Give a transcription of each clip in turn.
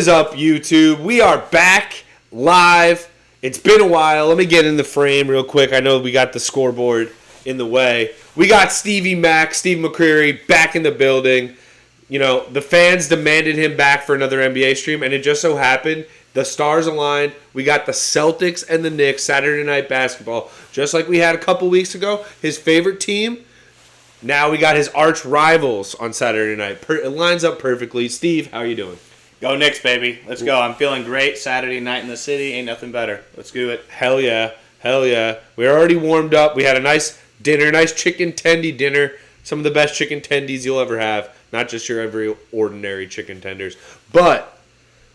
is up, YouTube? We are back live. It's been a while. Let me get in the frame real quick. I know we got the scoreboard in the way. We got Stevie Mack, Steve McCreary back in the building. You know, the fans demanded him back for another NBA stream, and it just so happened the stars aligned. We got the Celtics and the Knicks Saturday night basketball, just like we had a couple weeks ago. His favorite team. Now we got his arch rivals on Saturday night. It lines up perfectly. Steve, how are you doing? Go Knicks, baby. Let's go. I'm feeling great. Saturday night in the city. Ain't nothing better. Let's do it. Hell yeah. Hell yeah. We're already warmed up. We had a nice dinner, nice chicken tendy dinner. Some of the best chicken tendies you'll ever have. Not just your every ordinary chicken tenders. But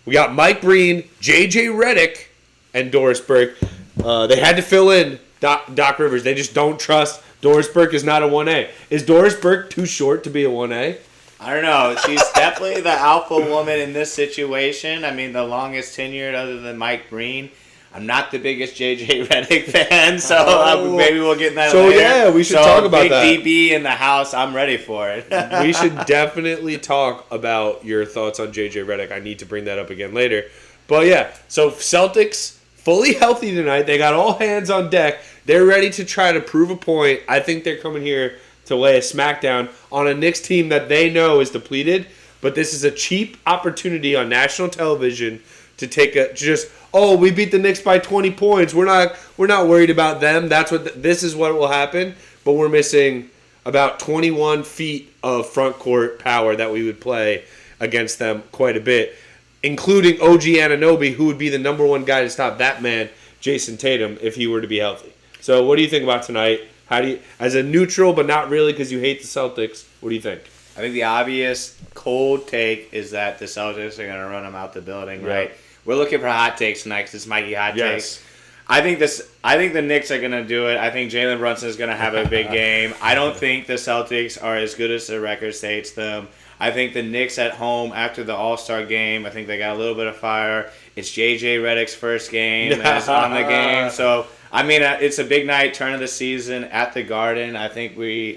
we got Mike Breen, JJ Redick, and Doris Burke. They had to fill in Doc Rivers. They just don't trust Doris Burke is not a 1A. Is Doris Burke too short to be a 1A? I don't know. She's definitely the alpha woman in this situation. I mean, the longest tenured other than Mike Breen. I'm not the biggest JJ Redick fan, so maybe we'll get in that later. So, yeah, we should talk about that. Big DB in the house. I'm ready for it. We should definitely talk about your thoughts on JJ Redick. I need to bring that up again later. But, yeah, so Celtics fully healthy tonight. They got all hands on deck. They're ready to try to prove a point. I think they're coming here to lay a smackdown on a Knicks team that they know is depleted. But this is a cheap opportunity on national television to take we beat the Knicks by 20 points. We're not worried about them. This is what will happen. But we're missing about 21 feet of front court power that we would play against them quite a bit, including OG Anunoby, who would be the number one guy to stop that man, Jayson Tatum, if he were to be healthy. So what do you think about tonight? How do you, as a neutral, but not really because you hate the Celtics, what do you think? I think the obvious cold take is that the Celtics are going to run them out the building, right? We're looking for hot takes tonight because it's Mikey hot takes. I think the Knicks are going to do it. I think Jalen Brunson is going to have a big game. I don't think the Celtics are as good as their record states them. I think the Knicks at home after the All-Star game, I think they got a little bit of fire. It's JJ Redick's first game as on the game. So, I mean, it's a big night, turn of the season at the Garden. I think we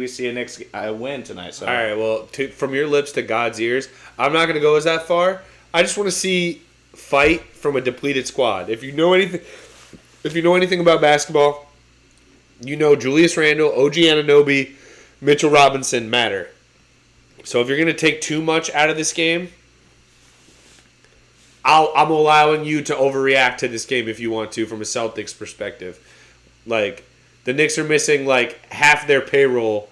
see a Knicks win tonight. So. All right, well, from your lips to God's ears, I'm not going to go as that far. I just want to see fight from a depleted squad. If you know anything about basketball, you know Julius Randle, OG Anunoby, Mitchell Robinson matter. So if you're going to take too much out of this game, I'm allowing you to overreact to this game if you want to from a Celtics perspective. Like, the Knicks are missing like half their payroll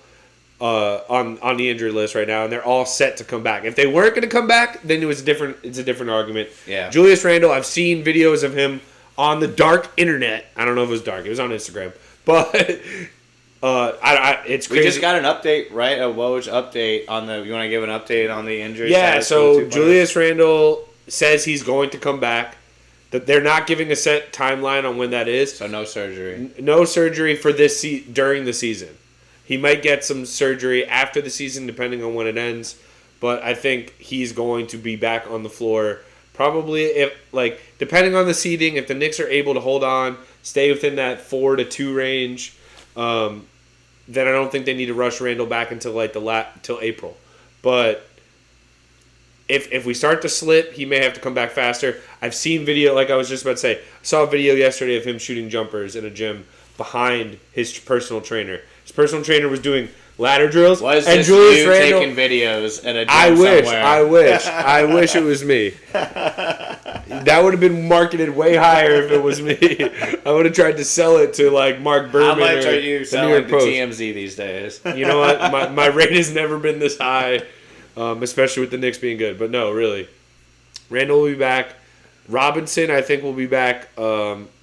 on the injury list right now, and they're all set to come back. If they weren't going to come back, then it's a different argument. Yeah. Julius Randle, I've seen videos of him on the dark internet. I don't know if it was dark. It was on Instagram. But it's crazy. We just got an update, right? A Woj update on the. You want to give an update on the injury? Yeah. So Julius Randle says he's going to come back. That they're not giving a set timeline on when that is. So no surgery. No surgery for this during the season. He might get some surgery after the season, depending on when it ends. But I think he's going to be back on the floor. Probably, depending on the seeding, if the Knicks are able to hold on, stay within that 4-2 range, then I don't think they need to rush Randle back until till April. But if we start to slip, he may have to come back faster. I've seen video, like I was just about to say, I saw a video yesterday of him shooting jumpers in a gym behind his personal trainer. His personal trainer was doing ladder drills. And Julius Randle taking videos in a gym somewhere? I wish it was me. That would have been marketed way higher if it was me. I would have tried to sell it to like Mark Berman. How much are you selling to TMZ these days? You know what? My rate has never been this high, especially with the Knicks being good. But no, really. Randle will be back. Robinson, I think, will be back.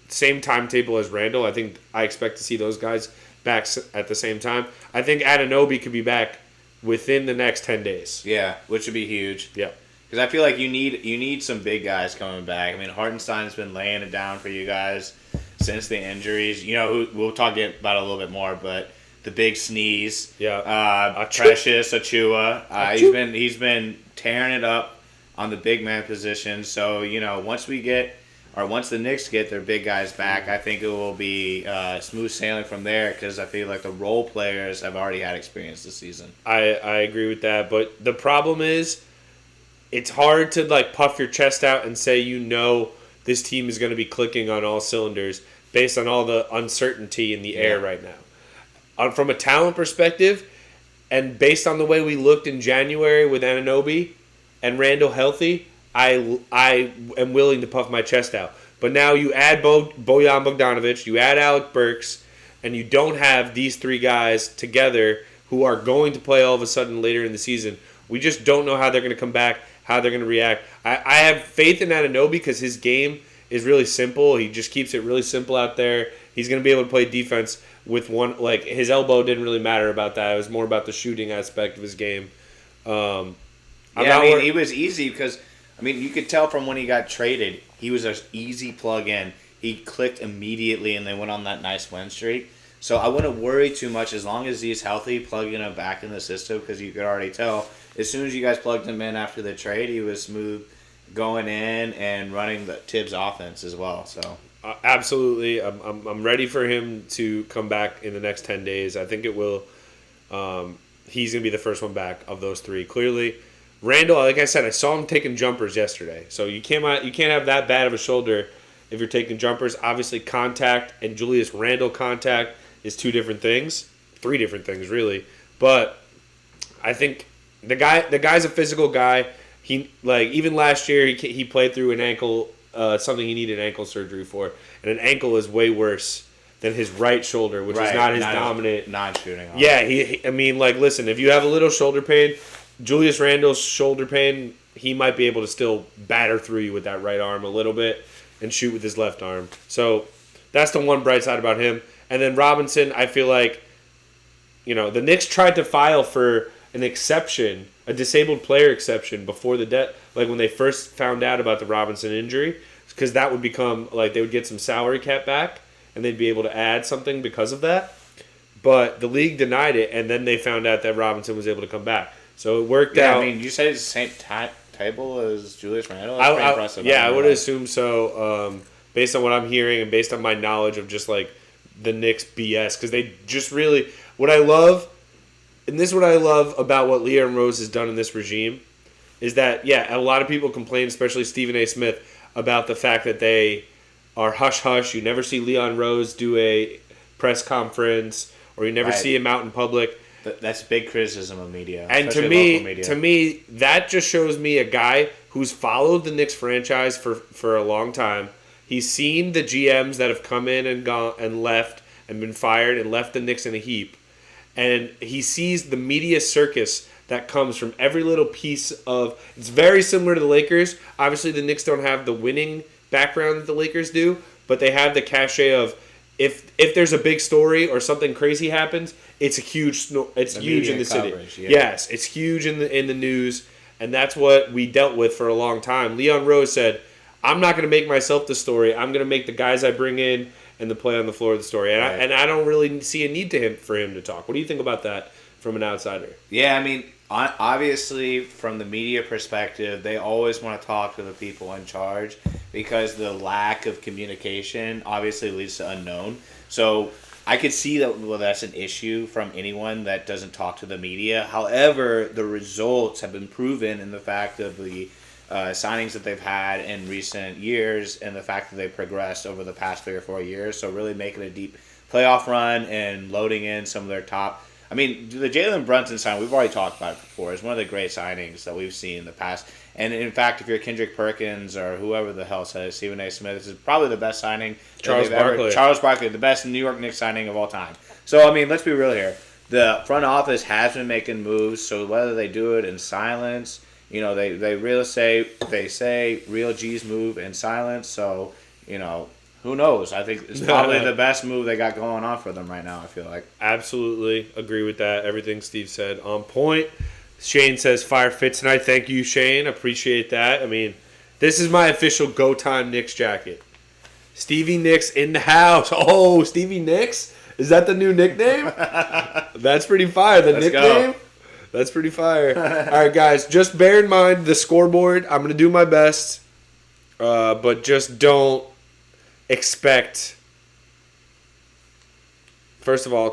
Same timetable as Randle. I expect to see those guys back at the same time. I think Anunoby could be back within the next 10 days. Yeah, which would be huge. Yeah. Because I feel like you need some big guys coming back. I mean, Hartenstein's been laying it down for you guys since the injuries. You know, we'll talk about it a little bit more, but the big sneeze. Yeah. Precious Achiuwa. He's been tearing it up on the big man position. So, you know, once the Knicks get their big guys back, I think it will be smooth sailing from there because I feel like the role players have already had experience this season. I agree with that. But the problem is it's hard to like puff your chest out and say this team is going to be clicking on all cylinders based on all the uncertainty in the air right now. From a talent perspective, and based on the way we looked in January with Anunoby and Randall healthy, I am willing to puff my chest out. But now you add Bojan Bogdanovic, you add Alec Burks, and you don't have these three guys together who are going to play all of a sudden later in the season. We just don't know how they're going to come back, how they're going to react. I have faith in Anunoby because his game is really simple. He just keeps it really simple out there. He's going to be able to play defense with one. Like, his elbow didn't really matter about that. It was more about the shooting aspect of his game. He was easy because, you could tell from when he got traded, he was an easy plug-in. He clicked immediately, and they went on that nice win streak. So I wouldn't worry too much as long as he's healthy, plugging him back in the system, because you could already tell as soon as you guys plugged him in after the trade, he was smooth going in and running the Tibbs offense as well. So absolutely, I'm ready for him to come back in the next 10 days. I think it will. He's going to be the first one back of those three. Clearly, Randall, like I said, I saw him taking jumpers yesterday. So you can't have that bad of a shoulder if you're taking jumpers. Obviously, contact and Julius Randle contact is two different things, three different things really. But I think the guy's a physical guy. He even last year he played through an ankle, something he needed ankle surgery for, and an ankle is way worse than his right shoulder, which is not his dominant non-shooting. Yeah, listen, if you have a little shoulder pain, Julius Randle's shoulder pain, he might be able to still batter through you with that right arm a little bit and shoot with his left arm. So that's the one bright side about him. And then Robinson, I feel like, the Knicks tried to file for an exception, a disabled player exception before the debt, like when they first found out about the Robinson injury, because that would become, they would get some salary cap back and they'd be able to add something because of that. But the league denied it, and then they found out that Robinson was able to come back. So it worked out. You said it's the same table as Julius Randle? That's pretty impressive. Yeah, I would assume so, based on what I'm hearing and based on my knowledge of just, the Knicks BS. Because they just really... What I love, and this is what I love about what Leon Rose has done in this regime, is that, a lot of people complain, especially Stephen A. Smith, about the fact that they are hush-hush. You never see Leon Rose do a press conference, or you never see him out in public. That's big criticism of media. And to me, that just shows me a guy who's followed the Knicks franchise for a long time. He's seen the GMs that have come in and gone and left and been fired and left the Knicks in a heap. And he sees the media circus that comes from every little piece of... It's very similar to the Lakers. Obviously, the Knicks don't have the winning background that the Lakers do, but they have the cachet of if there's a big story or something crazy happens, it's huge in the city. Yeah. Yes, it's huge in the news, and that's what we dealt with for a long time. Leon Rose said, I'm not going to make myself the story. I'm going to make the guys I bring in and the play on the floor of the story. And I don't really see a need for him to talk. What do you think about that from an outsider? Yeah, obviously, from the media perspective, they always want to talk to the people in charge because the lack of communication obviously leads to unknown. So I could see that's an issue from anyone that doesn't talk to the media. However, the results have been proven in the fact of the signings that they've had in recent years and the fact that they've progressed over the past 3 or 4 years. So really making a deep playoff run and loading in some of their top... the Jalen Brunson sign, we've already talked about it before. It's one of the great signings that we've seen in the past. And in fact, if you're Kendrick Perkins or whoever the hell says, Stephen A. Smith, this is probably the best signing. Charles Barkley, the best New York Knicks signing of all time. So, let's be real here. The front office has been making moves, so whether they do it in silence, they really say real G's move in silence. So, who knows? I think it's probably the best move they got going on for them right now, I feel like. Absolutely agree with that. Everything Steve said on point. Shane says, fire fit tonight. Thank you, Shane. Appreciate that. This is my official Go Time Knicks jacket. Stevie Nicks in the house. Oh, Stevie Nicks? Is that the new nickname? That's pretty fire. Let's nickname? Go. That's pretty fire. All right, guys. Just bear in mind the scoreboard. I'm going to do my best. But just don't expect... First of all,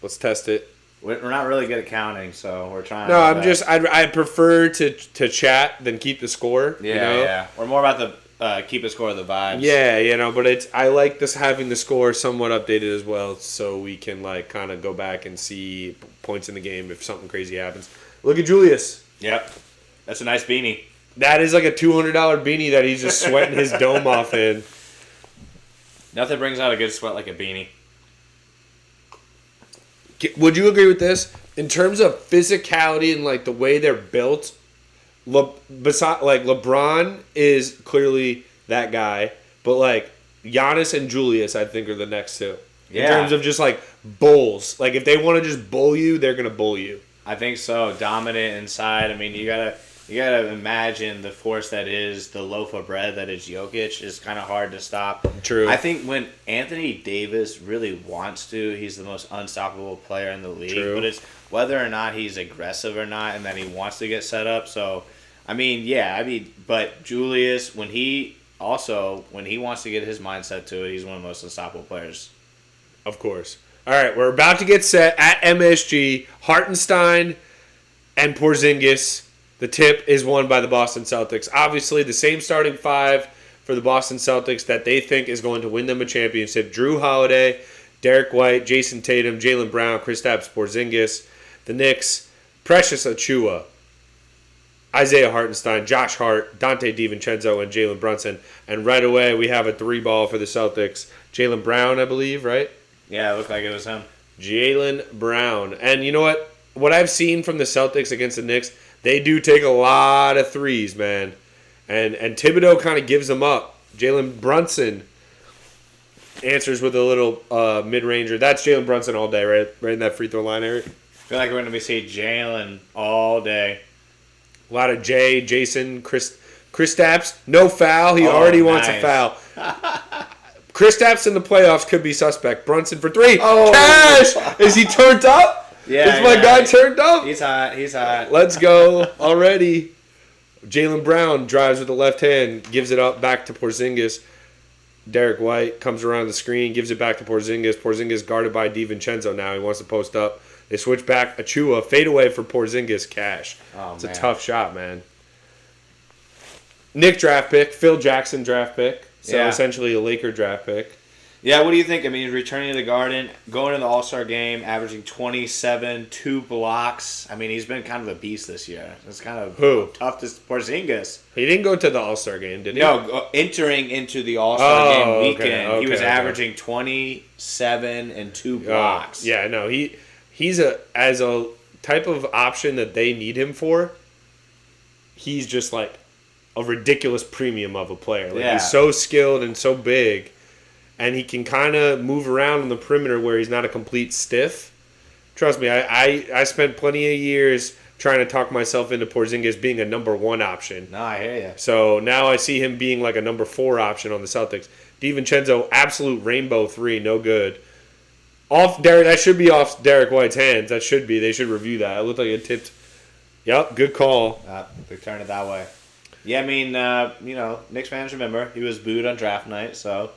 let's test it. We're not really good at counting, so we're trying. No, I prefer to chat than keep the score. Yeah, you know? yeah. We're more about the keep a score of the vibes. Yeah, but I like this having the score somewhat updated as well, so we can like kind of go back and see points in the game if something crazy happens. Look at Julius. Yep, that's a nice beanie. That is like a $200 beanie that he's just sweating his dome off in. Nothing brings out a good sweat like a beanie. Would you agree with this? In terms of physicality and like the way they're built, LeBron is clearly that guy, but like Giannis and Julius, I think, are the next two. In terms of just like bulls. Like if they want to just bull you, they're gonna bull you. I think so. Dominant inside. I mean, you gotta imagine the force that is the loaf of bread that is Jokic is kind of hard to stop. True. I think when Anthony Davis really wants to, he's the most unstoppable player in the league. True. But it's whether or not he's aggressive or not, and that he wants to get set up. So, but Julius, when he wants to get his mindset to it, he's one of the most unstoppable players. Of course. All right, we're about to get set at MSG. Hartenstein and Porzingis. The tip is won by the Boston Celtics. Obviously, the same starting five for the Boston Celtics that they think is going to win them a championship. Drew Holiday, Derek White, Jayson Tatum, Jalen Brown, Kristaps Porzingis. The Knicks, Precious Achiuwa, Isaiah Hartenstein, Josh Hart, Dante DiVincenzo, and Jalen Brunson. And right away, we have a 3-ball for the Celtics. Jalen Brown, I believe, right? Yeah, it looked like it was him. Jalen Brown. And you know what? What I've seen from the Celtics against the Knicks, they do take a lot of threes, man. And Thibodeau kind of gives them up. Jalen Brunson answers with a little mid-ranger. That's Jalen Brunson all day, right in that free throw line area. I feel like we're going to be seeing Jalen all day. A lot of Jayson, Kristaps. No foul. He already wants a foul. Kristaps in the playoffs could be suspect. Brunson for 3. Oh. Cash! Is he turned up? Yeah. Is my guy turned up? He's hot. Let's go already. Jalen Brown drives with the left hand, gives it up back to Porzingis. Derek White comes around the screen, gives it back to Porzingis. Porzingis guarded by DiVincenzo now. He wants to post up. They switch back. Achiuwa, fade away for Porzingis. Cash. It's a tough shot, man. Knick draft pick. Phil Jackson draft pick. So essentially a Laker draft pick. Yeah, what do you think? I mean, he's returning to the Garden, going to the All-Star game, averaging 27, 2 blocks. I mean, he's been kind of a beast this year. It's kind of tough to Porzingis. He didn't go to the All-Star game, did he? No, entering into the All-Star game weekend, he was averaging 27 and 2 blocks. Yeah, no, he's as a type of option that they need him for. He's just like a ridiculous premium of a player. Like he's so skilled and so big. And he can kind of move around on the perimeter where he's not a complete stiff. Trust me, I spent plenty of years trying to talk myself into Porzingis being a number 1 option. No, I hear you. So now I see him being like a number 4 option on the Celtics. DiVincenzo, absolute rainbow 3, no good. That should be off Derek White's hands. That should be. They should review that. It looked like it tipped. Yep, good call. They turned it that way. Yeah, I mean, Knicks fans remember he was booed on draft night, so...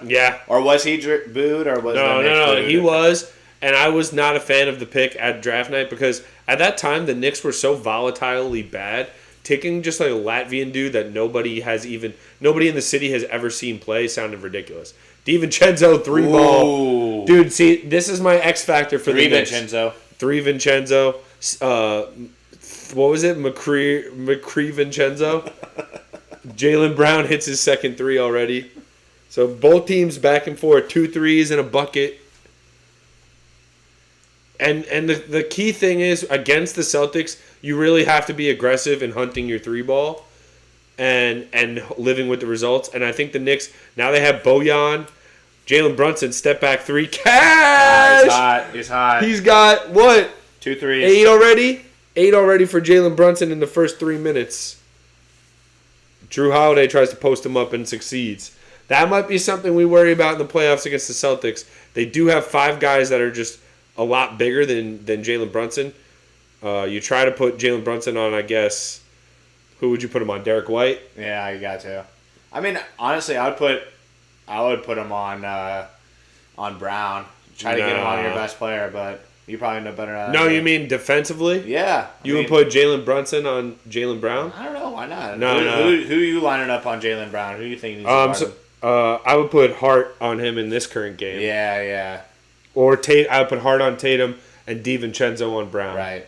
Yeah. Or was he booed? Or was No, he was. And I was not a fan of the pick at draft night because at that time the Knicks were so volatilely bad. Taking just like a Latvian dude that nobody in the city has ever seen play sounded ridiculous. DiVincenzo 3-ball. Dude, see, this is my X factor for the Knicks. 3 Vincenzo. What was it? McCree Vincenzo. Jalen Brown hits his second 3 already. So both teams back and forth, 2 threes and a bucket. And the key thing is, against the Celtics, you really have to be aggressive in hunting your 3-ball and living with the results. And I think the Knicks, now they have Bojan, Jalen Brunson, step back 3. Cash! He's hot. He's got, what? 2 threes. 8 already? 8 already for Jalen Brunson in the first 3 minutes. Drew Holiday tries to post him up and succeeds. That might be something we worry about in the playoffs against the Celtics. They do have 5 guys that are just a lot bigger than Jalen Brunson. You try to put Jalen Brunson on, I guess. Who would you put him on? Derek White? Yeah, you got to. I mean, honestly, I would put him on Brown. Try to get him on your best player, but You probably know better than I No, do. you mean defensively? Yeah. You would put Jalen Brunson on Jalen Brown? I don't know. Why not? No, Who are you lining up on Jalen Brown? Who do you think needs to guard him? I would put Hart on him in this current game. Yeah. Or I would put Hart on Tatum and DiVincenzo on Brown. Right.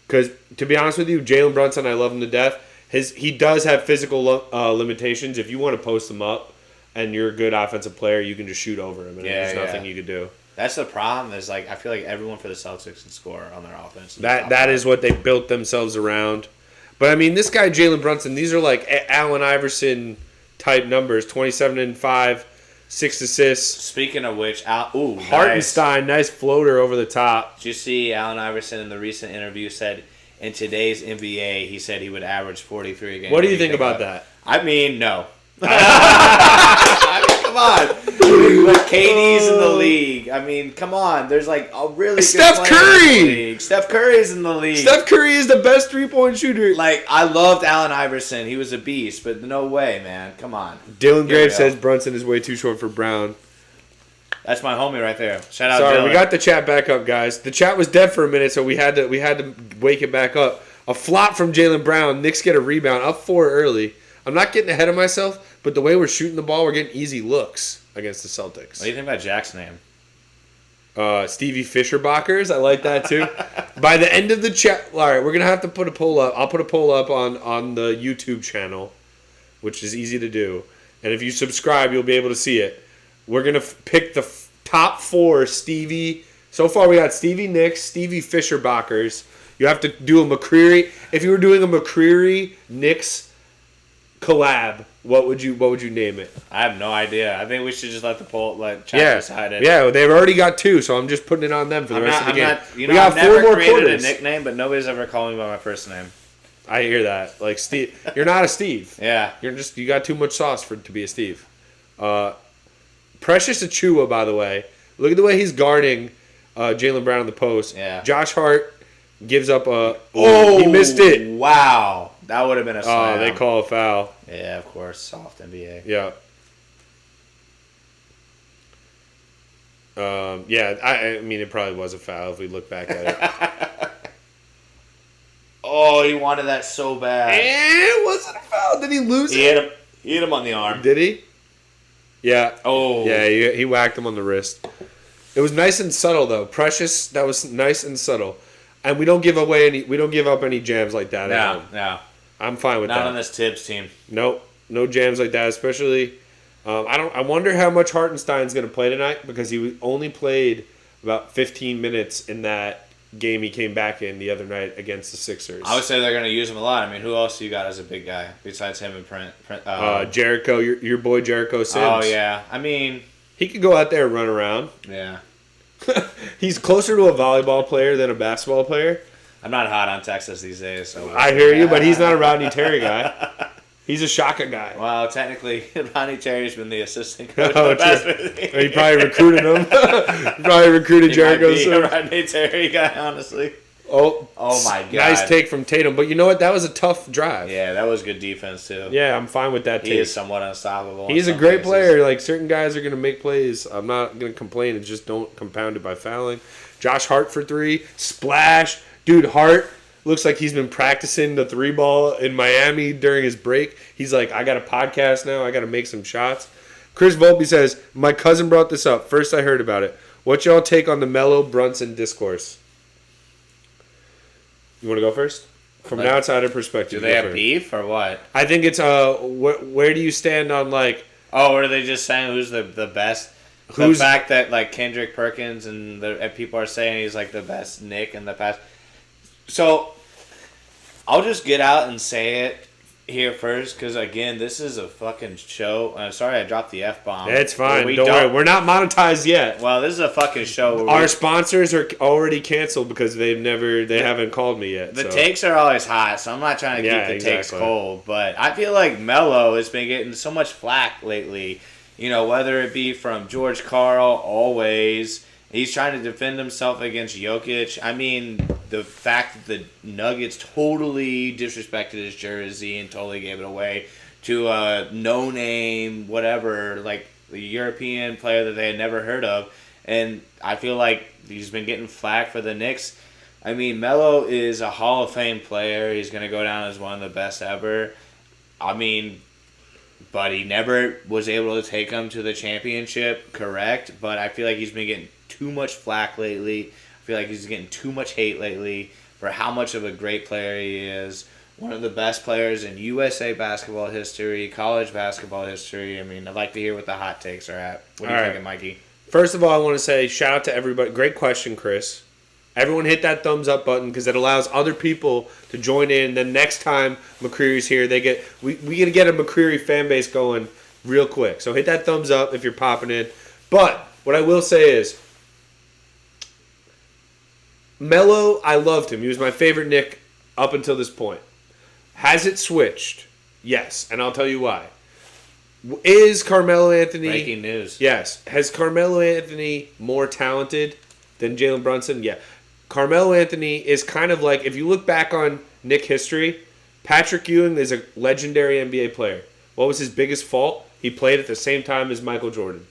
Because, to be honest with you, Jalen Brunson, I love him to death. He does have physical limitations. If you want to post him up and you're a good offensive player, you can just shoot over him. And there's nothing you can do. That's the problem. Is I feel like everyone for the Celtics can score on their offense. That is what they built themselves around. But I mean, this guy Jalen Brunson, these are like Allen Iverson type numbers: 27-5, 6 assists. Speaking of which, Hartenstein, nice floater over the top. Did you see Allen Iverson in the recent interview said in today's NBA he said he would average 43 a game? What do you think about that? I mean, no. I mean, come on. Like KD's in the league. I mean, come on. There's like a really good Steph Curry. In the league. Steph Curry's in the league. Steph Curry is the best 3-point shooter. Like, I loved Allen Iverson. He was a beast, but no way, man. Come on. Dylan Graves says Brunson is way too short for Brown. That's my homie right there. Shout out Sorry, Dylan. we got the chat back up, guys. The chat was dead for a minute, so we had to wake it back up. A flop from Jaylen Brown. Knicks get a rebound, up 4 early. I'm not getting ahead of myself, but the way we're shooting the ball, we're getting easy looks against the Celtics. What do you think about Jack's name? Stevie Fischerbackers. I like that too. By the end of the chat, all right, we're gonna have to put a poll up. I'll put a poll up on the YouTube channel, which is easy to do. And if you subscribe, you'll be able to see it. We're gonna pick the top 4 Stevie. So far, we got Stevie Nicks, Stevie Fischerbackers. You have to do a McCreary. If you were doing a McCreary Knicks collab, what would you name it? I have no idea. I think we should just let chat decide it. Yeah, they've already got 2, so I'm just putting it on them for the rest of the game. We got 4 more quarters. A nickname, but nobody's ever called me by my first name. I hear that. Like Steve, you're not a Steve. Yeah, you got too much sauce to be a Steve. Precious Achua, by the way, look at the way he's guarding Jaylen Brown in the post. Yeah. Josh Hart gives up he missed it. Wow. That would have been a slam. Oh, they call a foul. Yeah, of course. Soft NBA. Yeah. I mean, it probably was a foul if we look back at it. Oh, he wanted that so bad. It wasn't a foul. Did he lose it? He hit him on the arm. Did he? Yeah. Oh. Yeah, he whacked him on the wrist. It was nice and subtle, though. Precious, that was nice and subtle. And we don't give up any jams like that at home. No. I'm fine with that. Not on this Tibbs team. Nope. No jams like that, especially I wonder how much Hartenstein's going to play tonight because he only played about 15 minutes in that game he came back in the other night against the Sixers. I would say they're going to use him a lot. I mean, who else do you got as a big guy besides him and Print? Jericho, your boy Jericho Sims. Oh, yeah. I mean, he could go out there and run around. Yeah. He's closer to a volleyball player than a basketball player. I'm not hot on Texas these days. So I hear you, but he's not a Rodney Terry guy. He's a Shaka guy. Well, technically, Rodney Terry's been the assistant coach. He probably recruited him. Probably recruited Jericho. He might be a Rodney Terry guy, honestly. Oh my God. Nice take from Tatum. But you know what? That was a tough drive. Yeah, that was good defense, too. Yeah, I'm fine with that take. He is somewhat unstoppable. He's a great player. Like, certain guys are going to make plays. I'm not going to complain. It's just don't compound it by fouling. Josh Hart for 3. Splash. Dude, Hart looks like he's been practicing the 3-ball in Miami during his break. He's like, I got a podcast now. I got to make some shots. Chris Volpe says, my cousin brought this up. First I heard about it. What's y'all take on the Melo Brunson discourse? You want to go first? From an outsider perspective. Do they have beef or what? I think it's where do you stand on like? Oh, or are they just saying who's the best? The fact that like Kendrick Perkins and people are saying he's like the best Nick in the past. So I'll just get out and say it here first because again, this is a fucking show. Sorry, I dropped the F-bomb. It's fine. Don't worry. We're not monetized yet. Well, this is a fucking show. Where our sponsors are already canceled because they haven't called me yet. The takes are always hot, so I'm not trying to keep the takes cold. But I feel like Melo has been getting so much flack lately. You know, whether it be from George Karl, always. He's trying to defend himself against Jokic. I mean, the fact that the Nuggets totally disrespected his jersey and totally gave it away to a no-name, whatever, like the European player that they had never heard of. And I feel like he's been getting flack for the Knicks. I mean, Melo is a Hall of Fame player. He's going to go down as one of the best ever. I mean, but he never was able to take them to the championship, correct? But I feel like he's been getting too much flack lately. I feel like he's getting too much hate lately for how much of a great player he is. One of the best players in USA basketball history, college basketball history. I mean, I'd like to hear what the hot takes are at. What are you thinking, Mikey? First of all, I want to say shout out to everybody. Great question, Chris. Everyone hit that thumbs up button because it allows other people to join in. Then next time McCreary's here, we gonna get a McCreary fan base going real quick. So hit that thumbs up if you're popping in. But what I will say is, Melo, I loved him. He was my favorite Knick up until this point. Has it switched? Yes, and I'll tell you why. Is Carmelo Anthony... Breaking news. Yes. Has Carmelo Anthony more talented than Jalen Brunson? Yeah. Carmelo Anthony is kind of like, if you look back on Knick history, Patrick Ewing is a legendary NBA player. What was his biggest fault? He played at the same time as Michael Jordan.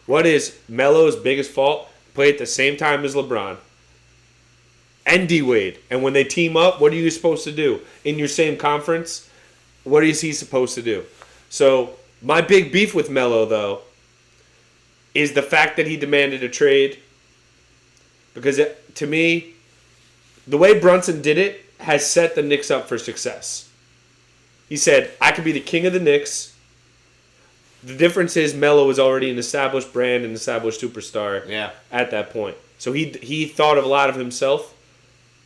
What is Melo's biggest fault? Played at the same time as LeBron. And D-Wade. And when they team up, what are you supposed to do? In your same conference, what is he supposed to do? So, my big beef with Melo, though, is the fact that he demanded a trade. Because, to me, the way Brunson did it has set the Knicks up for success. He said, I could be the king of the Knicks. The difference is Melo was already an established brand, an established superstar at that point. So he thought of a lot of himself.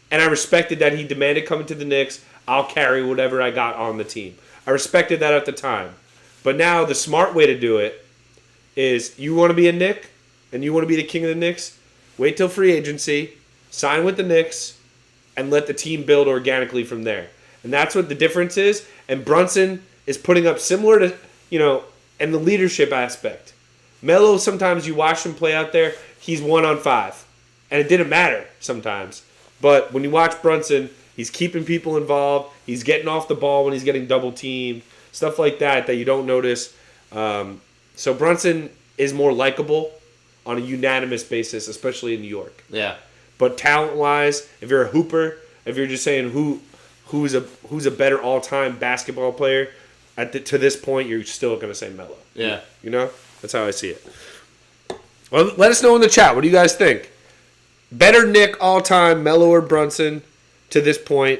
And I respected that he demanded coming to the Knicks, I'll carry whatever I got on the team. I respected that at the time. But now the smart way to do it is you want to be a Knick and you want to be the king of the Knicks, wait till free agency, sign with the Knicks, and let the team build organically from there. And that's what the difference is. And Brunson is putting up similar to, and the leadership aspect. Melo, sometimes you watch him play out there, he's 1-on-5. And it didn't matter sometimes. But when you watch Brunson, he's keeping people involved. He's getting off the ball when he's getting double teamed. Stuff like that you don't notice. So Brunson is more likable on a unanimous basis, especially in New York. Yeah. But talent-wise, if you're a hooper, if you're just saying who's a better all-time basketball player, to this point, you're still going to say Melo. Yeah. That's how I see it. Well, let us know in the chat. What do you guys think? Better Knick all-time, Melo or Brunson to this point.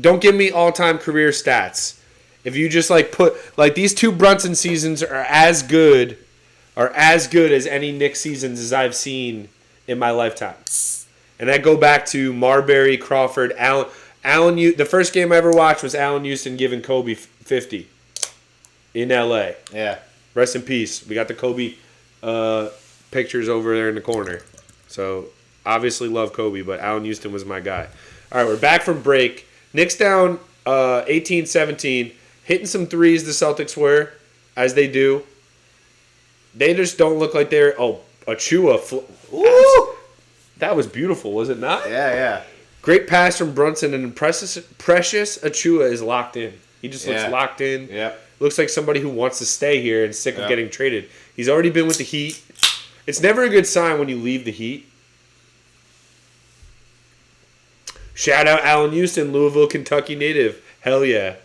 Don't give me all-time career stats. If you just put these two Brunson seasons are as good as any Knick seasons as I've seen in my lifetime. And I go back to Marbury, Crawford, Allen. The first game I ever watched was Allen Houston giving Kobe 50 in LA. Yeah. Rest in peace. We got the Kobe pictures over there in the corner. So obviously love Kobe, but Allen Houston was my guy. All right, we're back from break. Knicks down 18-17. Hitting some threes, the Celtics were, as they do. They just don't look like they're... Oh, Achua. That was beautiful, was it not? Yeah. Great pass from Brunson, and Precious Achua is locked in. He just looks locked in. Yeah. Looks like somebody who wants to stay here and sick of getting traded. He's already been with the Heat. It's never a good sign when you leave the Heat. Shout out Allen Houston, Louisville, Kentucky native. Hell yeah.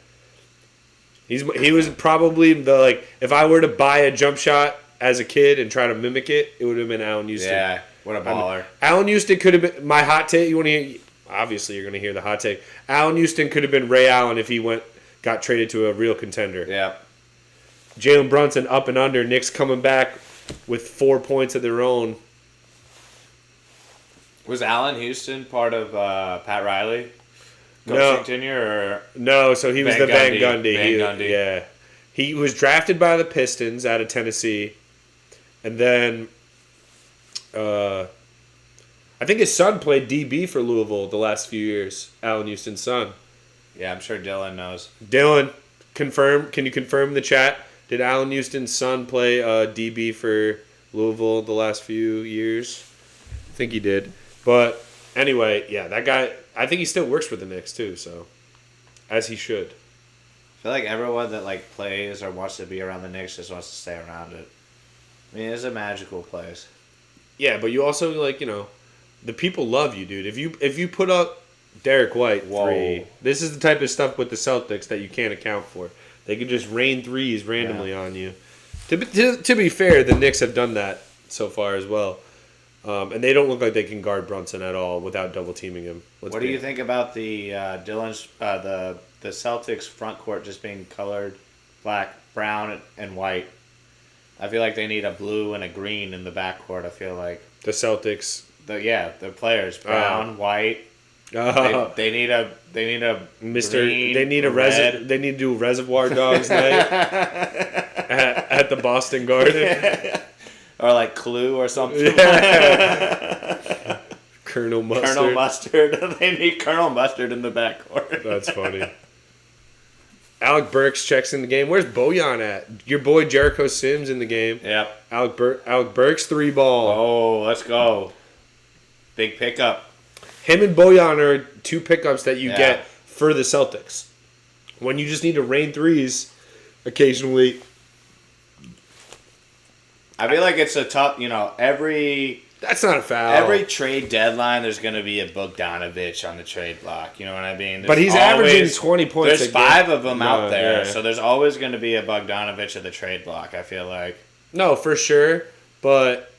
He was probably if I were to buy a jump shot as a kid and try to mimic it, it would have been Allen Houston. Yeah, what a baller. Allen Houston could have been my hot take. You want to hear? Obviously, you're going to hear the hot take. Allen Houston could have been Ray Allen if he got traded to a real contender. Yeah. Jalen Brunson up and under. Knicks coming back with 4 points of their own. Was Allen Houston part of Pat Riley? Coaching tenure? No, so he was the Van Gundy. Gundy. Yeah. He was drafted by the Pistons out of Tennessee. And then I think his son played DB for Louisville the last few years. Allen Houston's son. Yeah, I'm sure Dylan knows. Dylan, confirm. Can you confirm in the chat? Did Allen Houston's son play DB for Louisville the last few years? I think he did. But anyway, yeah, that guy, I think he still works for the Knicks too, so as he should. I feel like everyone that plays or wants to be around the Knicks just wants to stay around it. I mean, it's a magical place. Yeah, but you also the people love you, dude. If you put up Derek White three, this is the type of stuff with the Celtics that you can't account for. They can just rain threes randomly on you. To be fair, the Knicks have done that so far as well. And they don't look like they can guard Brunson at all without double teaming him. What do you think about the the Celtics front court just being colored black, brown, and white? I feel like they need a blue and a green in the backcourt. I feel like the Celtics. The players brown, white. They need a green, they need they need to do a Reservoir Dogs night at the Boston Garden. Or like Clue or something. Yeah. Colonel Mustard. Colonel Mustard. They need Colonel Mustard in the backcourt. That's funny. Alec Burks checks in the game. Where's Bojan at? Your boy Jericho Sims in the game. Yep. Alec Burks 3-ball. Oh, let's go. Big pickup. Him and Bojan are 2 pickups that you get for the Celtics. When you just need to rain threes occasionally. I feel like it's a tough, That's not a foul. Every trade deadline, there's going to be a Bogdanovich on the trade block. You know what I mean? But he's averaging 20 points. There's 5 of them out there, so there's always going to be a Bogdanovich at the trade block, I feel like. No, for sure. But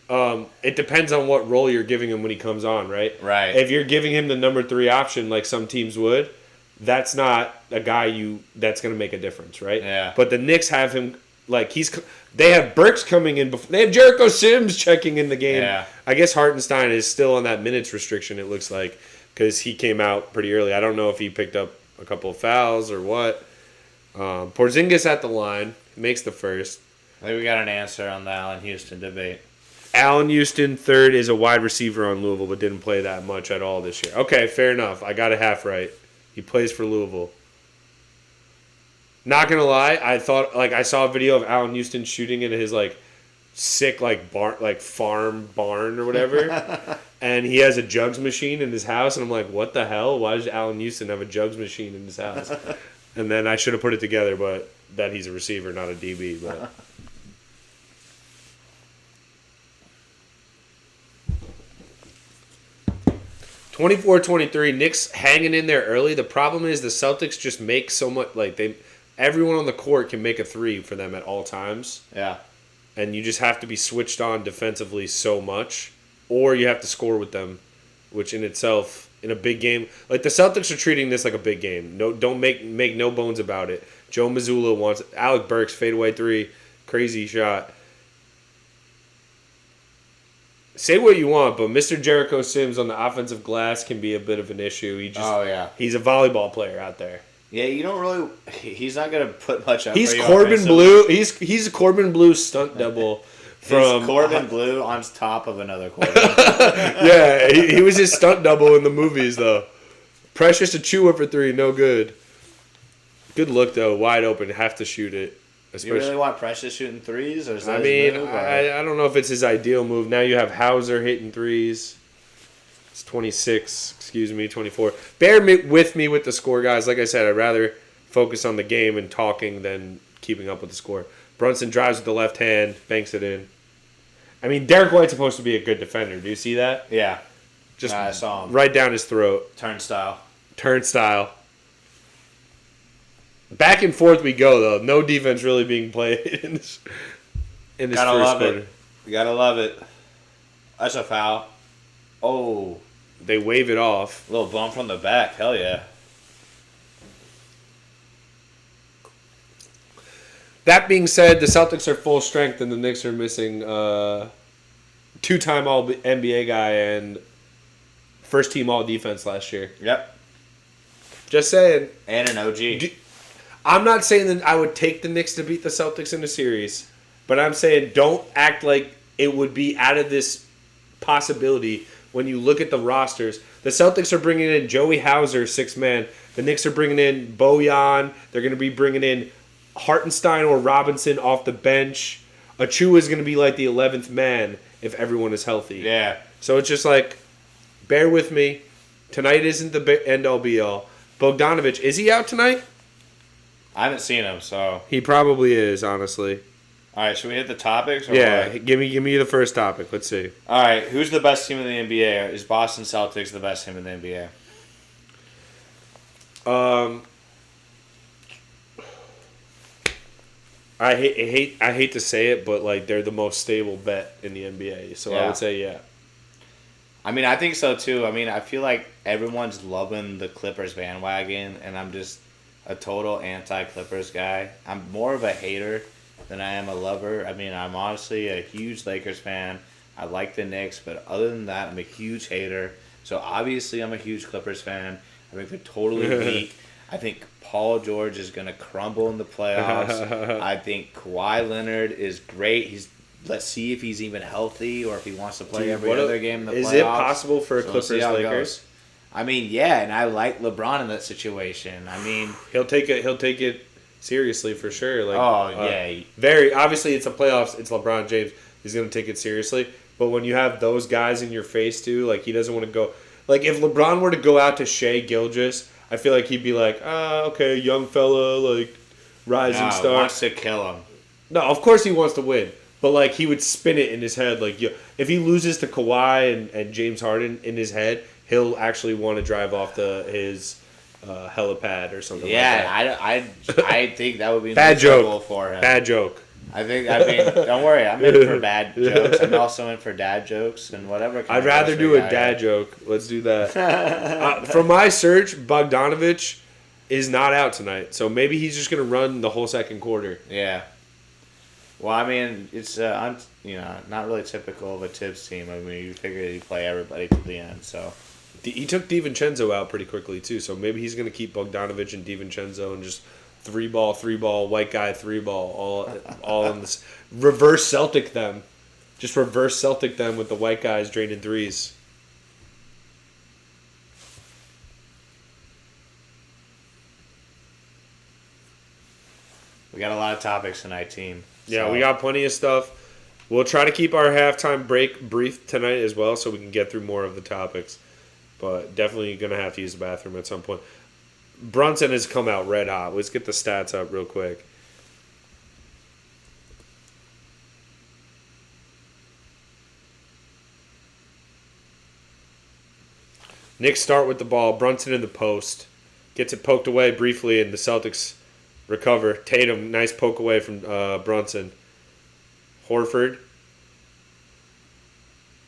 it depends on what role you're giving him when he comes on, right? Right. If you're giving him the number 3 option like some teams would, that's not a guy that's going to make a difference, right? Yeah. But the Knicks have him they have Burks coming in before. They have Jericho Sims checking in the game. Yeah. I guess Hartenstein is still on that minutes restriction, it looks like, because he came out pretty early. I don't know if he picked up a couple of fouls or what. Porzingis at the line. Makes the first. I think we got an answer on the Allen Houston debate. Allen Houston, third, is a wide receiver on Louisville, but didn't play that much at all this year. Okay, fair enough. I got it half right. He plays for Louisville. Not gonna lie, I thought I saw a video of Allen Houston shooting in his sick farm barn or whatever, and he has a jugs machine in his house, and I'm like, what the hell? Why does Allen Houston have a jugs machine in his house? And then I should have put it together, but that he's a receiver, not a DB. But 24-23, Knicks hanging in there early. The problem is the Celtics just make so much everyone on the court can make a 3 for them at all times. Yeah. And you just have to be switched on defensively so much, or you have to score with them, which in itself, in a big game, the Celtics are treating this like a big game. No, don't make no bones about it. Joe Mazzulla wants Alec Burks fadeaway 3, crazy shot. Say what you want, but Mr. Jericho Sims on the offensive glass can be a bit of an issue. He's a volleyball player out there. Yeah, you don't really. He's not gonna put much effort. He's Corbin Blue. He's a Corbin Blue stunt double from Corbin Blue on top of another Corbin. Yeah, he was his stunt double in the movies though. Precious Achua for 3, no good. Good look though, wide open, have to shoot it. You really want Precious shooting threes, or is that his move, I don't know if it's his ideal move. Now you have Hauser hitting threes. It's 24. Bear with me with the score, guys. Like I said, I'd rather focus on the game and talking than keeping up with the score. Brunson drives with the left hand, banks it in. I mean, Derek White's supposed to be a good defender. Do you see that? Yeah. Just I saw him. Right down his throat. Turnstile. Back and forth we go, though. No defense really being played in this first quarter. You gotta love it. That's a foul. Oh. They wave it off. A little bump from the back. Hell yeah. That being said, the Celtics are full strength and the Knicks are missing 2-time All-NBA guy and first-team All-Defense last year. Yep. Just saying. And an OG. I'm not saying that I would take the Knicks to beat the Celtics in a series, but I'm saying don't act like it would be out of this possibility when you look at the rosters. The Celtics are bringing in Joey Hauser, 6-man. The Knicks are bringing in Bojan. They're going to be bringing in Hartenstein or Robinson off the bench. Achua is going to be like the 11th man if everyone is healthy. Yeah. So it's just bear with me. Tonight isn't the end-all be-all. Bogdanovich, is he out tonight? I haven't seen him, so. He probably is, honestly. All right, should we hit the topics? Or Yeah, what? give me the first topic. Let's see. All right, who's the best team in the NBA? Is Boston Celtics the best team in the NBA? I hate to say it, but like they're the most stable bet in the NBA. So I would say yeah. I mean, I think so too. I mean, I feel like everyone's loving the Clippers bandwagon, and I'm just a total anti-Clippers guy. I'm more of a hater than I am a lover. I mean, I'm honestly a huge Lakers fan. I like the Knicks, but other than that, I'm a huge hater. So obviously, I'm a huge Clippers fan. I think they're totally weak. I think Paul George is going to crumble in the playoffs. I think Kawhi Leonard is great. Let's see if he's even healthy or if he wants to play every other game in the playoffs. Is it possible for Clippers-Lakers? I mean, yeah, and I like LeBron in that situation. I mean, he'll take it seriously for sure. Like, yeah. Very obviously, it's the playoffs. It's LeBron James. He's going to take it seriously. But when you have those guys in your face too, like he doesn't want to go. Like if LeBron were to go out to Shea Gilgeous, I feel like he'd be like, okay, young fella, like rising star. He wants to kill him. No, of course he wants to win. But like he would spin it in his head, like if he loses to Kawhi and James Harden in his head, he'll actually want to drive off his helipad or something. Yeah, like that. I think that would be bad joke for him. Bad joke. I mean, don't worry, I'm in for bad jokes. I'm also in for dad jokes and whatever. I'd rather do a dad joke. Let's do that. From my search, Bogdanovich is not out tonight, so maybe he's just going to run the whole second quarter. Yeah. Well, I mean, it's not really typical of a Tibbs team. I mean, you figure he'd play everybody to the end. So he took DiVincenzo out pretty quickly too. So maybe he's going to keep Bogdanovich and DiVincenzo and just three ball, white guy, three ball, all in this reverse Celtic them. Just reverse Celtic them with the white guys draining threes. We got a lot of topics tonight, team. Yeah, we got plenty of stuff. We'll try to keep our halftime break brief tonight as well so we can get through more of the topics. But definitely going to have to use the bathroom at some point. Brunson has come out red hot. Let's get the stats up real quick. Knicks start with the ball. Brunson in the post. Gets it poked away briefly, and the Celtics recover. Tatum, nice poke away from Brunson. Horford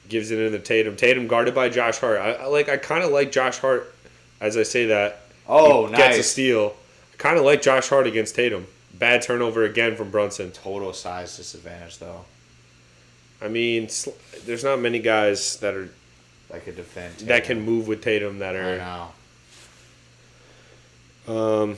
gives it in to Tatum. Tatum guarded by Josh Hart. I kind of like Josh Hart as I say that. Oh, nice. Gets a steal. I kind of like Josh Hart against Tatum. Bad turnover again from Brunson. Total size disadvantage, though. I mean, there's not many guys that are that could defend Tatum. That can move with Tatum that are. I know.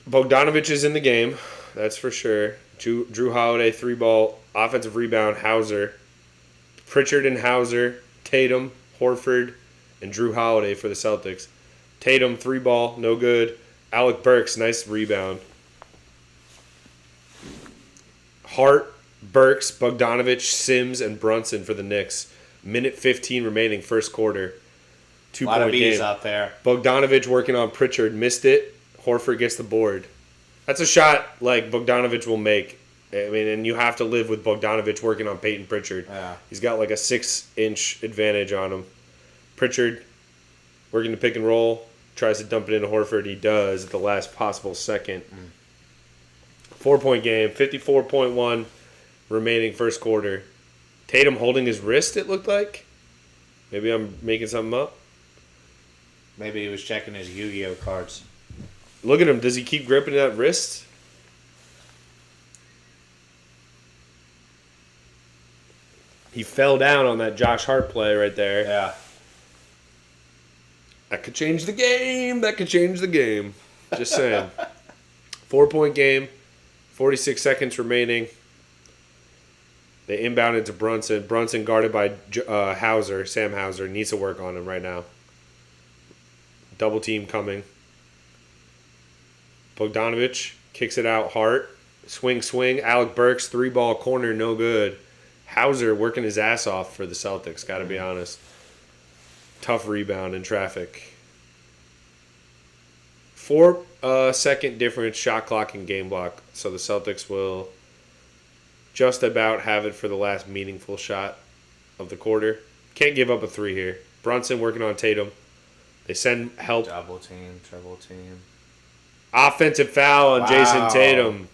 Bogdanovich is in the game, that's for sure. Drew Holiday, 3-ball, offensive rebound, Hauser. Pritchard and Hauser, Tatum, Horford, and Drew Holiday for the Celtics. Tatum, 3-ball, no good. Alec Burks, nice rebound. Hart, Burks, Bogdanovich, Sims, and Brunson for the Knicks. Minute 15 remaining, first quarter. 2-point game. A lot of B's out there. Bogdanovich working on Pritchard, missed it. Horford gets the board. That's a shot like Bogdanovich will make. I mean, and you have to live with Bogdanovich working on Peyton Pritchard. Yeah. He's got like a 6-inch advantage on him. Pritchard working the pick and roll, tries to dump it into Horford. He does at the last possible second. 4-point game, 54.1 remaining first quarter. Tatum holding his wrist, it looked like. Maybe I'm making something up. Maybe he was checking his Yu-Gi-Oh cards. Look at him. Does he keep gripping that wrist? He fell down on that Josh Hart play right there. Yeah. That could change the game. That could change the game. Just saying. 4-point game. 46 seconds remaining. They inbounded to Brunson. Brunson guarded by Hauser. Sam Hauser needs to work on him right now. Double team coming. Bogdanovich kicks it out. Hart. Swing. Alec Burks, 3-ball corner, no good. Hauser working his ass off for the Celtics, got to be honest. Tough rebound in traffic. second difference shot clock and game block. So the Celtics will just about have it for the last meaningful shot of the quarter. Can't give up a 3 here. Brunson working on Tatum. They send help. Double team, triple team. Offensive foul on Jayson Tatum.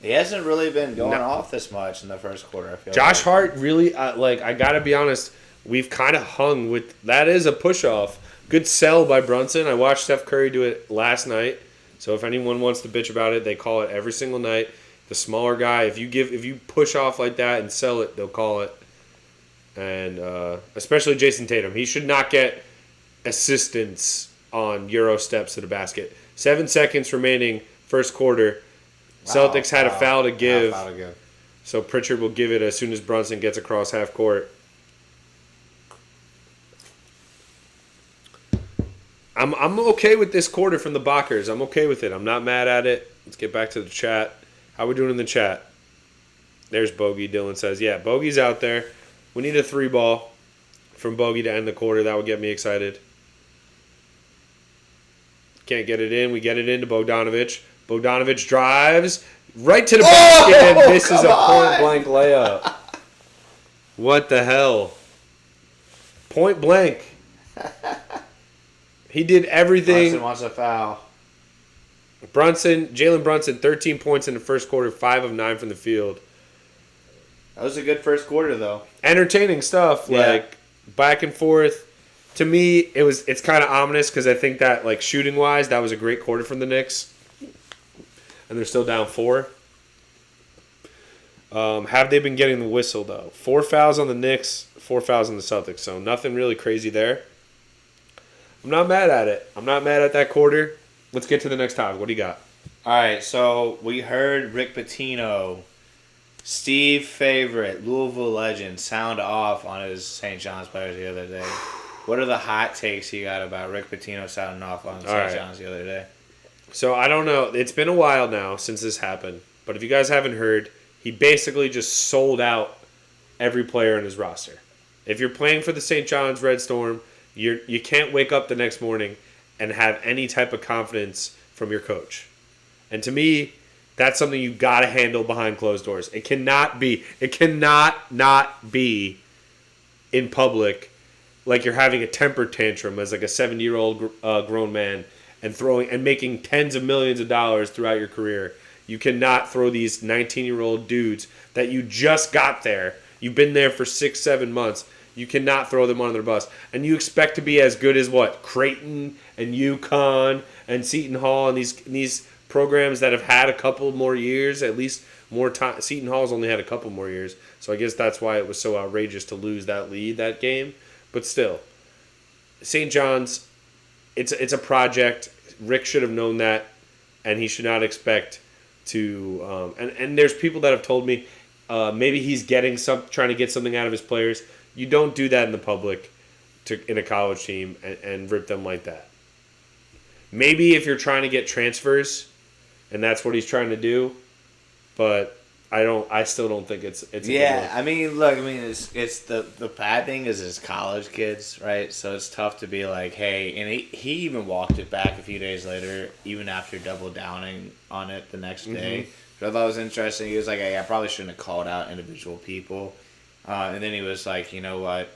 He hasn't really been going off this much in the first quarter, I feel Josh Hart really, I got to be honest, we've kind of hung with, that is a push-off. Good sell by Brunson. I watched Steph Curry do it last night. So if anyone wants to bitch about it, they call it every single night. The smaller guy, if you push off like that and sell it, they'll call it. And especially Jayson Tatum. He should not get assistance on Euro steps to the basket. 7 seconds remaining, first quarter. Celtics had a foul to give. So Pritchard will give it as soon as Brunson gets across half court. I'm okay with this quarter from the Bockers. I'm okay with it. I'm not mad at it. Let's get back to the chat. How we doing in the chat? There's Bogey. Dylan says, yeah, Bogey's out there. We need a 3-ball from Bogey to end the quarter. That would get me excited. Can't get it in. We get it into Bogdanovich. Bogdanovich drives right to the basket, and this is a point-blank layup. What the hell? Point blank. He did everything. Brunson wants a foul. Jalen Brunson, 13 points in the first quarter, 5 of 9 from the field. That was a good first quarter, though. Entertaining stuff, like back and forth. To me, it's kind of ominous because I think that, like, shooting-wise, that was a great quarter from the Knicks. And they're still down 4. Have they been getting the whistle, though? 4 fouls on the Knicks, 4 fouls on the Celtics. So nothing really crazy there. I'm not mad at it. I'm not mad at that quarter. Let's get to the next topic. What do you got? All right, so we heard Rick Pitino, Steve Favorite, Louisville legend, sound off on his St. John's players the other day. What are the hot takes you got about Rick Pitino sounding off on St. John's the other day? So I don't know. It's been a while now since this happened. But if you guys haven't heard, he basically just sold out every player in his roster. If you're playing for the St. John's Red Storm, you can't wake up the next morning and have any type of confidence from your coach. And to me, that's something you got to handle behind closed doors. It cannot not be in public like you're having a temper tantrum as like a 70-year-old grown man and making tens of millions of dollars throughout your career. You cannot throw these 19-year-old dudes that you just got there. You've been there for 6-7 months. You cannot throw them under the bus. And you expect to be as good as what? Creighton and UConn and Seton Hall and these programs that have had a couple more years, at least more time. Seton Hall's only had a couple more years. So I guess that's why it was so outrageous to lose that lead, that game. But still, St. John's, it's a project. Rick should have known that, and he should not expect to. And there's people that have told me maybe he's trying to get something out of his players. You don't do that in the public in a college team and rip them like that. Maybe if you're trying to get transfers, and that's what he's trying to do, but I still don't think it's yeah. I mean, look. I mean, it's the bad thing is it's college kids, right? So it's tough to be like, hey, and he even walked it back a few days later, even after double downing on it the next day. Which I thought was interesting. He was like, hey, I probably shouldn't have called out individual people. And then he was like, you know what?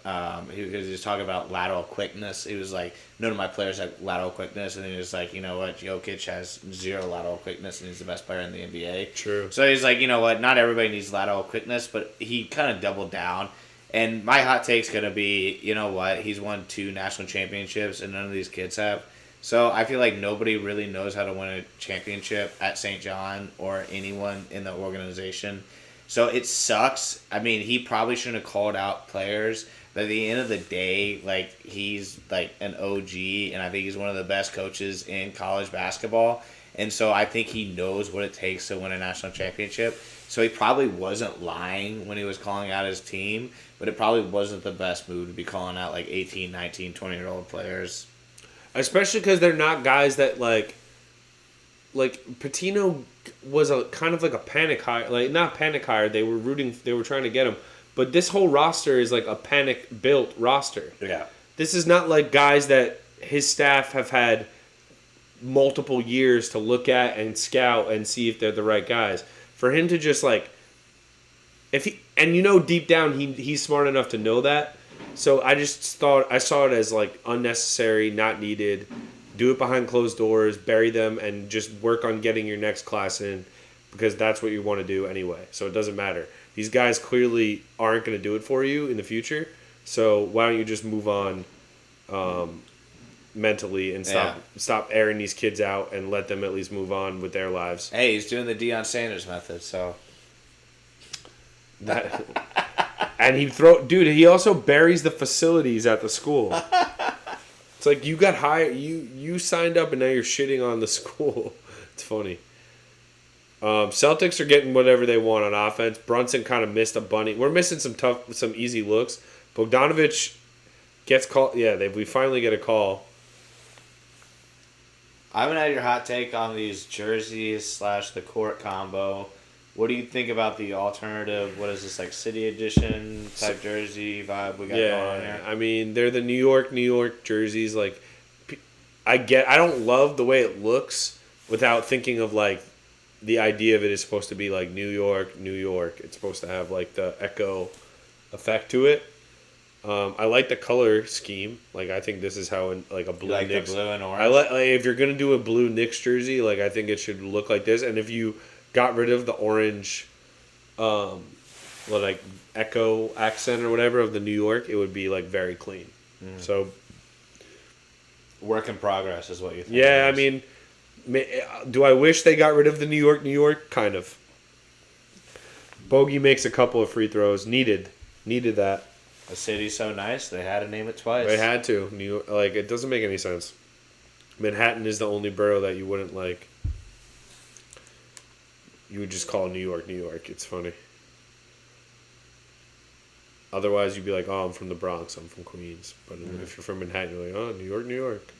He was talking about lateral quickness. He was like, none of my players have lateral quickness. And then he was like, you know what? Jokic has 0 lateral quickness, and he's the best player in the NBA. True. So he's like, you know what? Not everybody needs lateral quickness, but he kind of doubled down. And my hot take's going to be, you know what? He's won 2 national championships, and none of these kids have. So I feel like nobody really knows how to win a championship at St. John or anyone in the organization. So it sucks. I mean, he probably shouldn't have called out players. But at the end of the day, like, he's like an OG, and I think he's one of the best coaches in college basketball. And so I think he knows what it takes to win a national championship. So he probably wasn't lying when he was calling out his team, but it probably wasn't the best move to be calling out like 18, 19, 20-year-old players. Especially because they're not guys that like Pitino was a kind of like a panic hire, like not panic hire. They were trying to get him, but this whole roster is like a panic built roster. Yeah, this is not like guys that his staff have had multiple years to look at and scout and see if they're the right guys. For him to just like, if he, and deep down he's smart enough to know that. So I saw it as like unnecessary, not needed. Do it behind closed doors, bury them, and just work on getting your next class in, because that's what you want to do anyway. So it doesn't matter. These guys clearly aren't going to do it for you in the future. So why don't you just move on mentally and stop airing these kids out and let them at least move on with their lives. Hey, he's doing the Deion Sanders method, so that. And he also buries the facilities at the school. It's like you got hired, you signed up, and now you're shitting on the school. It's funny. Celtics are getting whatever they want on offense. Brunson kind of missed a bunny. We're missing some easy looks. Bogdanovich gets called. Yeah, we finally get a call. I haven't had your hot take on these jerseys / the court combo. What do you think about the alternative? What is this, like City Edition type jersey vibe we got going on here? I mean, they're the New York jerseys. Like, I don't love the way it looks without thinking of like the idea of it is supposed to be like New York. It's supposed to have like the echo effect to it. I like the color scheme. Like, I think this is how like a blue like Knicks. The blue and orange. If you're gonna do a blue Knicks jersey, like I think it should look like this. And if you got rid of the orange, like echo accent or whatever of the New York, it would be like very clean. So, work in progress is what you think. Yeah, I mean, do I wish they got rid of the New York? Kind of. Bogey makes a couple of free throws. Needed that. The city's so nice, they had to name it twice. They had to. New York, like, it doesn't make any sense. Manhattan is the only borough that you wouldn't like. You would just call New York. It's funny. Otherwise, you'd be like, oh, I'm from the Bronx. I'm from Queens. But if you're from Manhattan, you're like, oh, New York.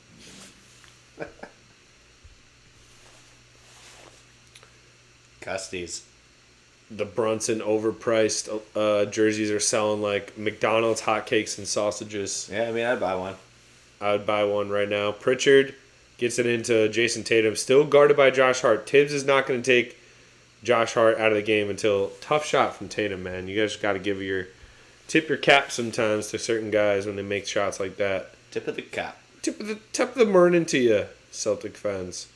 Custies. The Brunson overpriced jerseys are selling like McDonald's hotcakes and sausages. Yeah, I mean, I'd buy one. I would buy one right now. Pritchard gets it into Jayson Tatum. Still guarded by Josh Hart. Tibbs is not going to take Josh Hart out of the game until tough shot from Tatum, man. You guys got to tip your cap sometimes to certain guys when they make shots like that. Tip of the cap. Tip of the morning to you, Celtic fans.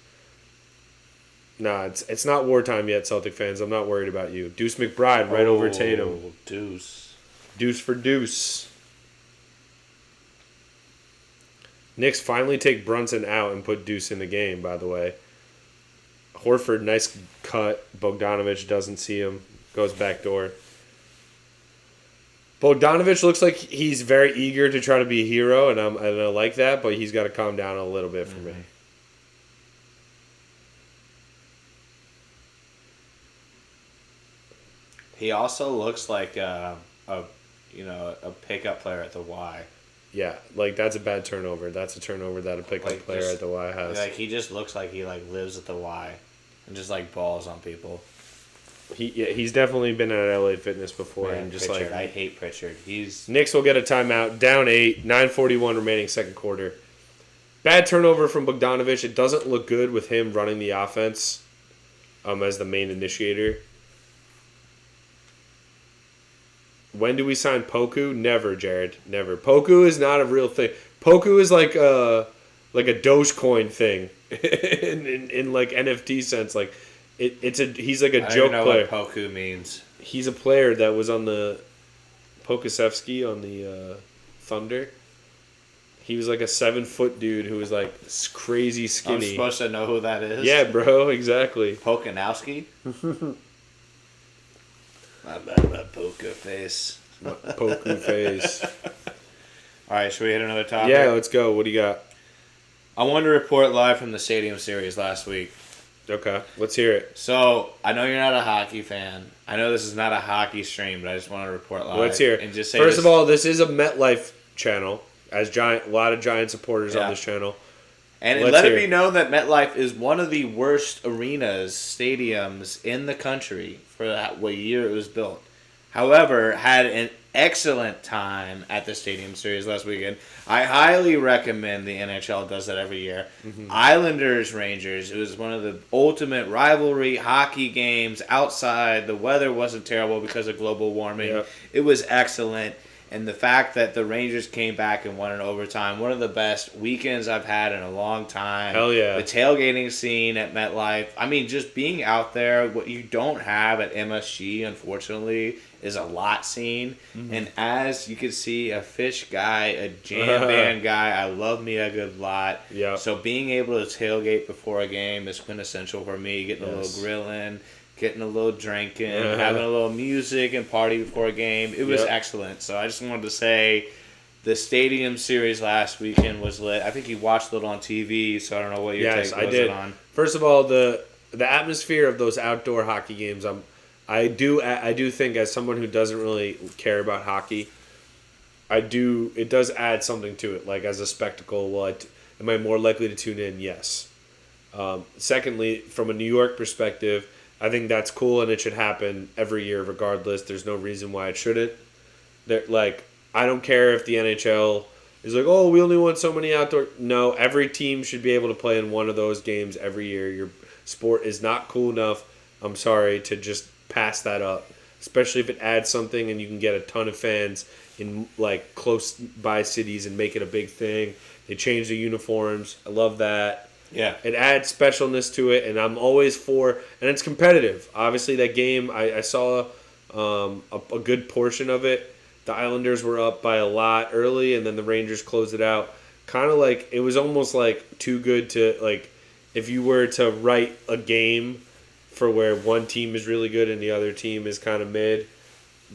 Nah, it's not wartime yet, Celtic fans. I'm not worried about you. Deuce McBride right over Tatum. Deuce for Deuce. Knicks finally take Brunson out and put Deuce in the game, by the way. Horford, nice cut. Bogdanovich doesn't see him. Goes back door. Bogdanovich looks like he's very eager to try to be a hero, and I like that, but he's got to calm down a little bit for me. He also looks like a pickup player at the Y. Yeah, like that's a bad turnover. That's a turnover that a pickup player at the Y has. Like he just looks like he like lives at the Y, and just like balls on people. He's definitely been at LA Fitness before, Man, and just Pritchard, like I hate Pritchard. Knicks will get a timeout, down 8, 9:41 remaining second quarter. Bad turnover from Bogdanovich. It doesn't look good with him running the offense, as the main initiator. When do we sign Poku? Never, Jared. Never. Poku is not a real thing. Poku is like a Dogecoin thing in like NFT sense. Like he's like a joke player. I don't know what Poku means. He's a player that was on the Pokusevsky on the Thunder. He was like a 7-foot dude who was like crazy skinny. I'm supposed to know who that is? Yeah, bro, exactly. Pokanowski? My bad, my poker face. Poku face. All right, should we hit another topic? Yeah, let's go. What do you got? I wanted to report live from the Stadium Series last week. Okay, let's hear it. So, I know you're not a hockey fan. I know this is not a hockey stream, but I just want to report live. Let's hear it. And just say First of all, this is a MetLife channel, as a lot of Giant supporters on this channel. And let it be known that MetLife is one of the worst arenas, stadiums in the country for what year it was built. However, had an excellent time at the Stadium Series last weekend. I highly recommend the NHL does that every year. Mm-hmm. Islanders Rangers. It was one of the ultimate rivalry hockey games outside. The weather wasn't terrible because of global warming. Yep. It was excellent. And the fact that the Rangers came back and won in overtime, one of the best weekends I've had in a long time. Hell yeah. The tailgating scene at MetLife. I mean, just being out there, what you don't have at MSG, unfortunately, is a lot scene. Mm-hmm. And as you can see, a fish guy, a jam band guy, I love me a good lot. Yeah. So being able to tailgate before a game is quintessential for me, getting a little grilling. Getting a little drinking, having a little music and party before a game. It was excellent. So I just wanted to say the Stadium Series last weekend was lit. I think you watched it on TV, so I don't know what your take was I did. on. First of all, the atmosphere of those outdoor hockey games, I do think as someone who doesn't really care about hockey, it does add something to it. Like as a spectacle, am I more likely to tune in? Yes. Secondly, from a New York perspective, I think that's cool and it should happen every year regardless. There's no reason why it shouldn't. I don't care if the NHL is like, oh, we only want so many outdoor. No, every team should be able to play in one of those games every year. Your sport is not cool enough, I'm sorry, to just pass that up. Especially if it adds something and you can get a ton of fans in like close by cities and make it a big thing. They change the uniforms. I love that. Yeah. It adds specialness to it, and I'm always for, and it's competitive. Obviously, that game, I saw a good portion of it. The Islanders were up by a lot early, and then the Rangers closed it out. Kind of like, it was almost like too good to, like, if you were to write a game for where one team is really good and the other team is kind of mid,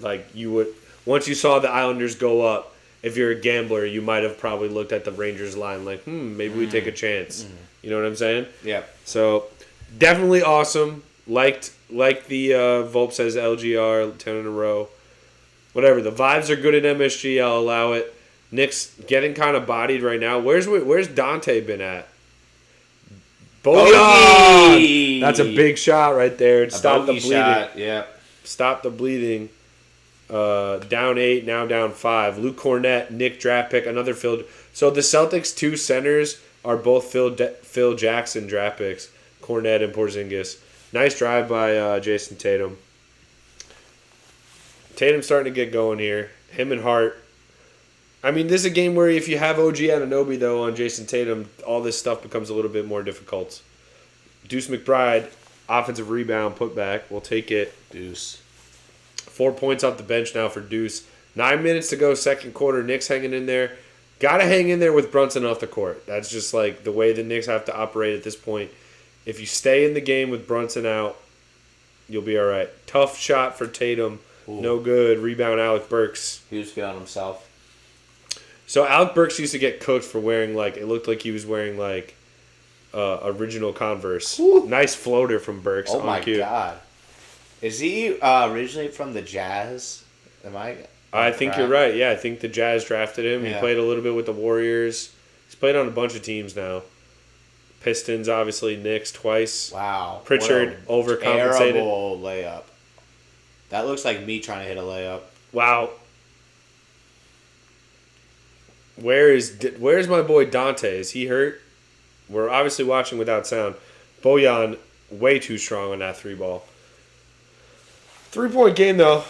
like, you would, once you saw the Islanders go up, if you're a gambler, you might have probably looked at the Rangers line like, maybe we take a chance. You know what I'm saying? Yeah. So, definitely awesome. Liked the Volpe says LGR 10 in a row. Whatever. The vibes are good at MSG. I'll allow it. Knicks getting kind of bodied right now. Where's Dante been at? Bogey! That's a big shot right there. Stop the bleeding. Shot. Yeah. Stop the bleeding. Down 8, now down 5. Luke Cornett, Nick draft pick, another Phil. So the Celtics' two centers are both Phil Jackson draft picks, Cornett and Porzingis. Nice drive by Jayson Tatum. Tatum's starting to get going here. Him and Hart. I mean, this is a game where if you have OG Anunoby, though, on Jayson Tatum, all this stuff becomes a little bit more difficult. Deuce McBride, offensive rebound, putback. We'll take it. Deuce. 4 points off the bench now for Deuce. 9 minutes to go, second quarter. Knicks hanging in there. Got to hang in there with Brunson off the court. That's just like the way the Knicks have to operate at this point. If you stay in the game with Brunson out, you'll be all right. Tough shot for Tatum. Ooh. No good. Rebound, Alec Burks. He was feeling himself. So Alec Burks used to get cooked for wearing, like, it looked like he was wearing, like, original Converse. Ooh. Nice floater from Burks. Oh, my God. Is he originally from the Jazz? I think you're right. Yeah, I think the Jazz drafted him. Yeah. He played a little bit with the Warriors. He's played on a bunch of teams now. Pistons, obviously. Knicks twice. Wow. Pritchard overcompensated. Terrible layup. That looks like me trying to hit a layup. Wow. Where's my boy Dante? Is he hurt? We're obviously watching without sound. Bojan, way too strong on that 3-ball. 3-point game, though.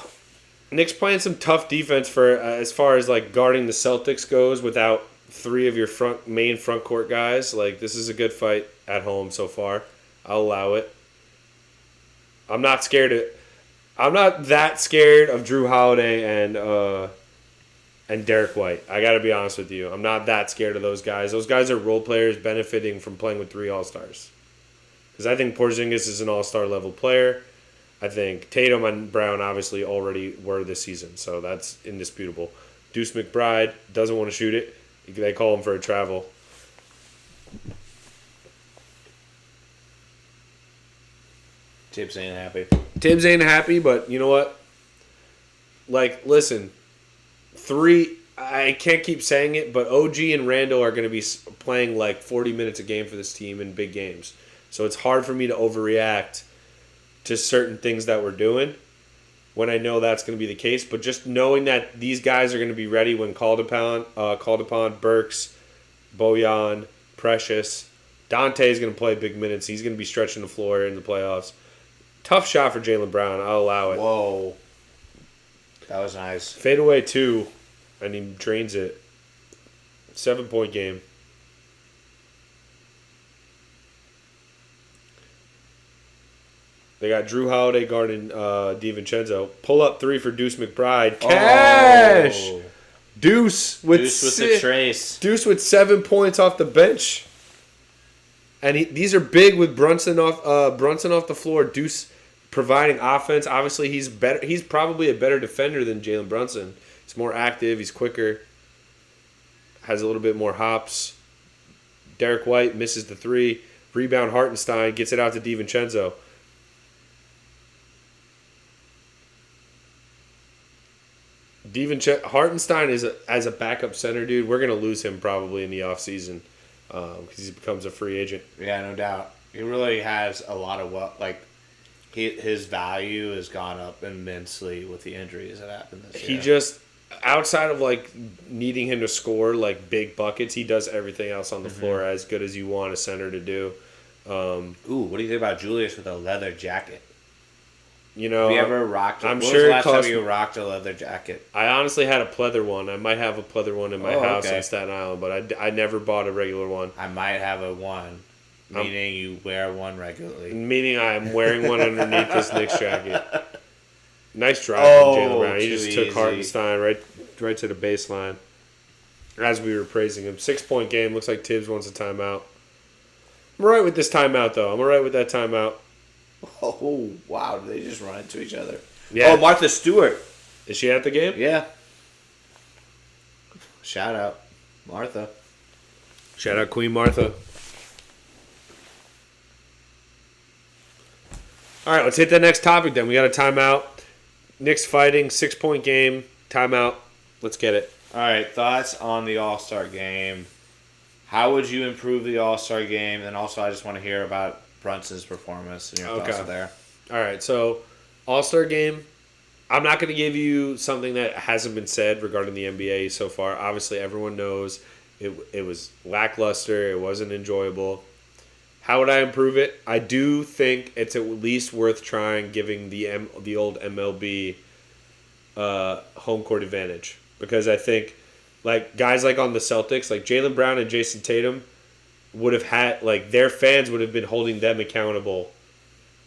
Knicks playing some tough defense for as far as like guarding the Celtics goes without 3 of your main front court guys. Like, this is a good fight at home so far. I'll allow it. I'm not that scared of Drew Holiday and Derek White. I got to be honest with you. I'm not that scared of those guys. Those guys are role players benefiting from playing with 3 All-Stars. Because I think Porzingis is an All-Star level player. I think Tatum and Brown obviously already were this season, so that's indisputable. Deuce McBride doesn't want to shoot it. They call him for a travel. Tibbs ain't happy. Tibbs ain't happy, but you know what? Like, listen, 3, I can't keep saying it, but OG and Randall are going to be playing like 40 minutes a game for this team in big games. So it's hard for me to overreact to certain things that we're doing. when I know that's going to be the case. But just knowing that these guys are going to be ready when called upon, Burks, Bojan, Precious. Dante is going to play big minutes. He's going to be stretching the floor in the playoffs. Tough shot for Jalen Brown. I'll allow it. Whoa. That was nice. Fadeaway 2, and he drains it. 7-point game. They got Drew Holiday guarding DiVincenzo. Pull up 3 for Deuce McBride. Cash! Oh. Deuce with the trace. Deuce with 7 points off the bench. And these are big with Brunson off the floor. Deuce providing offense. Obviously, he's better. He's probably a better defender than Jalen Brunson. He's more active. He's quicker. Has a little bit more hops. Derek White misses the 3. Rebound Hartenstein gets it out to DiVincenzo. Hartenstein is as a backup center, dude. We're gonna lose him probably in the offseason because he becomes a free agent. Yeah, no doubt. He really has a lot of his value has gone up immensely with the injuries that happened this year. He just, outside of needing him to score big buckets, he does everything else on the floor as good as you want a center to do. Ooh, what do you think about Julius with a leather jacket? You know, have you ever rocked? I'm when sure was the last time you rocked a leather jacket? I honestly had a pleather one. I might have a pleather one in my house in Staten Island, but I never bought a regular one. I might have a one, meaning you wear one regularly. Meaning I am wearing one underneath this Knicks jacket. Nice drive from Jalen Brown. He just took Hartenstein right to the baseline as we were praising him. 6-point game. Looks like Tibbs wants a timeout. I'm all right with this timeout, though. I'm all right with that timeout. Oh, wow. Did they just run into each other? Yeah. Oh, Martha Stewart. Is she at the game? Yeah. Shout out. Martha. Shout out Queen Martha. All right, let's hit the next topic then. We got a timeout. Knicks fighting, 6-point game, timeout. Let's get it. All right, thoughts on the All-Star game. How would you improve the All-Star game? And also, I just want to hear about Brunson's performance and your thoughts there. All right, so All-Star game. I'm not going to give you something that hasn't been said regarding the NBA so far. Obviously, everyone knows it was lackluster. It wasn't enjoyable. How would I improve it? I do think it's at least worth trying giving the old MLB home court advantage, because I think guys on the Celtics, like Jalen Brown and Jayson Tatum, would have had their fans would have been holding them accountable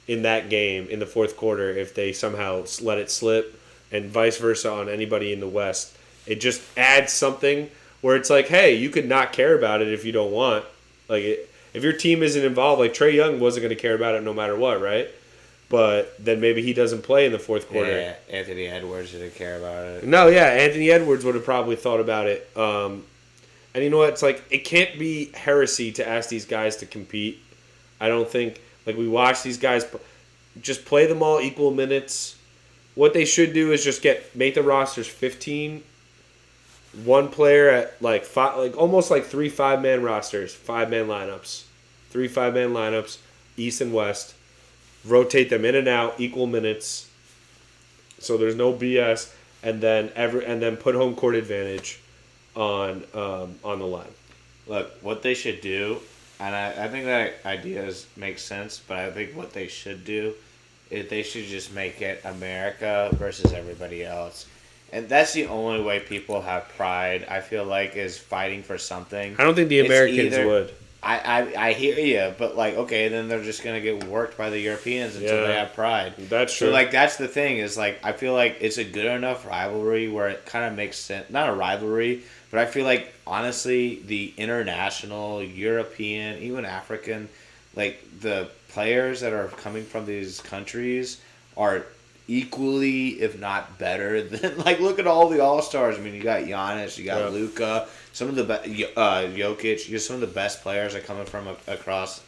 in that game in the fourth quarter if they somehow let it slip, and vice versa on anybody in the West. It just adds something where it's hey, you could not care about it if you don't want. If your team isn't involved, Trae Young wasn't going to care about it no matter what, right? But then maybe he doesn't play in the fourth quarter. Yeah, Anthony Edwards didn't care about it. No, yeah, Anthony Edwards would have probably thought about it. And you know what? It's it can't be heresy to ask these guys to compete. I don't think, we watch these guys just play them all equal minutes. What they should do is just make the rosters 15. One player at five, almost 3 5-man rosters, 5-man lineups, 3 5-man lineups, East and West. Rotate them in and out, equal minutes, so there's no BS, and then put home court advantage on the line. Look, what they should do, and I think that idea makes sense, but I think what they should do is they should just make it America versus everybody else. And that's the only way people have pride, I feel is fighting for something. I don't think the Americans would. I hear you, but okay, then they're just gonna get worked by the Europeans until they have pride. That's true. So that's the thing is I feel it's a good enough rivalry where it kind of makes sense. Not a rivalry, but I feel honestly the international, European, even African, the players that are coming from these countries are equally, if not better than look at all the All-Stars. I mean, you got Giannis, you got Luka, some of the Jokic. You some of the best players are coming from across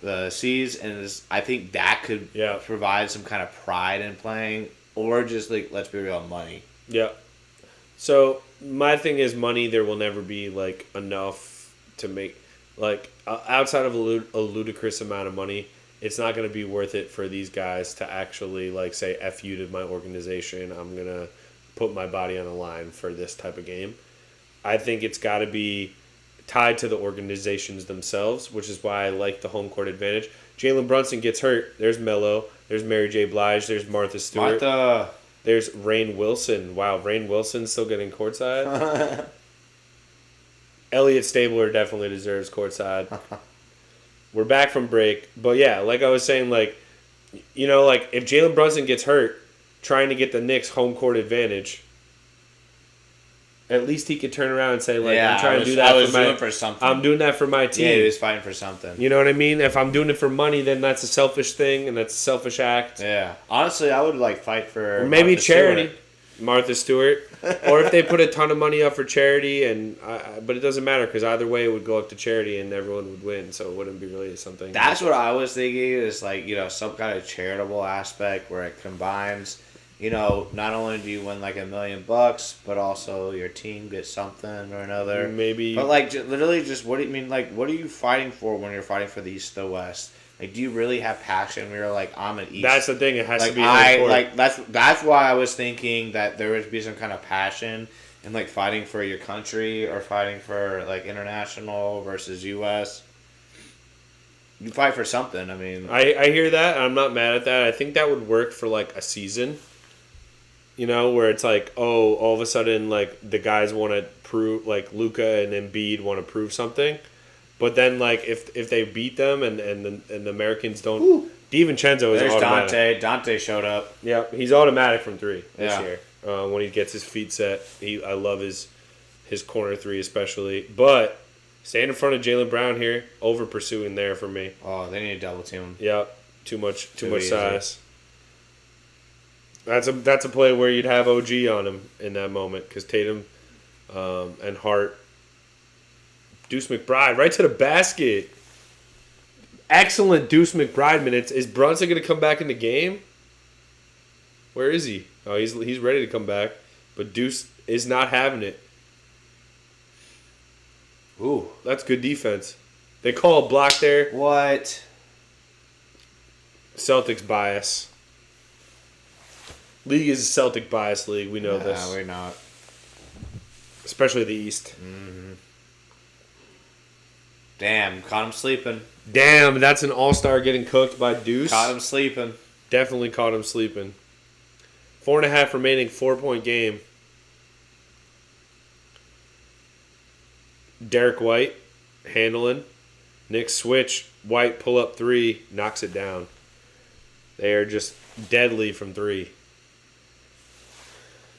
the seas, and I think that could provide some kind of pride in playing, or just let's be real, money. Yeah. So my thing is money. There will never be enough to make outside of a ludicrous amount of money. it's not going to be worth it for these guys to actually like say F you to my organization. I'm going to put my body on the line for this type of game. I think it's got to be tied to the organizations themselves, which is why I like the home court advantage. Jalen Brunson gets hurt. There's Melo. There's Mary J. Blige. There's Martha Stewart. There's Rainn Wilson. Wow, Rainn Wilson's still getting courtside. Elliott Stabler definitely deserves courtside. We're back from break. But yeah, like I was saying, like, you know, like if Jalen Brunson gets hurt trying to get the Knicks home court advantage, at least he could turn around and say, like, I'm trying to do that for something. I'm doing that for my team. Yeah, he was fighting for something. You know what I mean? If I'm doing it for money, then that's a selfish thing and that's a selfish act. Yeah. Honestly, I would like fight for or maybe charity. Martha Stewart. Or if they put a ton of money up for charity, but it doesn't matter because either way it would go up to charity and everyone would win, so it wouldn't be really something. That's what I was thinking is like, you know, some kind of charitable aspect where it combines, you know, not only do you win like $1 million, but also your team gets something or another. Maybe. But like, literally, just what do you mean? Like, what are you fighting for when you're fighting for the East or the West? Like, do you really have passion? Where you're like, I'm an East. That's the thing. It has to be. That's why I was thinking that there would be some kind of passion in like fighting for your country or fighting for like international versus U.S. You fight for something. I mean, I hear that. I'm not mad at that. I think that would work for like a season. You know, where it's like, oh, all of a sudden, like the guys want to prove, like Luka and Embiid want to prove something. But then, like, if they beat them and the Americans don't, DiVincenzo is automatic. Dante showed up. Yeah, he's automatic from three this year. When he gets his feet set, I love his corner three especially. But staying in front of Jaylen Brown here, over pursuing there for me. Oh, they need to double team him. Yeah, too much size. That's a play where you'd have OG on him in that moment because Tatum and Hart. Deuce McBride right to the basket. Excellent Deuce McBride minutes. Is Brunson going to come back in the game? Where is he? Oh, he's ready to come back, but Deuce is not having it. Ooh, that's good defense. They call a block there. What? Celtics bias. League is a Celtic bias league. We know this. No, we're not. Especially the East. Mm-hmm. Damn, caught him sleeping. Damn, that's an all-star getting cooked by Deuce. Caught him sleeping. Definitely caught him sleeping. 4.5 remaining, 4-point game. Derek White handling. Knicks switch. White pull up three, knocks it down. They are just deadly from three.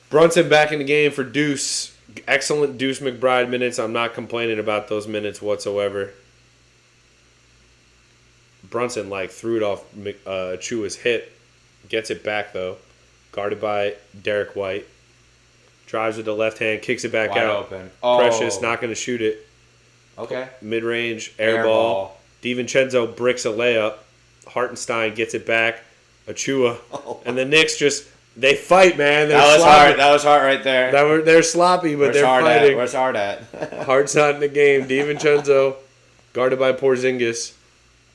Brunson back in the game for Deuce. Excellent Deuce McBride minutes. I'm not complaining about those minutes whatsoever. Brunson threw it off Achua's hit. Gets it back though. Guarded by Derek White. Drives with the left hand, kicks it back Wide out. Open. Oh. Precious, not going to shoot it. Okay. Mid-range, air ball. DiVincenzo bricks a layup. Hartenstein gets it back. Achua. Oh. And the Knicks just... They fight, man. That was hard. That was hard right there. They're sloppy, but they're fighting. Where's hard at? Hart's not in the game. DiVincenzo, guarded by Porzingis.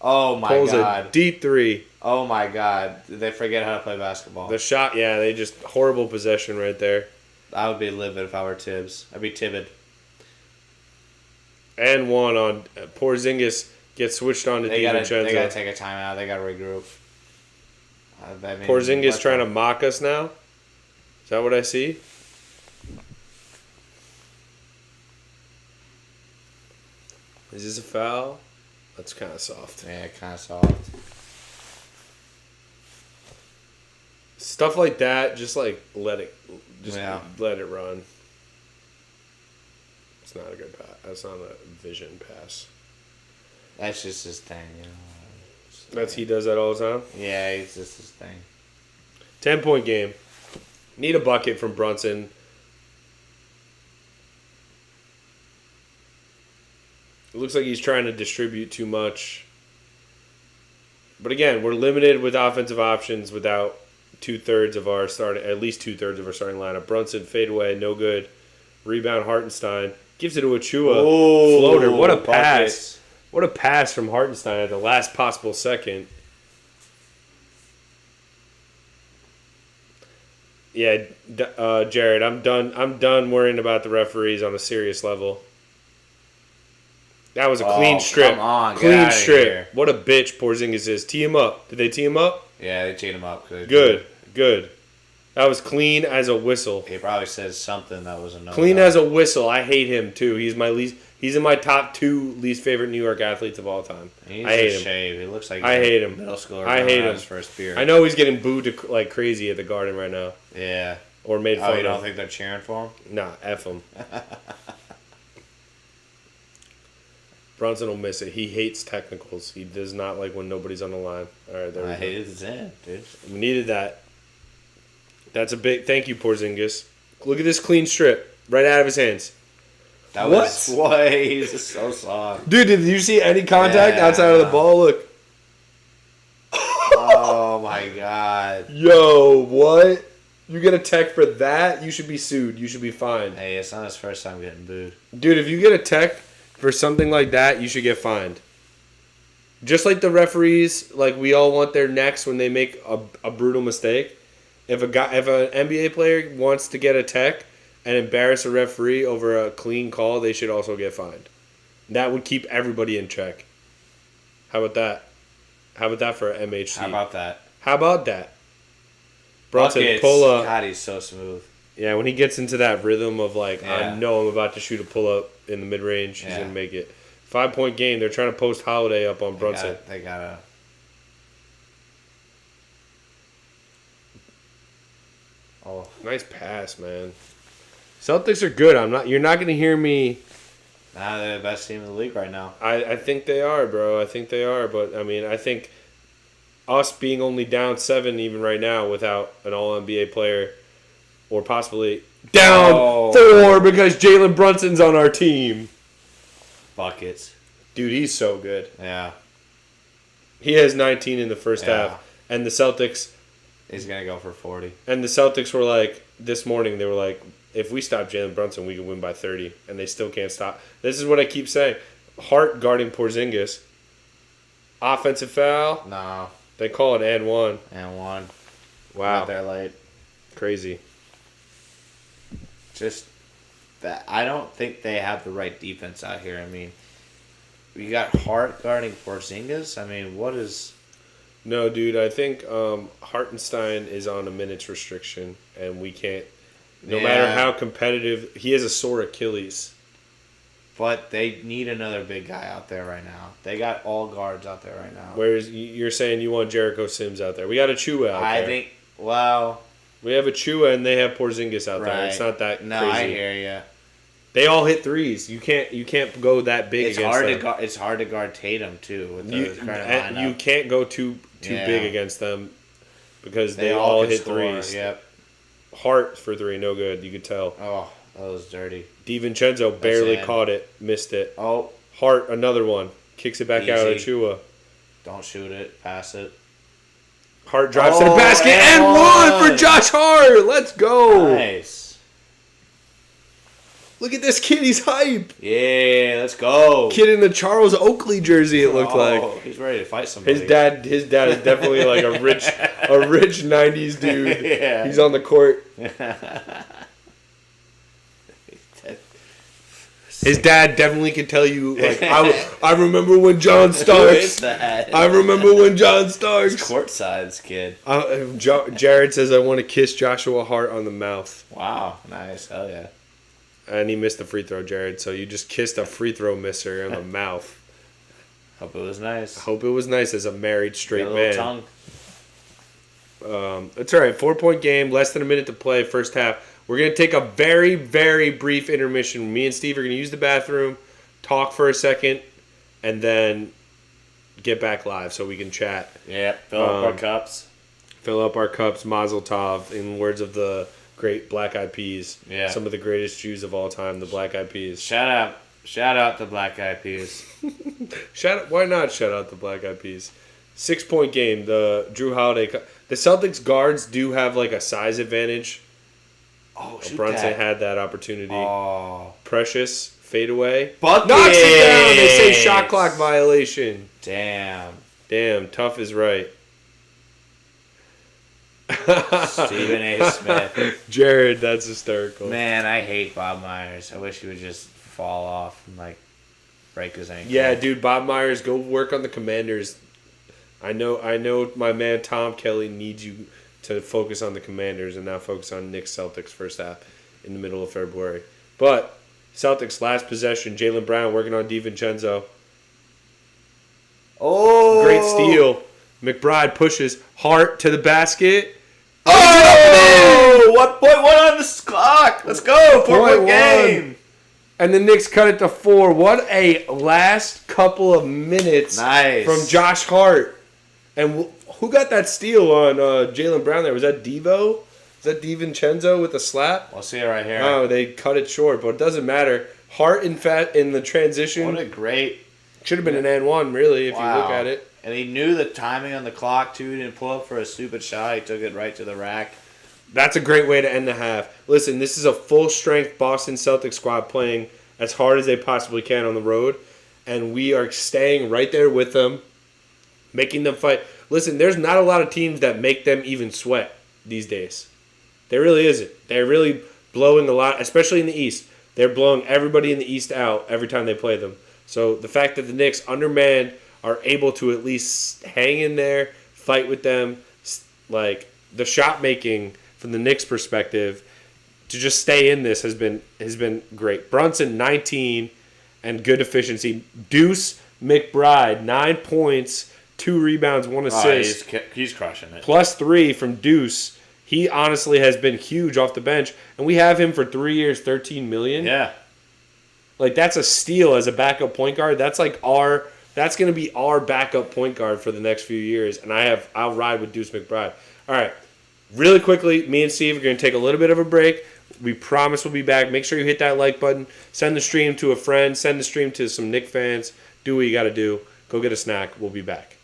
Oh, my pulls God. A deep three. Oh, my God. They forget how to play basketball. The shot, yeah, they just... Horrible possession right there. I would be livid if I were Tibbs. I'd be timid. And one on... Porzingis gets switched on to DiVincenzo. They got to take a timeout. They got to regroup. Porzingis trying to mock us now? Is that what I see? Is this a foul? That's kind of soft. Yeah, kind of soft. Stuff like that, just let it run. It's not a good pass. That's not a vision pass. That's just his thing, you know. He does that all the time? Yeah, it's just his thing. 10-point game. Need a bucket from Brunson. It looks like he's trying to distribute too much. But again, we're limited with offensive options without at least two-thirds of our starting lineup. Brunson, fadeaway, no good. Rebound, Hartenstein. Gives it to Achua. Oh, floater. What a bucket. pass. What a pass from Hartenstein at the last possible second. Yeah, Jared, I'm done. I'm done worrying about the referees on a serious level. That was a clean strip. Come on, clean strip. Here. What a bitch Porzingis is. Tee him up. Did they tee him up? Yeah, they teed him up. Good. That was clean as a whistle. He probably said something that was a no. Clean as a whistle. I hate him too. He's in my top 2 least favorite New York athletes of all time. I hate him. Shave. He looks like I hate him. Middle schooler. I hate him. His first beer. I know he's getting booed like crazy at the Garden right now. Yeah. Or made fun of. You don't think they're cheering for him? Nah, F him. Brunson will miss it. He hates technicals. He does not like when nobody's on the line. All right, there we go. I hated his end, dude. We needed that. That's a big thank you, Porzingis. Look at this clean strip right out of his hands. That was why he's just so soft. Dude, did you see any contact outside of the ball? Look. Oh my god. Yo, what? You get a tech for that? You should be sued. You should be fined. Hey, it's not his first time getting booed. Dude, if you get a tech for something like that, you should get fined. Just like the referees, like we all want their necks when they make a brutal mistake. If an NBA player wants to get a tech and embarrass a referee over a clean call, they should also get fined. That would keep everybody in check. How about that? How about that for MHT? How about that? Brunson, Buckets. pull up. God, he's so smooth. Yeah, when he gets into that rhythm of like, I know I'm about to shoot a pull up in the mid range, he's gonna make it. 5-point game. They're trying to post Holiday up on Brunson. They gotta. Oh, nice pass, man. Celtics are good. You're not gonna hear me. Nah, they're the best team in the league right now. I think they are, bro. I think they are, but I mean, I think us being only down 7 even right now without an All NBA player, or possibly down 4 because Jalen Brunson's on our team. Buckets. Dude, he's so good. Yeah. He has 19 in the first half. And the Celtics... He's going to go for 40. And the Celtics were like, this morning, they were like, if we stop Jalen Brunson, we can win by 30. And they still can't stop. This is what I keep saying. Hart guarding Porzingis. Offensive foul. No. They call it and one. And one. Wow. They're late. Crazy. Just that. I don't think they have the right defense out here. I mean, you got Hart guarding Porzingis. I mean, what is... No, dude, I think Hartenstein is on a minutes restriction, and we can't... No matter how competitive... He has a sore Achilles. But they need another big guy out there right now. They got all guards out there right now. Whereas you're saying you want Jericho Sims out there. We got Achua out there. I think... Well... We have Achua and they have Porzingis out there. It's not that crazy. No, I hear you. They all hit threes. You can't go that big against them. It's hard to guard Tatum too with the current lineup. You can't go too big against them because they all hit threes. Yep. Hart for 3, no good. You could tell. Oh, that was dirty. DiVincenzo barely caught it, missed it. Oh, Hart, another one, kicks it back out at Achua. Don't shoot it. Pass it. Hart drives to the basket and one for Josh Hart. Let's go. Nice. Look at this kid. He's hype. Yeah, let's go. Kid in the Charles Oakley jersey, it looked like. He's ready to fight somebody. His dad is definitely like a rich 90s dude. Yeah. He's on the court. His dad definitely can tell you, like, I remember when John Starks. Who is that? I remember when John Starks. Courtside's kid. Jared says, I want to kiss Joshua Hart on the mouth. Wow, nice. Hell yeah. And he missed the free throw, Jared. So you just kissed a free throw misser in the mouth. Hope it was nice. I hope it was nice as a married straight Got a man. tongue. It's all right. 4-point game, less than a minute to play, first half. We're going to take a very, very brief intermission. Me and Steve are going to use the bathroom, talk for a second, and then get back live so we can chat. Yeah, fill up our cups. Fill up our cups, Mazel Tov, in words of the great Black Eyed Peas. Yeah. Some of the greatest Jews of all time, the Black Eyed Peas. Shout out the Black Eyed Peas. Why not shout out the Black Eyed Peas? 6-point game, the Drew Holiday. The Celtics guards do have like a size advantage. Oh, Brunson had that opportunity. Oh. Precious, fadeaway. Buckets! Knocks it down. They say shot clock violation. Damn. Tough is right. Stephen A. Smith. Jared, that's hysterical. Man, I hate Bob Myers. I wish he would just fall off and break his ankle. Yeah, dude, Bob Myers, go work on the Commanders. I know my man Tom Kelly needs you to focus on the Commanders and not focus on Knicks Celtics first half in the middle of February. But Celtics last possession, Jalen Brown working on DiVincenzo. Oh, Great steal. McBride pushes Hart to the basket. Oh, 1.1 on the clock. Let's go. 4-point game. And the Knicks cut it to 4. What a last couple of minutes from Josh Hart. And who got that steal on Jalen Brown there? Was that Devo? Is that DiVincenzo with a slap? I'll see it right here. Oh, they cut it short, but it doesn't matter. Hart in the transition. What a great. Should have been an and one, really, if you look at it. And he knew the timing on the clock, too. He didn't pull up for a stupid shot. He took it right to the rack. That's a great way to end the half. Listen, this is a full-strength Boston Celtics squad playing as hard as they possibly can on the road, and we are staying right there with them, making them fight. Listen, there's not a lot of teams that make them even sweat these days. There really isn't. They're really blowing a lot, especially in the East. They're blowing everybody in the East out every time they play them. So the fact that the Knicks, undermanned, are able to at least hang in there, fight with them, like the shot making from the Knicks' perspective, to just stay in this has been great. Brunson 19 and good efficiency. Deuce McBride 9 points, 2 rebounds, 1 assist. He's crushing it. +3 from Deuce. He honestly has been huge off the bench, and we have him for 3 years, $13 million. Yeah, that's a steal as a backup point guard. That's going to be our backup point guard for the next few years, and I'll ride with Deuce McBride. All right, really quickly, me and Steve are going to take a little bit of a break. We promise we'll be back. Make sure you hit that like button. Send the stream to a friend. Send the stream to some Knicks fans. Do what you got to do. Go get a snack. We'll be back.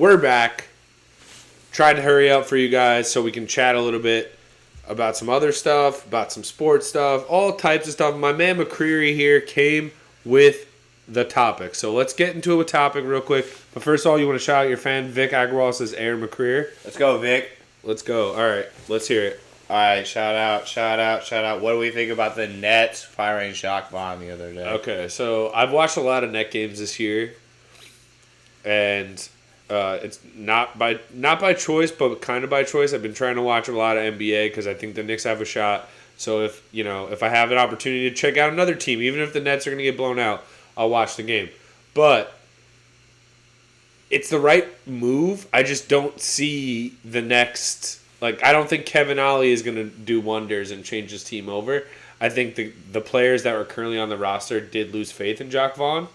we're back. Tried to hurry up for you guys so we can chat a little bit about some other stuff, about some sports stuff, all types of stuff. My man McCreary here came with the topic. So let's get into a topic real quick. But first of all, you want to shout out your fan, Vic Agarwal says Aaron McCreary. Let's go, Vic. Let's go. All right, let's hear it. All right, shout out. What do we think about the Nets firing Jacques Vaughn the other day? Okay, so I've watched a lot of Net games this year, and it's not by choice, but kind of by choice. I've been trying to watch a lot of NBA because I think the Knicks have a shot. So if I have an opportunity to check out another team, even if the Nets are going to get blown out, I'll watch the game. But it's the right move. I just don't see the next. I don't think Kevin Ollie is going to do wonders and change his team over. I think the players that were currently on the roster did lose faith in Jacques Vaughn,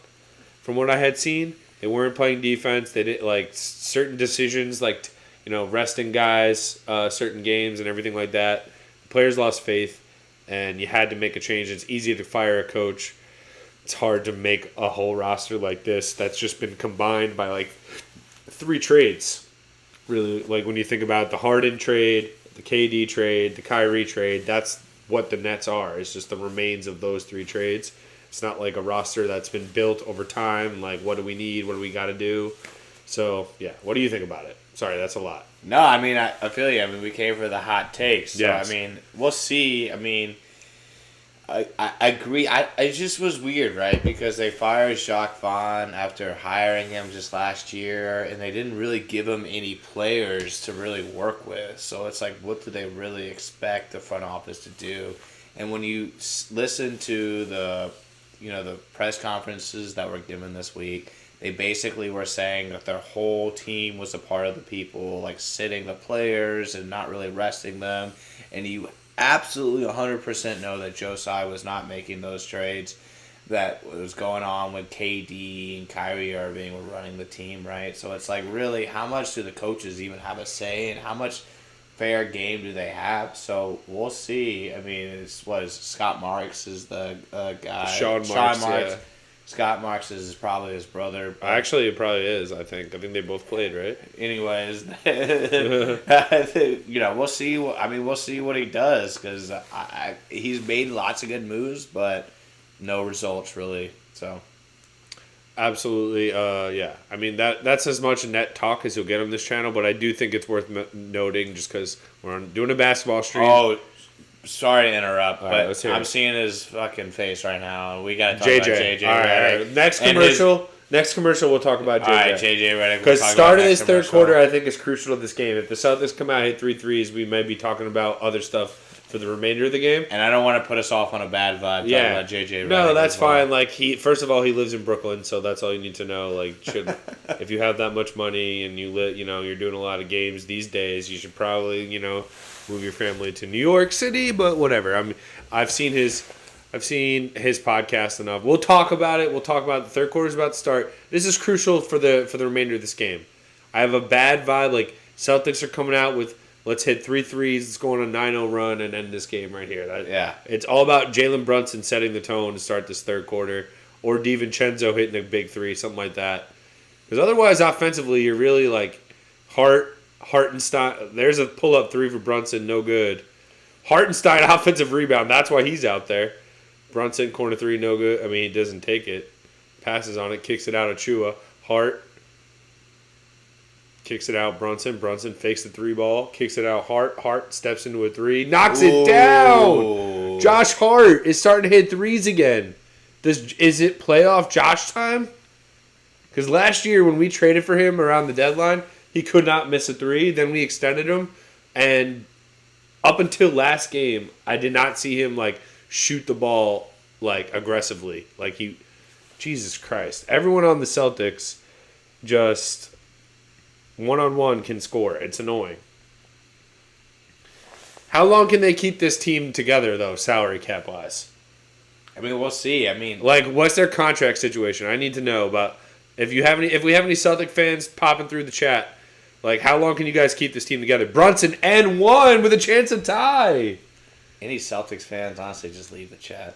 from what I had seen. They weren't playing defense. They did certain decisions, resting guys, certain games and everything like that. The players lost faith, and you had to make a change. It's easy to fire a coach. It's hard to make a whole roster like this that's just been combined by 3 trades. Really, when you think about the Harden trade, the KD trade, the Kyrie trade, that's what the Nets are. It's just the remains of those 3 trades. It's not like a roster that's been built over time. What do we need? What do we got to do? So, yeah. What do you think about it? Sorry, that's a lot. No, I mean, I feel you. I mean, we came for the hot takes. So, yes. I mean, we'll see. I mean, I agree. It just was weird, right? Because they fired Jacques Vaughn after hiring him just last year, and they didn't really give him any players to really work with. So it's what do they really expect the front office to do? And when you listen to the press conferences that were given this week, they basically were saying that their whole team was a part of the people, sitting the players and not really resting them. And you absolutely 100% know that Joe Tsai was not making those trades. That was going on with KD and Kyrie Irving were running the team, right? So it's really, how much do the coaches even have a say, and how much fair game do they have? So we'll see. I mean, Scott Marks is the guy. Sean Marks. Yeah. Scott Marks is probably his brother. Actually, it probably is. I think they both played, right? Anyways, we'll see. We'll see what he does, because he's made lots of good moves, but no results really. So, absolutely, yeah. I mean that's as much net talk as you'll get on this channel, but I do think it's worth noting just because we're doing a basketball stream. Oh. Sorry to interrupt, all but right, I'm seeing his fucking face right now, and we got to talk JJ. about JJ. All right. Next commercial, we'll talk about JJ. All right, JJ Redick. Because start of this third quarter, I think, is crucial to this game. If the Celtics come out and hit 3 threes, we might be talking about other stuff for the remainder of the game. And I don't want to put us off on a bad vibe talking about JJ Redick. No, that's fine. First of all, he lives in Brooklyn, so that's all you need to know. If you have that much money and you're doing a lot of games these days, you should probably, move your family to New York City, but whatever. I've seen his podcast enough. We'll talk about it. We'll talk about the third quarter's about to start. This is crucial for the remainder of this game. I have a bad vibe. Celtics are coming out with let's hit 3 threes. Let's go on a 9-0 run and end this game right here. It's all about Jalen Brunson setting the tone to start this third quarter, or DiVincenzo hitting a big 3, something like that. Because otherwise, offensively, you're really Hartenstein, there's a pull-up 3 for Brunson, no good. Hartenstein, offensive rebound, that's why he's out there. Brunson, corner 3, no good. I mean, he doesn't take it. Passes on it, kicks it out of Chua. Hart kicks it out. Brunson fakes the 3 ball, kicks it out. Hart steps into a 3, knocks it down. Josh Hart is starting to hit 3s again. Is it playoff Josh time? Because last year when we traded for him around the deadline, he could not miss a 3. Then we extended him, and up until last game, I did not see him shoot the ball aggressively. Jesus Christ! Everyone on the Celtics just one-on-one can score. It's annoying. How long can they keep this team together though, salary cap wise? I mean, we'll see. I mean, what's their contract situation? I need to know about. If we have any Celtic fans popping through the chat. How long can you guys keep this team together? Brunson N1 with a chance to tie. Any Celtics fans, honestly, just leave the chat.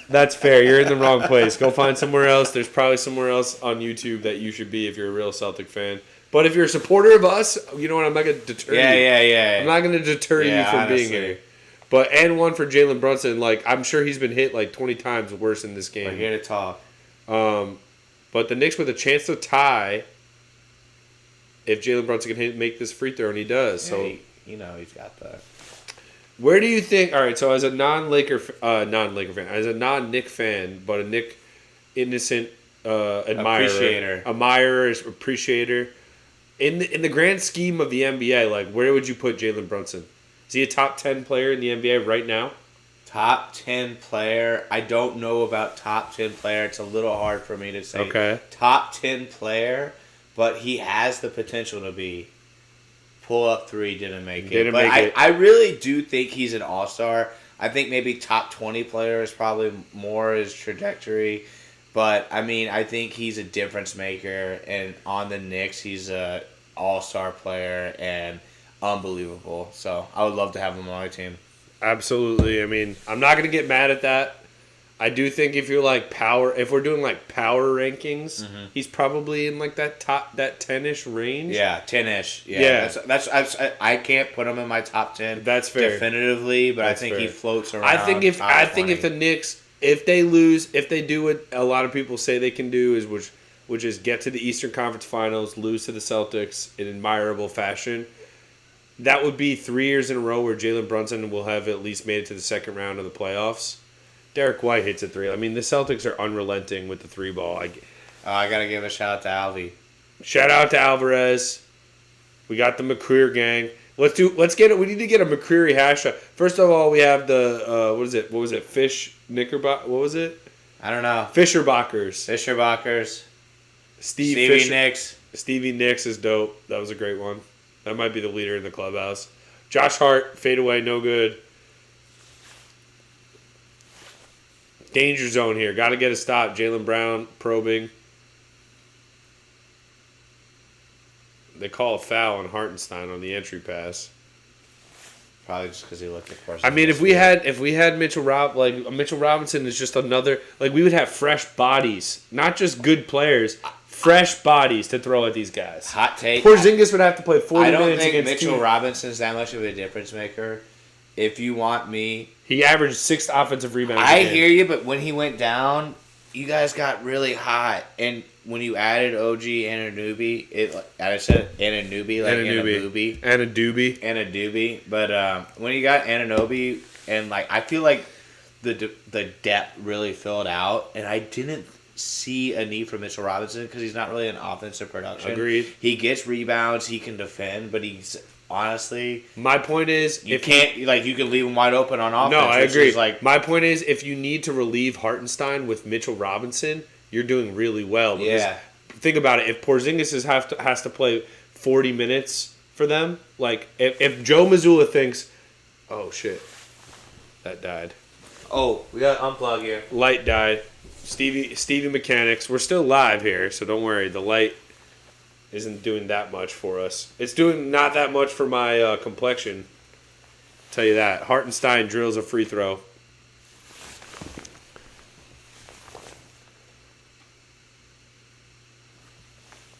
That's fair. You're in the wrong place. Go find somewhere else. There's probably somewhere else on YouTube that you should be if you're a real Celtic fan. But if you're a supporter of us, you know what? I'm not going to deter you. Yeah. I'm not going to deter you from being here. But and one for Jalen Brunson. Like, I'm sure he's been hit like 20 times worse in this game. We're here to talk. But the Knicks with a chance to tie if Jalen Brunson can make this free throw, and he does. So he's got that. Where do you think? All right, so as a non-Laker fan, as a non-Knick fan, but a Knick innocent admirer, appreciator, in the grand scheme of the NBA, like where would you put Jalen Brunson? Is he a top 10 player in the NBA right now? Top 10 player. I don't know about top 10 player. It's a little hard for me to say. Okay. Top 10 player, but he has the potential to be. Pull up three, didn't make it. I really do think he's an all-star. I think maybe top 20 player is probably more his trajectory. But, I mean, I think he's a difference maker. And on the Knicks, he's a all-star player and unbelievable. So, I would love to have him on my team. Absolutely. I mean, I'm not going to get mad at that. I do think if you're like if we're doing like power rankings, he's probably in like that 10-ish range. Yeah, 10-ish. Yeah. That's I can't put him in my top 10. That's fair. Definitively, but I think he floats around. I think if the Knicks, if they lose, if they do what a lot of people say they can do, which is get to the Eastern Conference Finals, lose to the Celtics in admirable fashion, that would be 3 years in a row where Jalen Brunson will have at least made it to the second round of the playoffs. Derek White hits a three. I mean, the Celtics are unrelenting with the three ball. I got to give a shout out to Alvy. Shout out to Alvarez. We got the McCreer gang. We need to get a McCreary hash. First of all, we have the what was it? Fish Knickerbocker. What was it? I don't know. Fisherbockers. Stevie Nicks. Stevie Nicks is dope. That was a great one. That might be the leader in the clubhouse. Josh Hart, fade away, no good. Danger zone here. Got to get a stop. Jaylen Brown probing. They call a foul on Hartenstein on the entry pass. Probably just because he looked at Porzingis. I mean, if we had Mitchell Robinson is just another, like, we would have fresh bodies, not just good players, fresh bodies to throw at these guys. Hot take. Porzingis would have to play 40 minutes against I don't think Mitchell Robinson's that much of a difference maker. If you want me, he averaged 6 offensive rebounds. I hear you, but when he went down, you guys got really hot, and when you added OG and a newbie, but when you got Anunoby, and like I feel like the depth really filled out, and I didn't see a need for Mitchell Robinson because he's not really an offensive production. Agreed. He gets rebounds, he can defend, but he's honestly, my point is, you can leave him wide open on offense. No, I agree. My point is, if you need to relieve Hartenstein with Mitchell Robinson, you're doing really well. Yeah. Think about it. If Porzingis has to play 40 minutes for them, like if Joe Mazzulla thinks, oh shit, that died. Oh, we got to unplug here. Light died. Stevie Mechanics. We're still live here, so don't worry. The light isn't doing that much for us. It's doing not that much for my complexion. I'll tell you that. Hartenstein drills a free throw.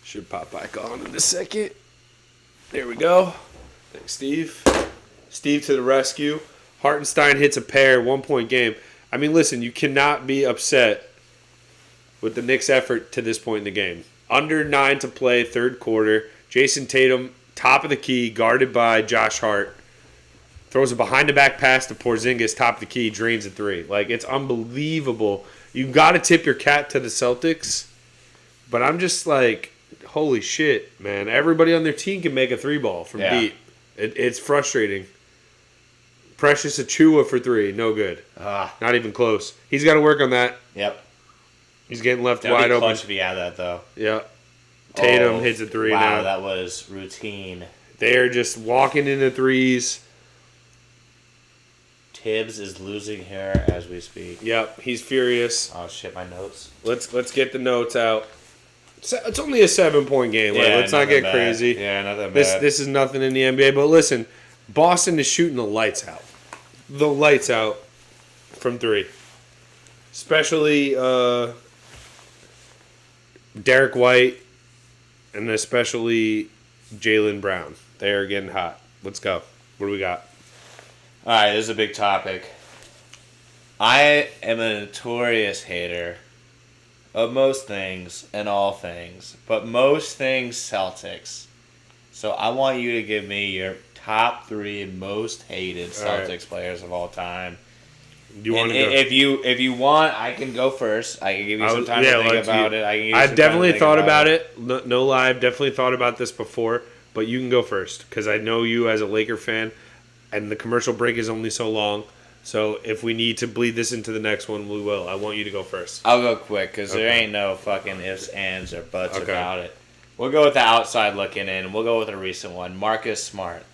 Should pop back on in a second. There we go. Thanks, Steve. Steve to the rescue. Hartenstein hits a pair, 1-point game. I mean, listen, you cannot be upset with the Knicks' effort to this point in the game. Under 9 to play, third quarter. Jayson Tatum, top of the key, guarded by Josh Hart. Throws a behind-the-back pass to Porzingis, top of the key, drains a three. Like, it's unbelievable. You got to tip your cap to the Celtics. But I'm just like, holy shit, man. Everybody on their team can make a three ball from deep. It's frustrating. Precious Achiuwa for three, no good. Not even close. He's got to work on that. Yep. He's getting left That'd wide be open. clutch if he had that, though. Yeah. Tatum hits a three now. Wow, that was routine. They're just walking into threes. Tibbs is losing hair as we speak. Yep, he's furious. Oh shit, my notes. Let's get the notes out. It's only a 7-point game. Like, let's not get crazy. Yeah, nothing bad. This is nothing in the NBA. But listen, Boston is shooting the lights out. the lights out from three. Especially Derek White and especially Jalen Brown. They are getting hot. Let's go. What do we got? All right, this is a big topic. I am a notorious hater of most things and all things, but most things Celtics. So I want you to give me your top 3 most hated Celtics players of all time. You want to go? If you want, I can go first. I can give you some time to think about it. I've definitely thought about it. No lie, I've definitely thought about this before. But you can go first because I know you as a Laker fan, and the commercial break is only so long. So if we need to bleed this into the next one, we will. I want you to go first. I'll go quick because there ain't no fucking ifs, ands, or buts about it. We'll go with the outside looking in. We'll go with a recent one, Marcus Smart.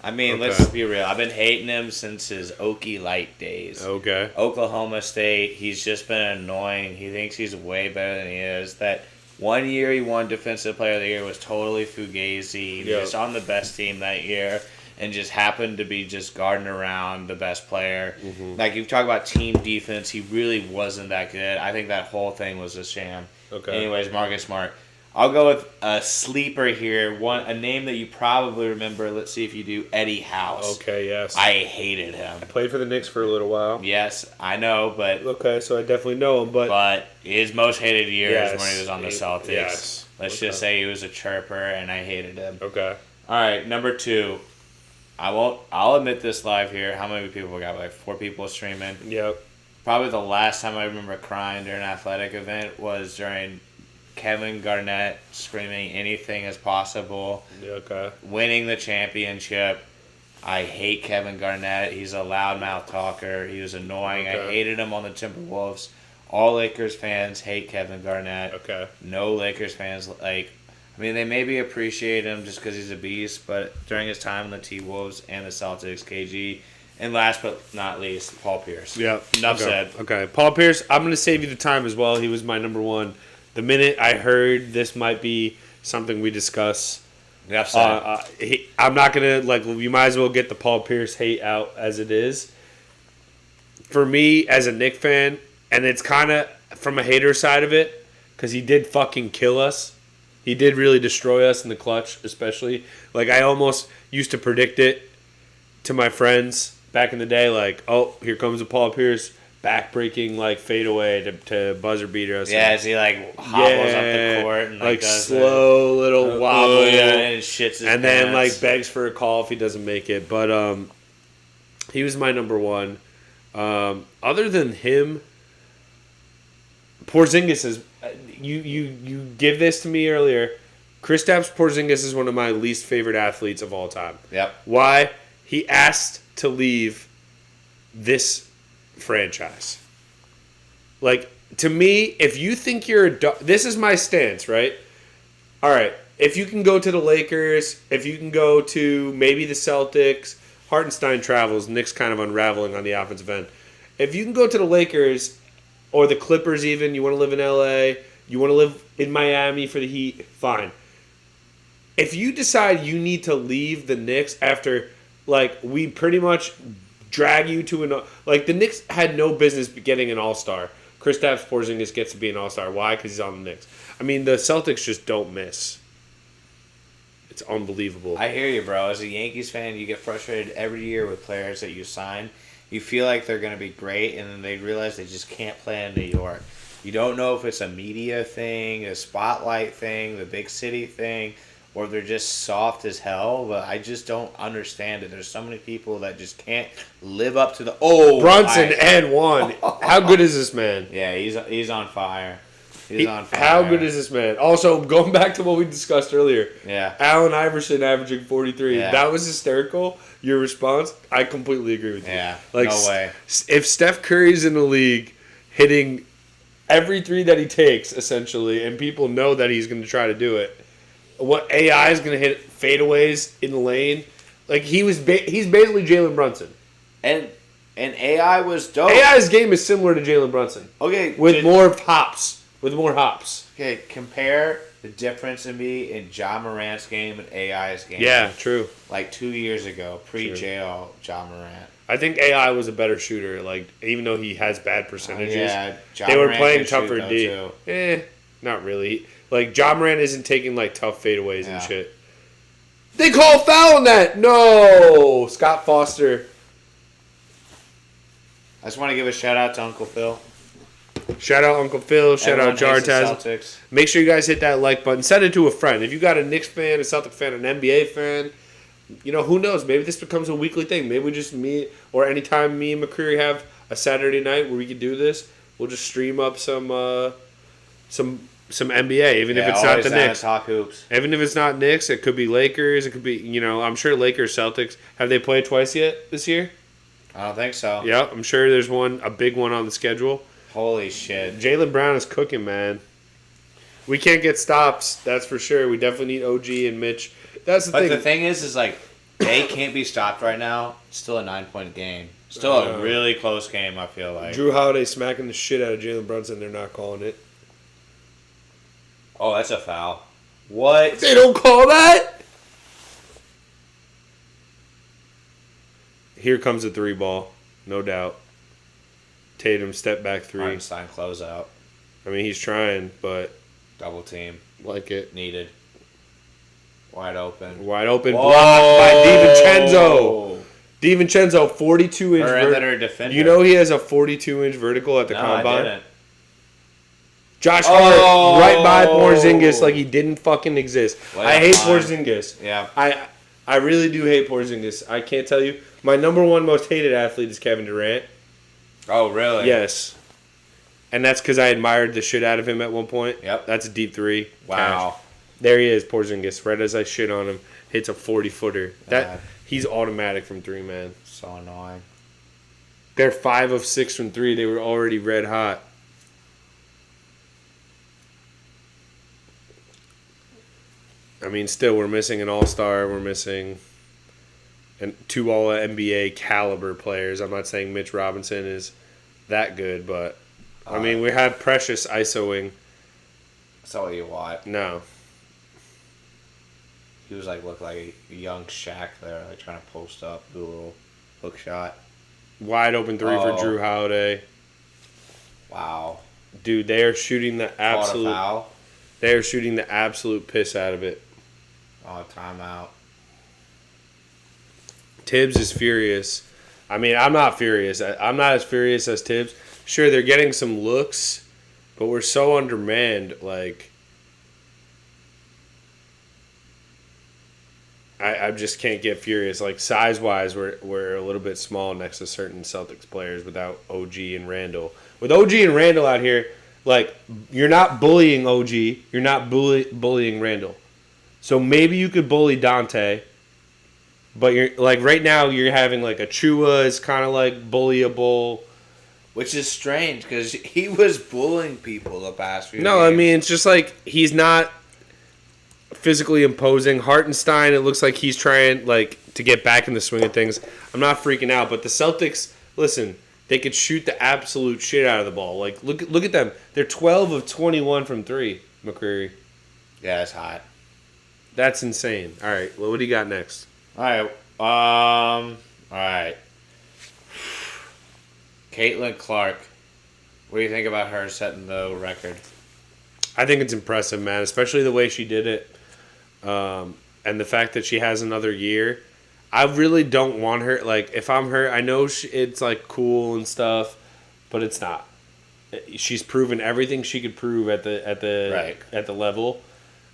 I mean, let's be real. I've been hating him since his Okie Light days. Okay. Oklahoma State, he's just been annoying. He thinks he's way better than he is. That one year he won Defensive Player of the Year was totally fugazi. He was on the best team that year and just happened to be just guarding around the best player. Mm-hmm. Like, you talk about team defense, he really wasn't that good. I think that whole thing was a sham. Okay. Anyways, Marcus Smart. I'll go with a sleeper here. A name that you probably remember. Let's see if you do. Eddie House. Okay, yes. I hated him. I played for the Knicks for a little while. Yes, I know, but... Okay, so I definitely know him, but... But his most hated year is when he was on the Celtics. Yes. Let's just say he was a chirper, and I hated him. Okay. All right, number 2. I'll admit this live here. How many people we got? Like 4 people streaming? Yep. Probably the last time I remember crying during an athletic event was during... Kevin Garnett screaming anything as possible. Okay. Winning the championship. I hate Kevin Garnett. He's a loudmouth talker. He was annoying. Okay. I hated him on the Timberwolves. All Lakers fans hate Kevin Garnett. Okay. No Lakers fans they maybe appreciate him just because he's a beast, but during his time in the T-Wolves and the Celtics, KG. And last but not least, Paul Pierce. Yeah. Enough said. Okay. Paul Pierce, I'm going to save you the time as well. He was my number 1. The minute I heard this might be something we discuss, I'm not going to, you might as well get the Paul Pierce hate out as it is. For me, as a Knicks fan, and it's kind of from a hater side of it, because he did fucking kill us. He did really destroy us in the clutch, especially. I almost used to predict it to my friends back in the day, here comes a Paul Pierce back-breaking, fadeaway to buzzer beater. Yeah, as he, hobbles up the court and, does slow little wobble. And shits his and pants. then, begs for a call if he doesn't make it. But he was my number 1. Other than him, Porzingis is... You give this to me earlier. Kristaps Porzingis is one of my least favorite athletes of all time. Yep. Why? He asked to leave this franchise. To me, if you think you're this is my stance, right? All right, if you can go to the Lakers, if you can go to maybe the Celtics, Hartenstein travels, Knicks kind of unraveling on the offensive end. If you can go to the Lakers or the Clippers even, you want to live in LA, you want to live in Miami for the Heat, fine. If you decide you need to leave the Knicks after we pretty much drag you to the Knicks had no business getting an all-star. Kristaps Porzingis gets to be an all-star. Why? Because he's on the Knicks. I mean, the Celtics just don't miss. It's unbelievable. I hear you, bro. As a Yankees fan, you get frustrated every year with players that you sign. You feel like they're going to be great, and then they realize they just can't play in New York. You don't know if it's a media thing, a spotlight thing, the big city thing, or they're just soft as hell, but I just don't understand it. There's so many people that just can't live up to the... Brunson and one. How good is this man? Yeah, he's on fire. He's on fire. How good is this man? Also, going back to what we discussed earlier. Yeah. Allen Iverson averaging 43. Yeah. That was hysterical. Your response, I completely agree with you. Yeah, no way. If Steph Curry's in the league hitting every 3 that he takes, essentially, and people know that he's going to try to do it, what AI is going to hit fadeaways in the lane. He's basically Jalen Brunson. And AI was dope. AI's game is similar to Jalen Brunson. Okay. With more hops. Okay, compare the difference in me in Ja Morant's game and AI's game. Yeah, true. Like 2 years ago, pre-jail, Ja Morant. I think AI was a better shooter. Like, even though he has bad percentages, Ja they were Morant playing could tougher shoot, D. though, too. Not really. Like, Ja Morant isn't taking like tough fadeaways and Yeah. shit. They call foul on that. No, Scott Foster. I just want to give a shout out to Uncle Phil. Shout out Uncle Phil. Shout Everyone out hates the Jartaz. Celtics. Make sure you guys hit that like button. Send it to a friend. If you got a Knicks fan, a Celtic fan, an NBA fan, you know, who knows? Maybe this becomes a weekly thing. Maybe we just meet, or anytime me and McCreary have a Saturday night where we can do this, we'll just stream up some NBA, even if it's not the Knicks. Talk hoops. Even if it's not Knicks, it could be Lakers. It could be, you know, I'm sure Lakers, Celtics. Have they played twice yet this year? I don't think so. Yeah, I'm sure there's a big one on the schedule. Holy shit. Jalen Brown is cooking, man. We can't get stops, that's for sure. We definitely need OG and Mitch. That's the thing. But the thing is like, they can't be stopped right now. It's still a 9-point game. Still a really close game, I feel like. Drew Holiday smacking the shit out of Jalen Brunson. They're not calling it. Oh, that's a foul. What? They don't call that? Here comes a 3-ball. No doubt. Tatum step back 3. Einstein closeout. I mean, he's trying, but Double team. like it. Needed. Wide open. Wide open. Whoa. Blocked by DiVincenzo. DiVincenzo, 42-inch Perimeter defender. You know he has a 42-inch vertical at the No, combine? I didn't. Josh Hart right by Porzingis like he didn't fucking exist. Way I up hate line. Porzingis. Yeah. I really do hate Porzingis. I can't tell you. My number one most hated athlete is Kevin Durant. Oh, really? Yes. And that's because I admired the shit out of him at one point. Yep. That's a deep 3. Wow. Cash. There he is, Porzingis. Right as I shit on him, hits a 40-footer. God. He's automatic from 3, man. So annoying. They're 5 of 6 from 3. They were already red hot. I mean, still, we're missing an all-star. We're missing 2 all-NBA caliber players. I'm not saying Mitch Robinson is that good, but, I mean, we have Precious ISOing. That's all you want. No. He was looked like a young Shaq there, trying to post up, do a little hook shot. Wide open 3 for Drew Holiday. Wow. Dude, they are shooting the Caught a absolute. foul. They are shooting the absolute piss out of it. Oh, timeout. Tibbs is furious. I mean, I'm not furious. I'm not as furious as Tibbs. Sure, they're getting some looks, but we're so undermanned. I just can't get furious. Size-wise, we're a little bit small next to certain Celtics players without OG and Randall. With OG and Randall out here, you're not bullying OG. You're not bullying Randall. So maybe you could bully Dante, but you're right now you're having Achua is kind of bullyable. Which is strange because he was bullying people the past few No, games. I mean it's just he's not physically imposing. Hartenstein, it looks like he's trying to get back in the swing of things. I'm not freaking out, but the Celtics, listen, they could shoot the absolute shit out of the ball. Look at them. They're 12 of 21 from 3, McCreary. Yeah, it's hot. That's insane. All right, well, what do you got next? All right. All right. Caitlin Clark. What do you think about her setting the record? I think it's impressive, man, especially the way she did it. And the fact that she has another year. I really don't want her. If I'm her, I know it's cool and stuff, but it's not. She's proven everything she could prove at the level.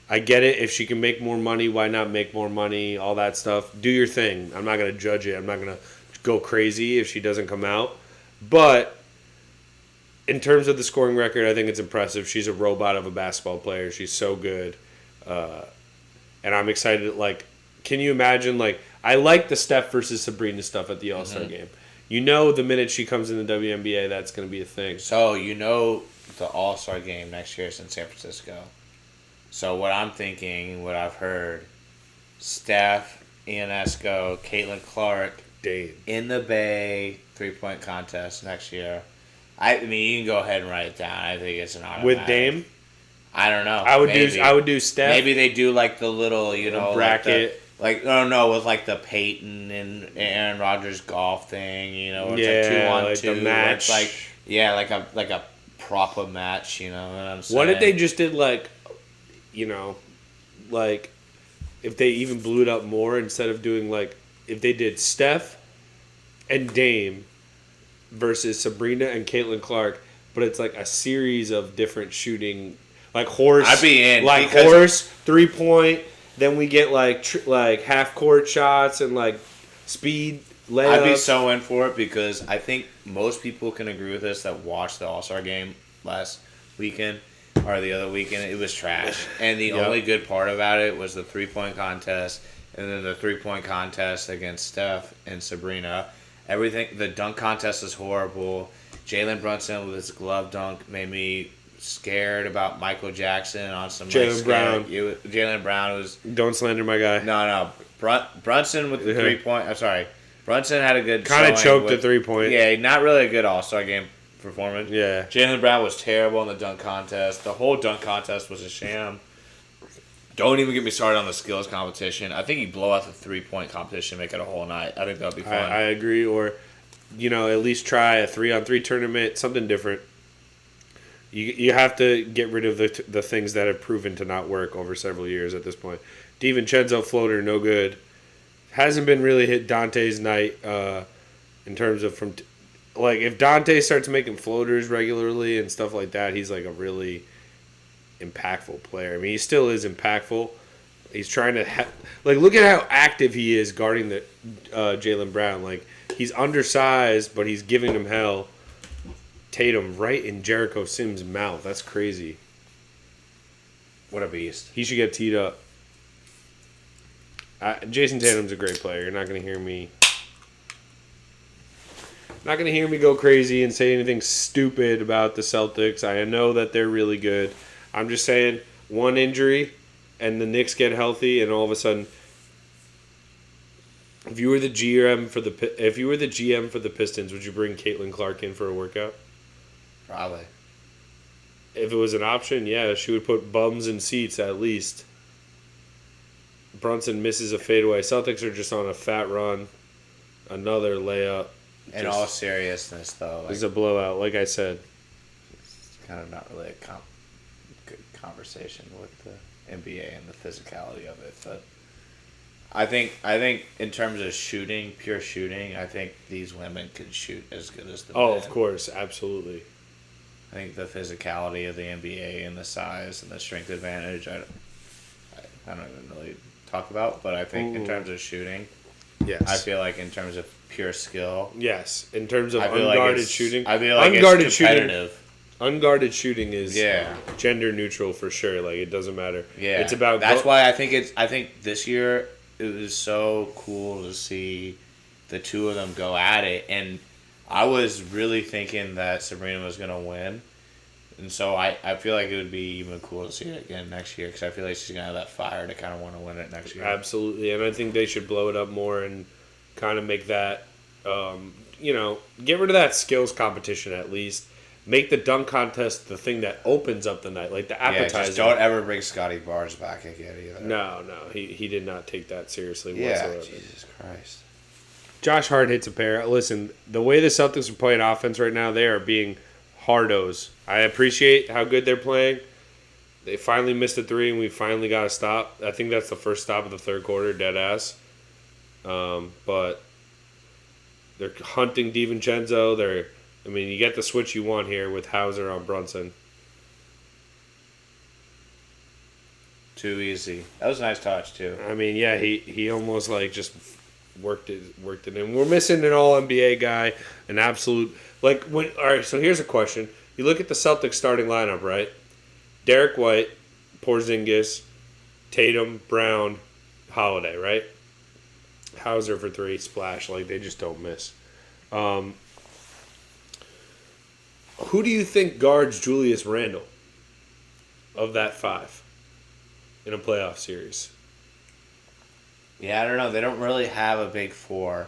I get it. If she can make more money, why not make more money? All that stuff. Do your thing. I'm not going to judge it. I'm not going to go crazy if she doesn't come out. But in terms of the scoring record, I think it's impressive. She's a robot of a basketball player. She's so good. And I'm excited. Can you imagine? I like the Steph versus Sabrina stuff at the All-Star game. You know, the minute she comes in the WNBA, that's going to be a thing. So, the All-Star game next year is in San Francisco. So, what I'm thinking, what I've heard, Steph, Ionesco, Caitlin Clark, Dame. in the Bay, 3-point contest next year. I mean, you can go ahead and write it down. I think it's an automatic. With Dame? I don't know. I would do Steph. Maybe they do like the little, bracket. With like the Peyton and Aaron Rodgers golf thing, it's like 2-on-2. The match. It's like a proper match, what I'm saying? What if they just did like if they even blew it up more instead of doing like if they did Steph and Dame versus Sabrina and Caitlin Clark, but it's like a series of different shooting, like horse. I'd be in. Like horse 3-point. Then we get like half court shots and like speed layups. I'd be so in for it because I think most people can agree with this that watched the All-Star game last weekend or the other weekend. It was trash, and the only good part about it was the 3-point contest, and then the 3-point contest against Steph and Sabrina. Everything. The dunk contest was horrible. Jalen Brunson with his glove dunk made me scared about Michael Jackson on some Jalen Brown. Jalen Brown was. Don't slander my guy. No. Brunson with the 3-point. I'm sorry. Brunson had a good. Kind of choked the 3-point. Yeah, not really a good All-Star game performance. Yeah. Jalen Brown was terrible in the dunk contest. The whole dunk contest was a sham. Don't even get me started on the skills competition. I think you blow out the 3-point competition, make it a whole night. I think that would be fun. I agree. Or, at least try a 3-on-3 tournament, something different. You have to get rid of the things that have proven to not work over several years at this point. DiVincenzo floater, no good. Hasn't been really hit Dante's night in terms of if Dante starts making floaters regularly and stuff like that, he's like a really impactful player. I mean, he still is impactful. He's trying to look at how active he is guarding the Jalen Brown. Like he's undersized, but he's giving him hell. Tatum right in Jericho Sims' mouth. That's crazy. What a beast. He should get teed up. Jayson Tatum's a great player. You're not going to hear me. Not going to hear me go crazy and say anything stupid about the Celtics. I know that they're really good. I'm just saying one injury and the Knicks get healthy and all of a sudden if you were the GM for the Pistons, would you bring Caitlin Clark in for a workout? Probably. If it was an option, yeah, she would put bums in seats at least. Brunson misses a fadeaway. Celtics are just on a fat run. Another layup. In all seriousness, though. It's a blowout, like I said. It's kind of not really a good conversation with the NBA and the physicality of it. But I think in terms of shooting, pure shooting, I think these women can shoot as good as the men. Oh, of course. Absolutely. I think the physicality of the NBA and the size and the strength advantage, I don't even really talk about, but I think in terms of shooting, yes. I feel like in terms of pure skill, yes. In terms of unguarded shooting, I feel like it's competitive. Unguarded shooting is gender neutral for sure. Like it doesn't matter. Yeah, it's about. That's why I think this year it was so cool to see the two of them go at it, and I was really thinking that Sabrina was gonna win. And so I feel like it would be even cool to see it again next year because I feel like she's going to have that fire to kind of want to win it next year. Absolutely. And I think they should blow it up more and kind of make that, get rid of that skills competition at least. Make the dunk contest the thing that opens up the night, like the appetizer. Yeah, just don't ever bring Scotty Barnes back again either. No. He did not take that seriously whatsoever. Yeah, Jesus Christ. Josh Hart hits a pair. Listen, the way the Celtics are playing offense right now, they are being hardos. I appreciate how good they're playing. They finally missed a 3, and we finally got a stop. I think that's the first stop of the third quarter, dead ass. But they're hunting DiVincenzo. You get the switch you want here with Hauser on Brunson. Too easy. That was a nice touch, too. He almost just worked it in. We're missing an all-NBA guy, an absolute... all right, so here's a question. You look at the Celtics starting lineup, right? Derek White, Porzingis, Tatum, Brown, Holiday, right? Hauser for 3, splash. They just don't miss. Who do you think guards Julius Randle of that 5 in a playoff series? Yeah, I don't know. They don't really have a big 4.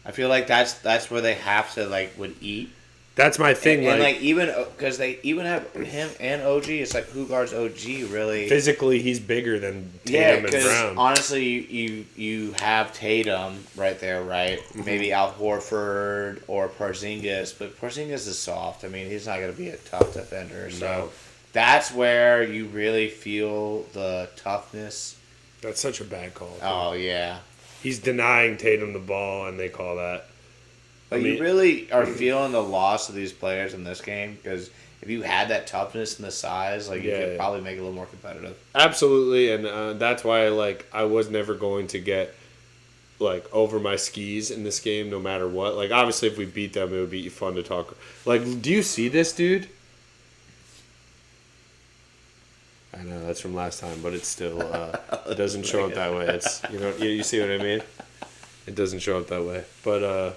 I feel like that's where they have to would eat. That's my thing. And like even because they even have him and OG. It's like who guards OG really? Physically, he's bigger than Tatum and Brown. Honestly, you have Tatum right there, right? Mm-hmm. Maybe Al Horford or Porzingis, but Porzingis is soft. I mean, he's not going to be a tough defender. So that's where you really feel the toughness. That's such a bad call. Oh yeah, he's denying Tatum the ball, and they call that. But you really are feeling the loss of these players in this game because if you had that toughness and the size, like you could probably make it a little more competitive. Absolutely, and that's why I was never going to get over my skis in this game, no matter what. Like obviously, if we beat them, it would be fun to talk. Like, do you see this, dude? I know that's from last time, but it's still it doesn't show up that way. It's you see what I mean? It doesn't show up that way, but.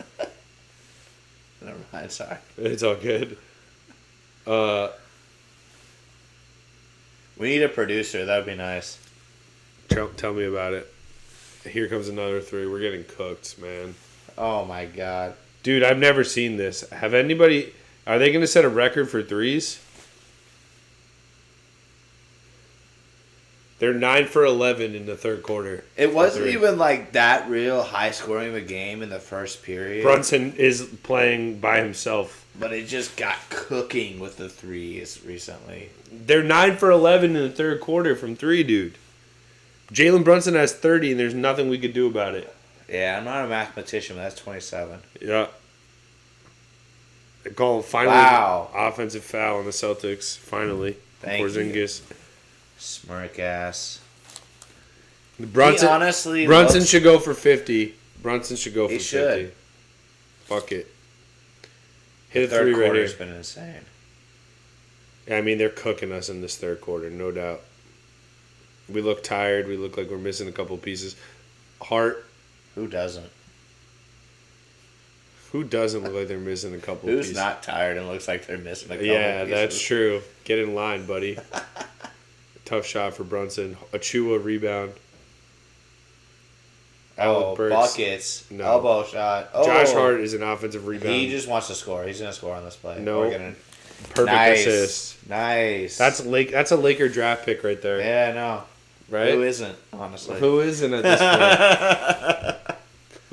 Never mind, sorry. It's all good. We need a producer. That would be nice. Tell me about it. Here comes another three. We're getting cooked, man. Oh, my God. Dude, I've never seen this. Are they going to set a record for threes? They're 9 for 11 in the third quarter. It wasn't even that real high scoring of a game in the first period. Brunson is playing by himself. But it just got cooking with the threes recently. They're 9 for 11 in the third quarter from three, dude. Jalen Brunson has 30, and there's nothing we could do about it. Yeah, I'm not a mathematician, but that's 27. Yeah. They call finally offensive foul on the Celtics. Finally. Thank Porzingis. Smirk ass. Brunson should go for 50. Brunson should go for 50. Should. Fuck it. Hit a third three right here. Quarter's been insane. Yeah, I mean, they're cooking us in this third quarter, no doubt. We look tired. We look like we're missing a couple pieces. Hart. Who doesn't? Who doesn't look like they're missing a couple pieces? Who's not tired and looks like they're missing a couple pieces? Yeah, that's true. Get in line, buddy. Tough shot for Brunson. Achua rebound. Buckets. No. Elbow shot. Oh. Josh Hart is an offensive rebound. He just wants to score. He's going to score on this play. No. Perfect assist. Nice. That's a Laker draft pick right there. Yeah, I know. Right? Who isn't, honestly? Who isn't at this point?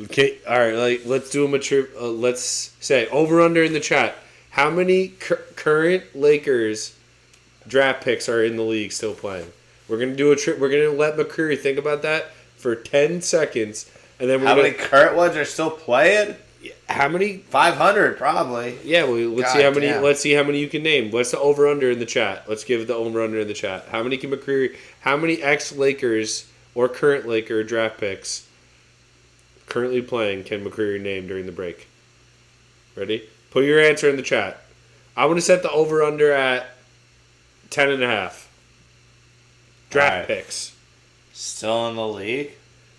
Okay, all right, let's do a mature. Let's say over/under in the chat. How many current Lakers draft picks are in the league still playing? We're gonna do a trip. We're gonna let McCreary think about that for 10 seconds, and then how many current ones are still playing? How many? 500 probably. Yeah, well, let's see how many. Damn. Let's see how many you can name. What's the over/under in the chat? Let's give the over/under in the chat. How many can McCreary? How many ex-Lakers or current Laker draft picks currently playing can McCreary name during the break? Ready? Put your answer in the chat. I want to set the over/under at 10.5. Draft picks. Still in the league?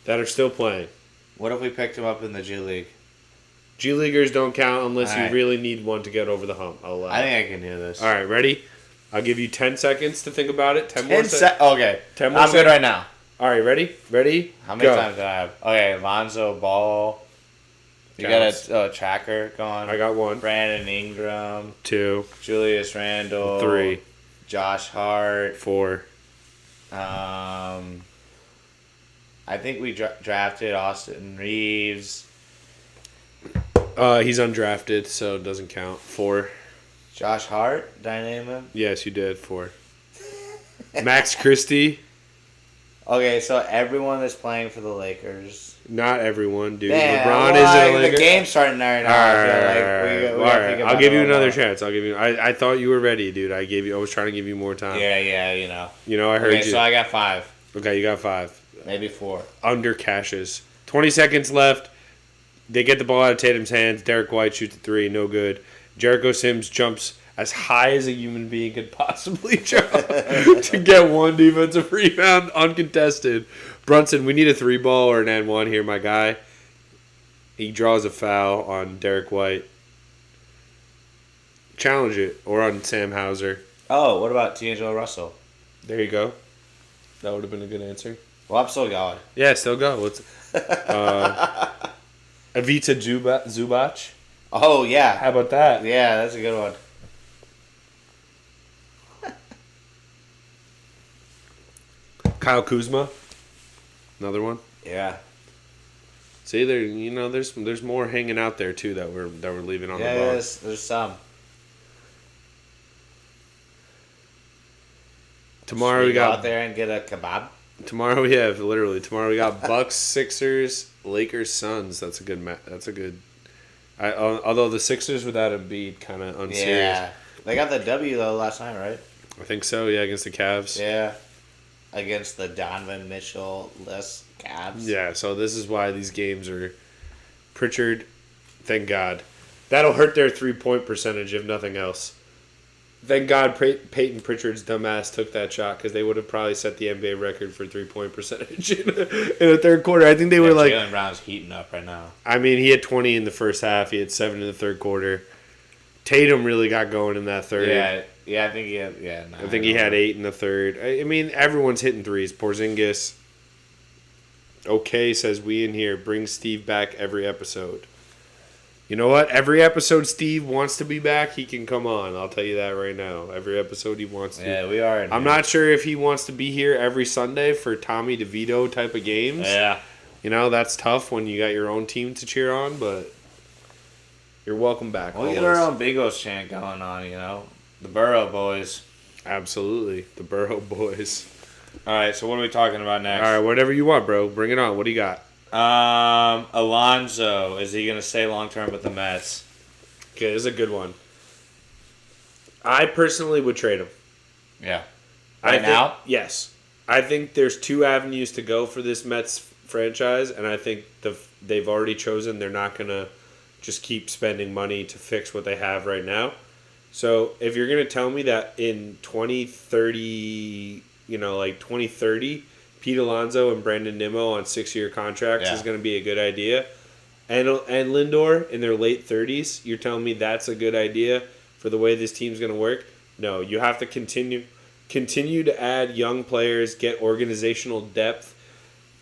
That are still playing. What if we picked him up in the G League? G Leaguers don't count unless you really need one to get over the hump. I think I can do this. All right, ready? I'll give you 10 seconds to think about it. 10 more seconds. Okay. 10 more I'm good right now. All right, ready? Ready? How many times do I have? Okay, Lonzo Ball. You got a tracker going. I got one. Brandon Ingram. 2. Julius Randle. 3. Josh Hart. 4. I think we drafted Austin Reeves. He's undrafted, so it doesn't count. 4. Josh Hart? Did I name him? Yes, you did. 4. Max Christie. Okay, so everyone that's playing for the Lakers. Not everyone, dude. Damn, LeBron isn't a Laker. The game's starting right now. All right. I'll give you another chance. I thought you were ready, dude. I was trying to give you more time. Yeah, you know. I heard you. Okay, so I got 5. Okay, you got 5. Maybe 4. Under cashes. 20 seconds left. They get the ball out of Tatum's hands. Derek White shoots a 3. No good. Jericho Sims jumps as high as a human being could possibly jump to get one defensive rebound uncontested. Brunson, we need a 3-ball or an N1 here, my guy. He draws a foul on Derek White. Challenge it. Or on Sam Hauser. Oh, what about D'Angelo Russell? There you go. That would have been a good answer. Well, I'm still going. Yeah, still go. Avita Zubac. Oh, yeah. How about that? Yeah, that's a good one. Kyle Kuzma, another one. Yeah. See, there's more hanging out there too that we're leaving on the bar. There's some. Tomorrow Should we go got out there and get a kebab. Tomorrow we have Tomorrow we got Bucks, Sixers, Lakers, Suns. That's a good That's a good. Although the Sixers without Embiid kind of unserious. Yeah, they got the W though last night, right? I think so. Yeah, against the Cavs. Yeah, against the Donovan Mitchell-less Cavs. Yeah, so this is why these games are Pritchard. Thank God, that'll hurt their 3-point percentage if nothing else. Thank God Peyton Pritchard's dumbass took that shot because they would have probably set the NBA record for 3-point percentage in the third quarter. I think they were like... Jalen Brown's heating up right now. I mean, he had 20 in the first half. He had 7 in the third quarter. Tatum really got going in that third. Yeah, I think he had... Yeah, I think he had 8 in the third. I mean, everyone's hitting threes. Porzingis, okay, says we in here, bring Steve back every episode. You know what? Every episode Steve wants to be back, he can come on. I'll tell you that right now. Every episode he wants to. Yeah, we are. I'm not sure if he wants to be here every Sunday for Tommy DeVito type of games. Yeah. You know, that's tough when you got your own team to cheer on, but you're welcome back. We'll get our own Bigos chant going on, you know. The Burrow Boys. Absolutely. The Burrow Boys. All right, so what are we talking about next? All right, whatever you want, bro. Bring it on. What do you got? Alonzo, is he going to stay long term with the Mets? Okay, this is a good one. I personally would trade him. Yeah. Now? Yes. I think there's 2 avenues to go for this Mets franchise, and I think they've already chosen they're not going to just keep spending money to fix what they have right now. So if you're going to tell me that in 2030, 2030, Pete Alonso and Brandon Nimmo on 6-year contracts is going to be a good idea. And Lindor in their late 30s, you're telling me that's a good idea for the way this team's going to work? No, you have to continue to add young players, get organizational depth.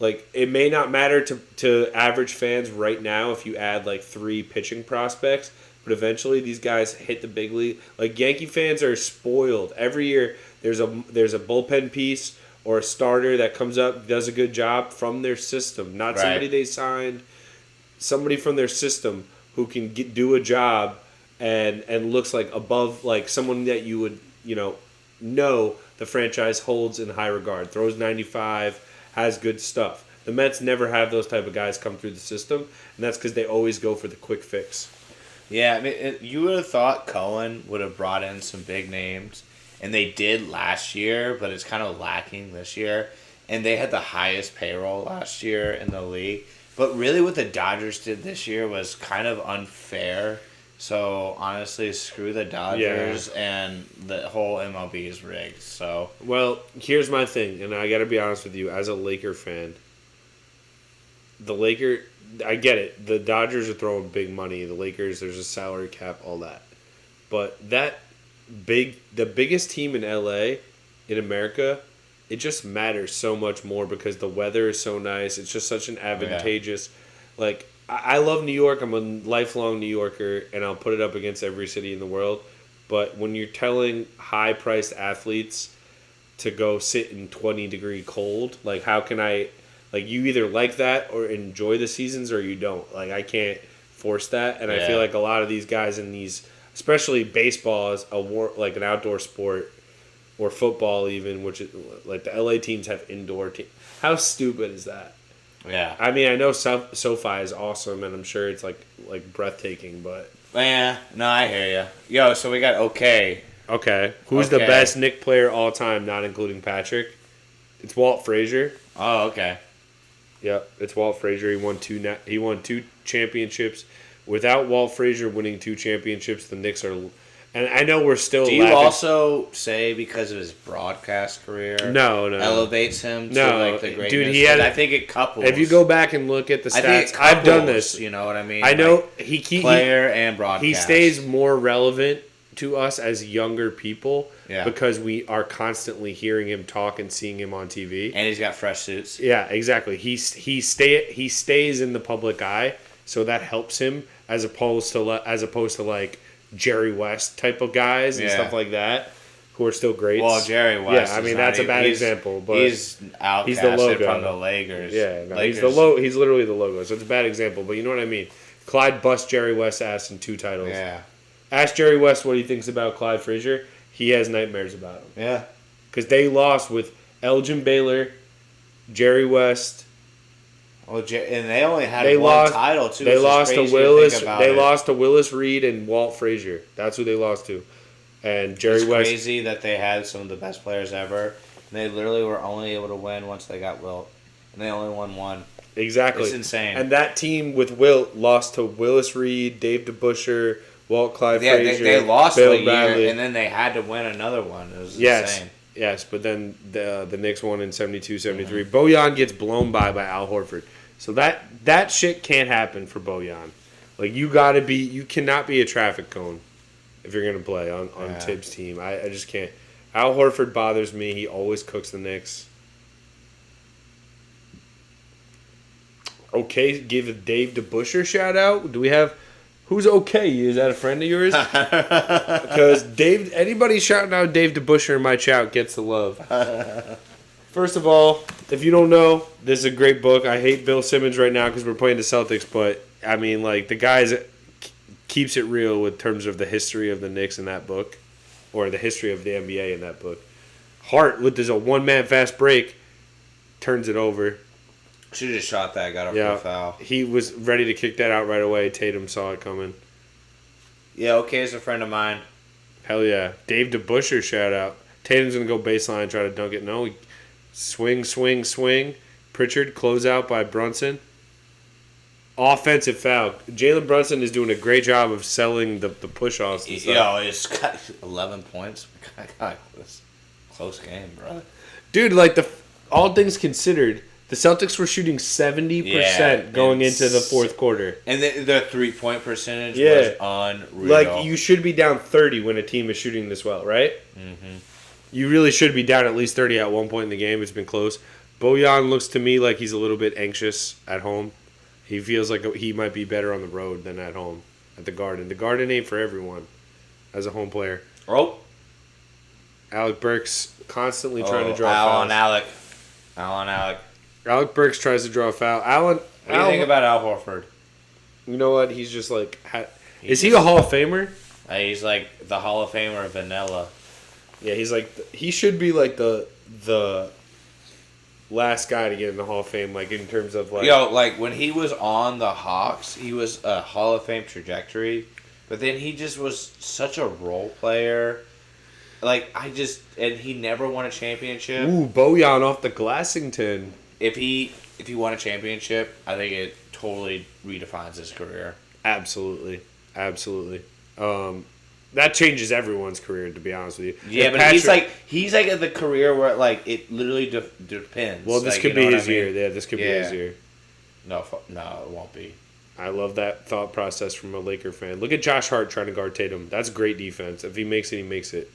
Like, it may not matter to average fans right now if you add, 3 pitching prospects, but eventually these guys hit the big league. Like, Yankee fans are spoiled. Every year there's a bullpen piece or a starter that comes up, does a good job from their system. Not somebody they signed, somebody from their system who can do a job and looks like above, like someone that you would, know the franchise holds in high regard. Throws 95, has good stuff. The Mets never have those type of guys come through the system, and that's because they always go for the quick fix. Yeah, I mean, you would have thought Cohen would have brought in some big names. And they did last year, but it's kind of lacking this year. And they had the highest payroll last year in the league. But really what the Dodgers did this year was kind of unfair. So, honestly, screw the Dodgers and the whole MLB is rigged. So, well, here's my thing, and I got to be honest with you. As a Laker fan, I get it. The Dodgers are throwing big money. The Lakers, there's a salary cap, all that. But the biggest team in LA, in America, it just matters so much more because the weather is so nice. It's just such an advantageous, I love New York. I'm a lifelong New Yorker, and I'll put it up against every city in the world. But when you're telling high-priced athletes to go sit in 20-degree cold, how can I, you either like that or enjoy the seasons or you don't. I can't force that, and I feel like a lot of these guys in these, especially baseball is an outdoor sport, or football even, which is the LA teams have indoor teams. How stupid is that? Yeah. I mean, I know SoFi is awesome, and I'm sure it's like breathtaking, but yeah, no, I hear you. Yo, so we got Okay. Who's the best Knicks player all time, not including Patrick? It's Walt Frazier. Oh, okay. Yep, it's Walt Frazier. He won 2 championships. Without Walt Frazier winning 2 championships, the Knicks are. And I know we're still. Do you also say because of his broadcast career? No. Elevates him to the greatness? Dude, I think it couples. If you go back and look at the stats, I've done this. You know what I mean? I know player and broadcast. He stays more relevant to us as younger people because we are constantly hearing him talk and seeing him on TV. And he's got fresh suits. Yeah, exactly. He stays in the public eye so that helps him as opposed to like Jerry West type of guys and stuff like that, who are still greats. Well, Jerry West. Yeah, I mean that's a bad example, but he's outcasted he's the logo from the Lakers. Yeah, no, Lakers. He's literally the logo, so it's a bad example. But you know what I mean. Clyde bust Jerry West's ass in 2 titles. Yeah. Ask Jerry West what he thinks about Clyde Frazier. He has nightmares about him. Yeah. Because they lost with Elgin Baylor, Jerry West. Well, and they only had one title too. They lost to Willis. They lost to Willis Reed and Walt Frazier. That's who they lost to. And Jerry West. It's crazy that they had some of the best players ever. And they literally were only able to win once they got Wilt, and they only won 1. Exactly. It's insane. And that team with Wilt lost to Willis Reed, Dave DeBusschere, Walt Clyde Frazier. They lost Bill a year, Bradley. and then they had to win another one. It was insane. Yes, but then the Knicks won in 72-73. Mm-hmm. Bojan gets blown by Al Horford. So that shit can't happen for Bojan. Like you cannot be a traffic cone if you're gonna play on Tibbs' team. I just can't. Al Horford bothers me. He always cooks the Knicks. Okay, give Dave DeBusschere a shout out. Do we have who's okay? Is that a friend of yours? Because anybody shouting out Dave DeBusschere in my chat gets the love. First of all, if you don't know, this is a great book. I hate Bill Simmons right now because we're playing the Celtics, but I mean, like the guy keeps it real with terms of the history of the Knicks in that book, or the history of the NBA in that book. Hart, there's a 1-man fast break, turns it over. Should have just shot that. Got a full foul. He was ready to kick that out right away. Tatum saw it coming. Yeah, okay, is a friend of mine. Hell yeah. Dave DeBusschere shout out. Tatum's going to go baseline, try to dunk it. No, swing. Pritchard, close out by Brunson. Offensive foul. Jalen Brunson is doing a great job of selling the push-offs and stuff. Yo, he's got 11 points. God, this close game, bro. Dude, like, all things considered, the Celtics were shooting 70% going into the fourth quarter. And their 3-point percentage was unreal. Like, you should be down 30 when a team is shooting this well, right? Mm-hmm. You really should be down at least 30 at one point in the game. It's been close. Bojan looks to me like he's a little bit anxious at home. He feels like he might be better on the road than at home at the Garden. The Garden ain't for everyone as a home player. Oh. Alec Burks constantly trying to draw fouls. Alec. Alec Burks tries to draw a foul. What do you think about Al Horford? You know what? He's just like... Is he a Hall of Famer? He's like the Hall of Famer vanilla. Yeah, he's like... He should be like the last guy to get in the Hall of Fame, like in terms of like... Yo, like when he was on the Hawks, he was a Hall of Fame trajectory, but then he just was such a role player. Like, and he never won a championship. Ooh, Bojan off the Glassington. If he won a championship, I think it totally redefines his career. Absolutely. That changes everyone's career, to be honest with you. Yeah, but he's like at the career where it literally depends. Well, this could be his year. Yeah, this could be his year. No, it won't be. I love that thought process from a Laker fan. Look at Josh Hart trying to guard Tatum. That's great defense. If he makes it, he makes it.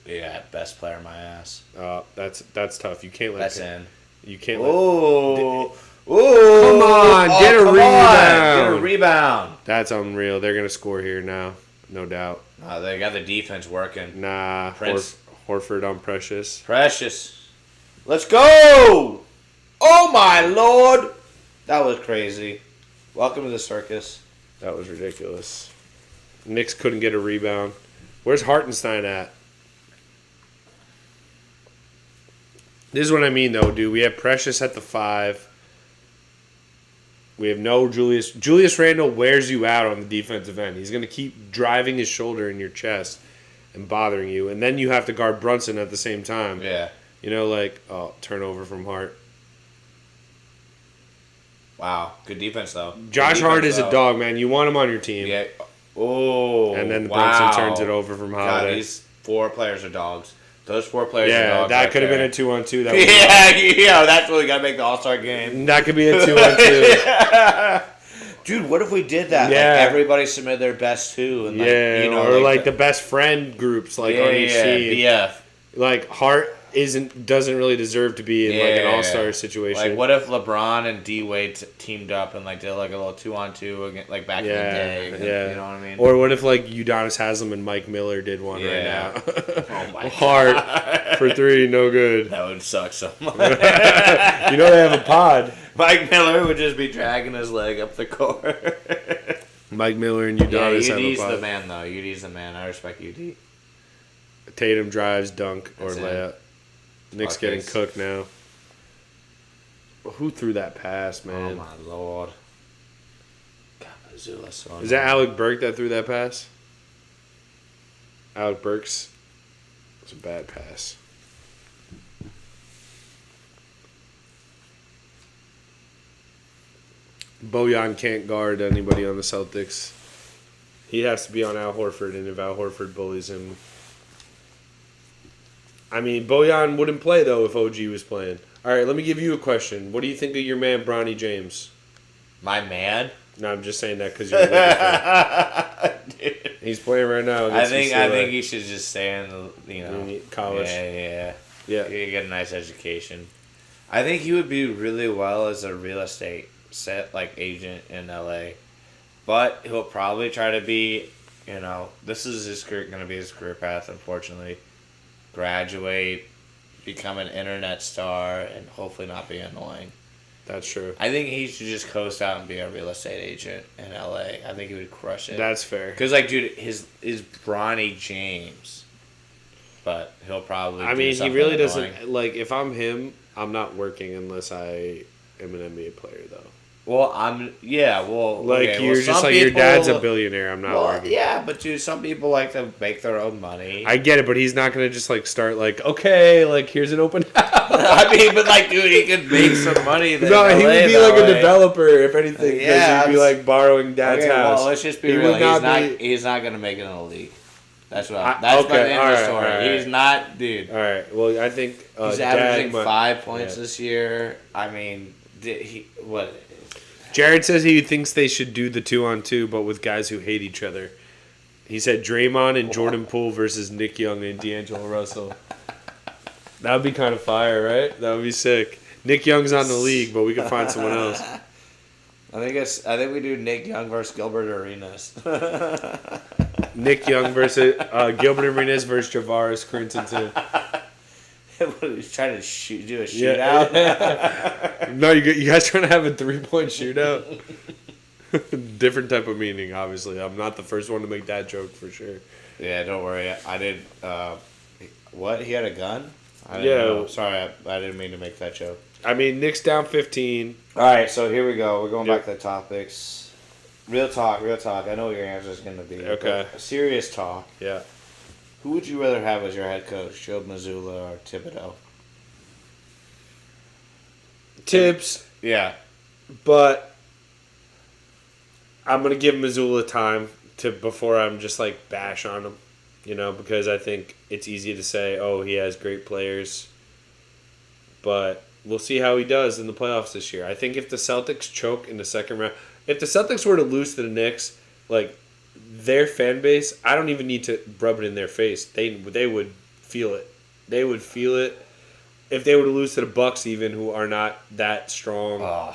Yeah, best player my ass. That's tough. You can't let. That's in. You can't. Ooh. Come on, get a rebound. Get a rebound. That's unreal. They're gonna score here now, no doubt. They got the defense working. Nah, Horford on Precious. Let's go! Oh my lord, that was crazy. Welcome to the circus. That was ridiculous. Knicks couldn't get a rebound. Where's Hartenstein at? This is what I mean, though, dude. We have Precious at the 5. We have no Julius. Julius Randle wears you out on the defensive end. He's going to keep driving his shoulder in your chest and bothering you. And then you have to guard Brunson at the same time. Yeah. You know, turnover from Hart. Wow. Good defense, though. Josh Hart is a dog, man. You want him on your team. Yeah. Oh, and then Brunson turns it over from Holiday. God, these 4 players are dogs. Those 4 players are dogs. Yeah, that could have been a 2-on-2. That's really got to make the All-Star game. That could be a 2-on-2. Dude, what if we did that? Yeah. Like everybody submitted their best 2. And or the best friend groups on each team. BF. Like Hart, doesn't really deserve to be in like an all-star situation. Like, what if LeBron and D-Wade teamed up and like did like a little 2-on-2 again, like back in the day? You know what I mean? Or what if like Udonis Haslem and Mike Miller did one right now? Oh my Heart for 3, no good. That would suck so much. They have a pod. Mike Miller would just be dragging his leg up the court. Mike Miller and Udonis have a UD's pod. the man though. UD's the man. I respect UD. Tatum drives, dunk, or That's layup. Knicks getting cooked now. Who threw that pass, man? Oh my lord. God, Missoula's so Is that Alec Burke that threw that pass? Alec Burks. It was a bad pass. Bojan can't guard anybody on the Celtics. He has to be on Al Horford, and if Al Horford bullies him... I mean, Bojan wouldn't play, though, if OG was playing. All right, let me give you a question. What do you think of your man, Bronny James? My man? No, I'm just saying that because you're a Lakers fan. He's playing right now. I think he should just stay in the college. Yeah. You get a nice education. I think he would be really well as a real estate agent in LA, but he'll probably try to be. This is going to be his career path. Unfortunately, graduate, become an internet star, and hopefully not be annoying. That's true. I think he should just coast out and be a real estate agent in LA. I think he would crush it. That's fair. Because, like, dude, his is Bronny James, but he'll probably. He really doesn't like. If I'm him, I'm not working unless I am an NBA player, though. Well, you're just like your dad's a billionaire. I'm not working. Yeah, but dude, some people like to make their own money. I get it, but he's not gonna just like start like, okay, like here's an open house. But like, dude, he could make some money. No, he would be like a developer, if anything. Yeah, he'd be like borrowing dad's house. Well, let's just be real. He's not gonna make it in the league. That's what. That's my end of the story. Right. He's not, dude. All right. Well, I think he's averaging 5 points this year. I mean, what? Jared says he thinks they should do the 2-on-2, but with guys who hate each other. He said Draymond and Jordan Poole versus Nick Young and D'Angelo Russell. That would be kind of fire, right? That would be sick. Nick Young's on the league, but we could find someone else. I think we do Nick Young versus Gilbert Arenas. Nick Young versus Gilbert Arenas versus Javaris Crinton. He's trying to do a shootout. Yeah. No, you guys trying to have a 3-point shootout? Different type of meaning, obviously. I'm not the first one to make that joke for sure. Yeah, don't worry. I did. What? He had a gun? I didn't know. Sorry, I didn't mean to make that joke. I mean, Knicks down 15. All right, so here we go. We're going back to the topics. Real talk. I know what your answer is going to be. Okay. Serious talk. Yeah. Who would you rather have as your head coach, Joe Mazzulla or Thibodeau? Tibbs. Yeah. But I'm going to give Mazzulla time before I'm just like bash on him, because I think it's easy to say, oh, he has great players. But we'll see how he does in the playoffs this year. I think if the Celtics choke in the second round, if the Celtics were to lose to the Knicks, like, their fan base, I don't even need to rub it in their face. They would feel it. They would feel it if they were to lose to the Bucks, even, who are not that strong. Oh.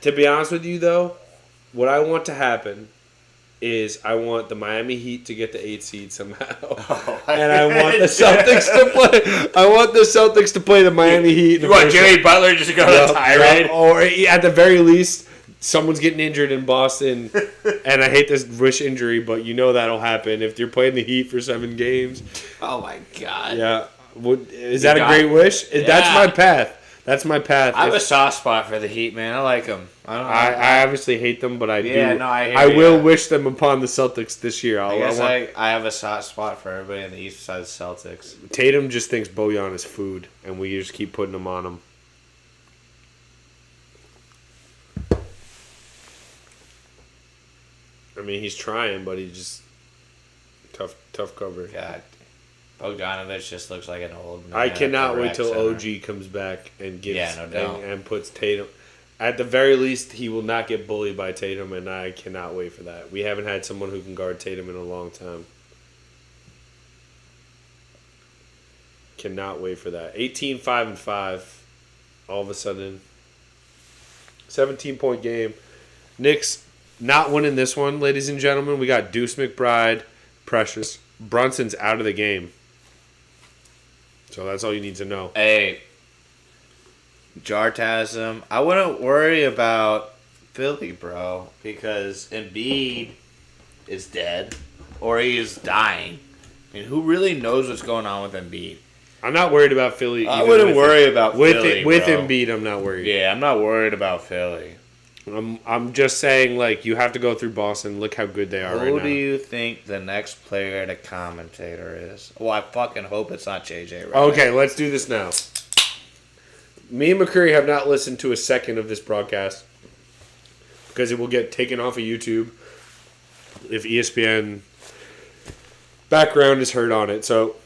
To be honest with you, though, what I want to happen is I want the Miami Heat to get the 8 seed somehow, and I want the Celtics to play. I want the Celtics to play the Miami Heat. You want Jimmy Butler just to go on a tirade, or at the very least, someone's getting injured in Boston, and I hate this wish injury, but that'll happen if you're playing the Heat for 7 games. Oh my God! Yeah, is that a great wish? Yeah. That's my path. That's my path. I have a soft spot for the Heat, man. I like them. I obviously hate them, but I do. Yeah, no, I will wish them upon the Celtics this year. I have a soft spot for everybody in the East besides the Celtics. Tatum just thinks Bojan is food, and we just keep putting him on him. I mean, he's trying, but he's just tough cover. God, Bogdanovich just looks like an old man. I cannot wait till OG comes back and gives no doubt. and puts Tatum. At the very least, he will not get bullied by Tatum, and I cannot wait for that. We haven't had someone who can guard Tatum in a long time. Cannot wait for that. 18-5-5. All of a sudden. 17-point game. Knicks not winning this one, ladies and gentlemen. We got Deuce McBride, Precious. Brunson's out of the game. So that's all you need to know. Hey, Jartasm, I wouldn't worry about Philly, bro, because Embiid is dead or he is dying. I mean, who really knows what's going on with Embiid? I'm not worried about Philly. I wouldn't worry about Philly, with bro. Embiid, I'm not worried. Yeah, I'm not worried about Philly. I'm just saying, like, you have to go through Boston. Look how good they are right now. Who do you think the next player to commentator is? Well, I fucking hope it's not JJ. Okay, let's do this now. Me and McCurry have not listened to a second of this broadcast because it will get taken off of YouTube if ESPN background is heard on it. So,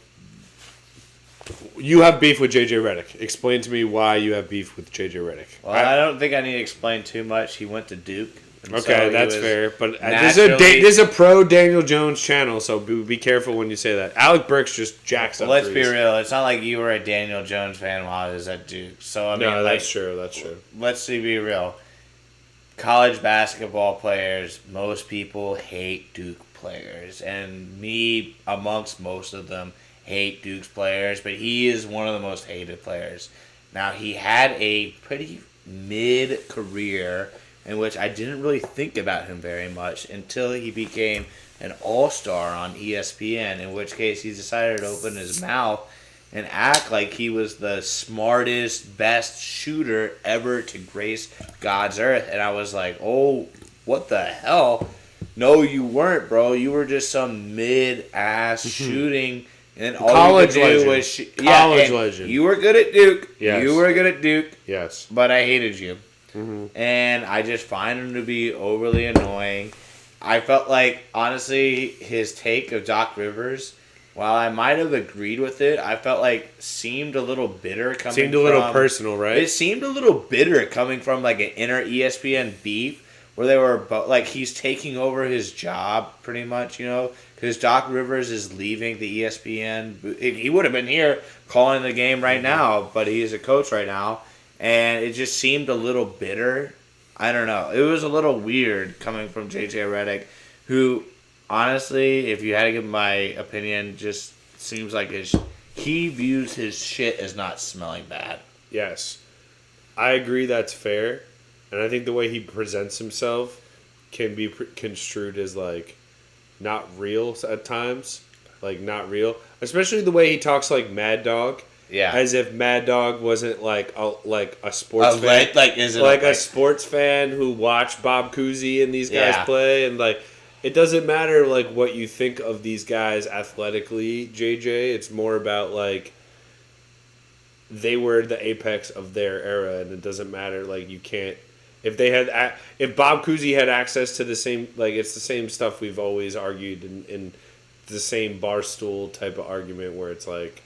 you have beef with JJ Redick. Explain to me why you have beef with JJ Redick. Well, I don't think I need to explain too much. He went to Duke. Okay, that's fair. But this is a pro Daniel Jones channel, so be careful when you say that. Alec Burks just jacks up. Let's be real. It's not like you were a Daniel Jones fan while I was at Duke. So I mean, no, that's true. That's true. Let's be real. College basketball players, most people hate Duke players, and me amongst most of them hate Duke's players, but he is one of the most hated players. Now, he had a pretty mid-career in which I didn't really think about him very much until he became an all-star on ESPN, in which case he decided to open his mouth and act like he was the smartest, best shooter ever to grace God's earth. And I was like, oh, what the hell? No, you weren't, bro. You were just some mid-ass shooting. And all college you could do legend. was College legend. You were good at Duke. Yes. You were good at Duke. Yes. But I hated you. Mm-hmm. And I just find him to be overly annoying. I felt like, honestly, his take of Doc Rivers, while I might have agreed with it, I felt like seemed a little bitter coming from... Seemed a little personal, right? It seemed a little bitter coming from like an inner ESPN beef where they were like he's taking over his job pretty much, you know, because Doc Rivers is leaving the ESPN. He would have been here calling the game right now, but he's a coach right now, and it just seemed a little bitter. I don't know. It was a little weird coming from JJ Redick, who honestly, if you had to give my opinion, just seems like he views his shit as not smelling bad. Yes. I agree that's fair. And I think the way he presents himself can be construed as, like, not real at times. Like, not real. Especially the way he talks like Mad Dog. Yeah. As if Mad Dog wasn't, like a sports fan. Like a sports fan who watched Bob Cousy and these guys play. And, like, it doesn't matter, like, what you think of these guys athletically, JJ. It's more about, like, they were the apex of their era. And it doesn't matter, like, you can't. If Bob Cousy had access to the same, like, it's the same stuff we've always argued in the same barstool type of argument where it's like,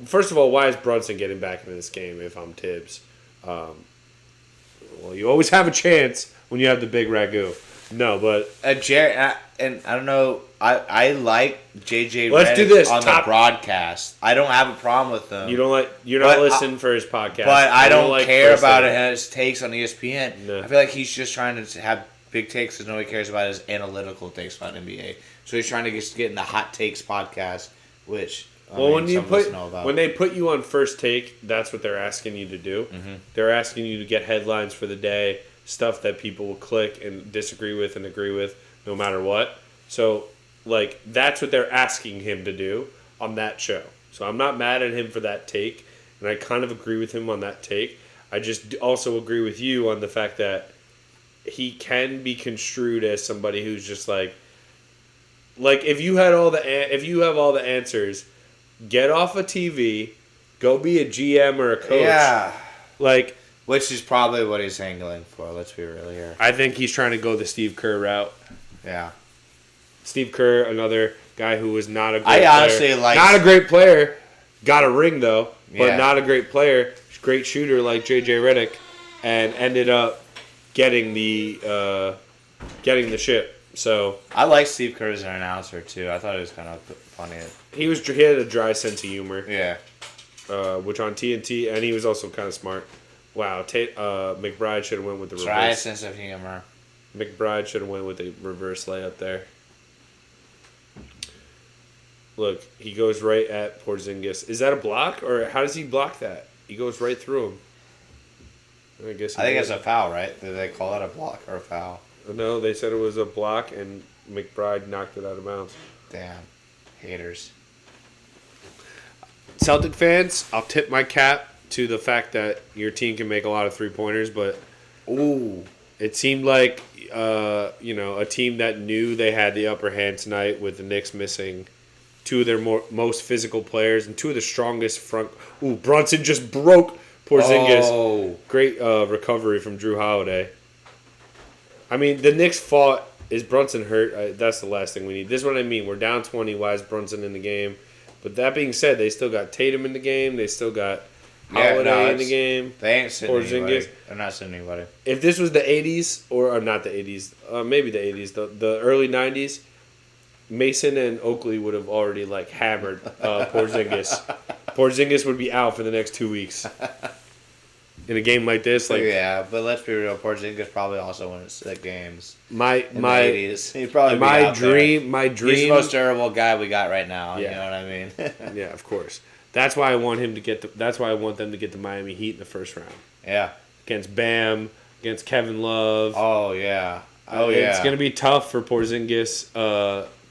first of all, why is Brunson getting back into this game if I'm Tibbs? Well, you always have a chance when you have the big ragu. No, but Jerry, and I don't know. I like JJ. Let's do this on the broadcast. I don't have a problem with him. You're not listening for his podcast, but I don't care about his takes on ESPN. No. I feel like he's just trying to have big takes, and all he cares about is analytical takes about NBA. So he's trying to get in the hot takes podcast, which when they put you on First Take, that's what they're asking you to do. Mm-hmm. They're asking you to get headlines for the day, stuff that people will click and disagree with and agree with, no matter what. So, like, that's what they're asking him to do on that show. So I'm not mad at him for that take, and I kind of agree with him on that take. I just also agree with you on the fact that he can be construed as somebody who's just like if you have all the answers, get off a TV, go be a GM or a coach. Yeah. Like, which is probably what he's angling for. Let's be real here. I think he's trying to go the Steve Kerr route. Yeah. Steve Kerr, another guy who was not a great player. Honestly like not a great player. Got a ring though, but not a great player. Great shooter like JJ Redick, and ended up getting the ship. So I like Steve Kerr as an announcer too. I thought it was kind of funny. he had a dry sense of humor. Yeah. Which on TNT, and he was also kind of smart. Wow, McBride should have went with the reverse. Dry sense of humor. McBride should have went with the reverse layup there. Look, he goes right at Porzingis. Is that a block, or how does he block that? He goes right through him. I guess. I think it's a foul, right? Did they call that a block or a foul? No, they said it was a block, and McBride knocked it out of bounds. Damn, haters. Celtic fans, I'll tip my cap to the fact that your team can make a lot of 3-pointers, but it seemed like a team that knew they had the upper hand tonight with the Knicks missing two of their most physical players and two of the strongest front. Ooh, Brunson just broke Porzingis. Oh. Great recovery from Drew Holiday. I mean, the Knicks fought. Is Brunson hurt? That's the last thing we need. This is what I mean. We're down 20. Why is Brunson in the game? But that being said, they still got Tatum in the game. They still got Holiday in the game. They ain't sitting anybody. They're not sitting anybody. If this was the 80s, or not the 80s, maybe the 80s, the early 90s, Mason and Oakley would have already hammered Porzingis. Porzingis would be out for the next 2 weeks. In a game like this, yeah, but let's be real. Porzingis probably also wins the games. My 80s. He'd probably my dream. He's the most durable guy we got right now. Yeah. You know what I mean? Yeah, of course. That's why I want him to get. That's why I want them to get the Miami Heat in the first round. Yeah. Against Bam, against Kevin Love. Oh yeah. It's gonna be tough for Porzingis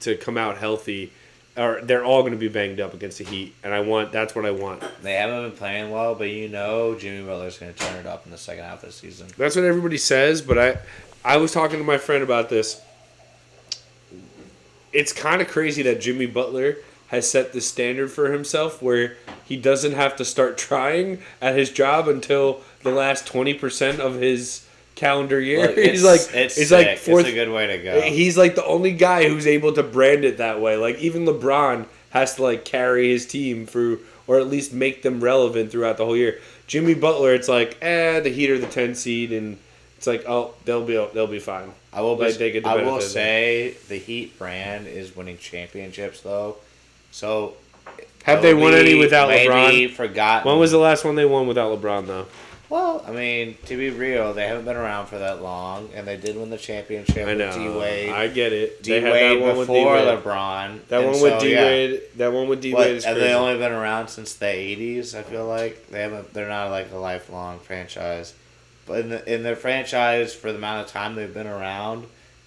to come out healthy. Or they're all going to be banged up against the Heat, and that's what I want. They haven't been playing well, but Jimmy Butler's going to turn it up in the second half of the season. That's what everybody says, but I was talking to my friend about this. It's kind of crazy that Jimmy Butler has set the standard for himself where he doesn't have to start trying at his job until the last 20% of his calendar year. Look, it's fourth. It's a good way to go. He's like the only guy who's able to brand it that way. Like even LeBron has to carry his team through, or at least make them relevant throughout the whole year. Jimmy Butler, it's the Heat are the 10 seed, and it's they'll be fine. I will say the Heat brand is winning championships though. So have they won any without LeBron? Forgotten. When was the last one they won without LeBron though? Well, I mean, to be real, they haven't been around for that long, and they did win the championship with D-Wade. I get it. D-Wade before LeBron. That one with D-Wade. That one with D-Wade is crazy. Have they only been around since the 80s, I feel like? They're not a lifelong franchise. But in their franchise, for the amount of time they've been around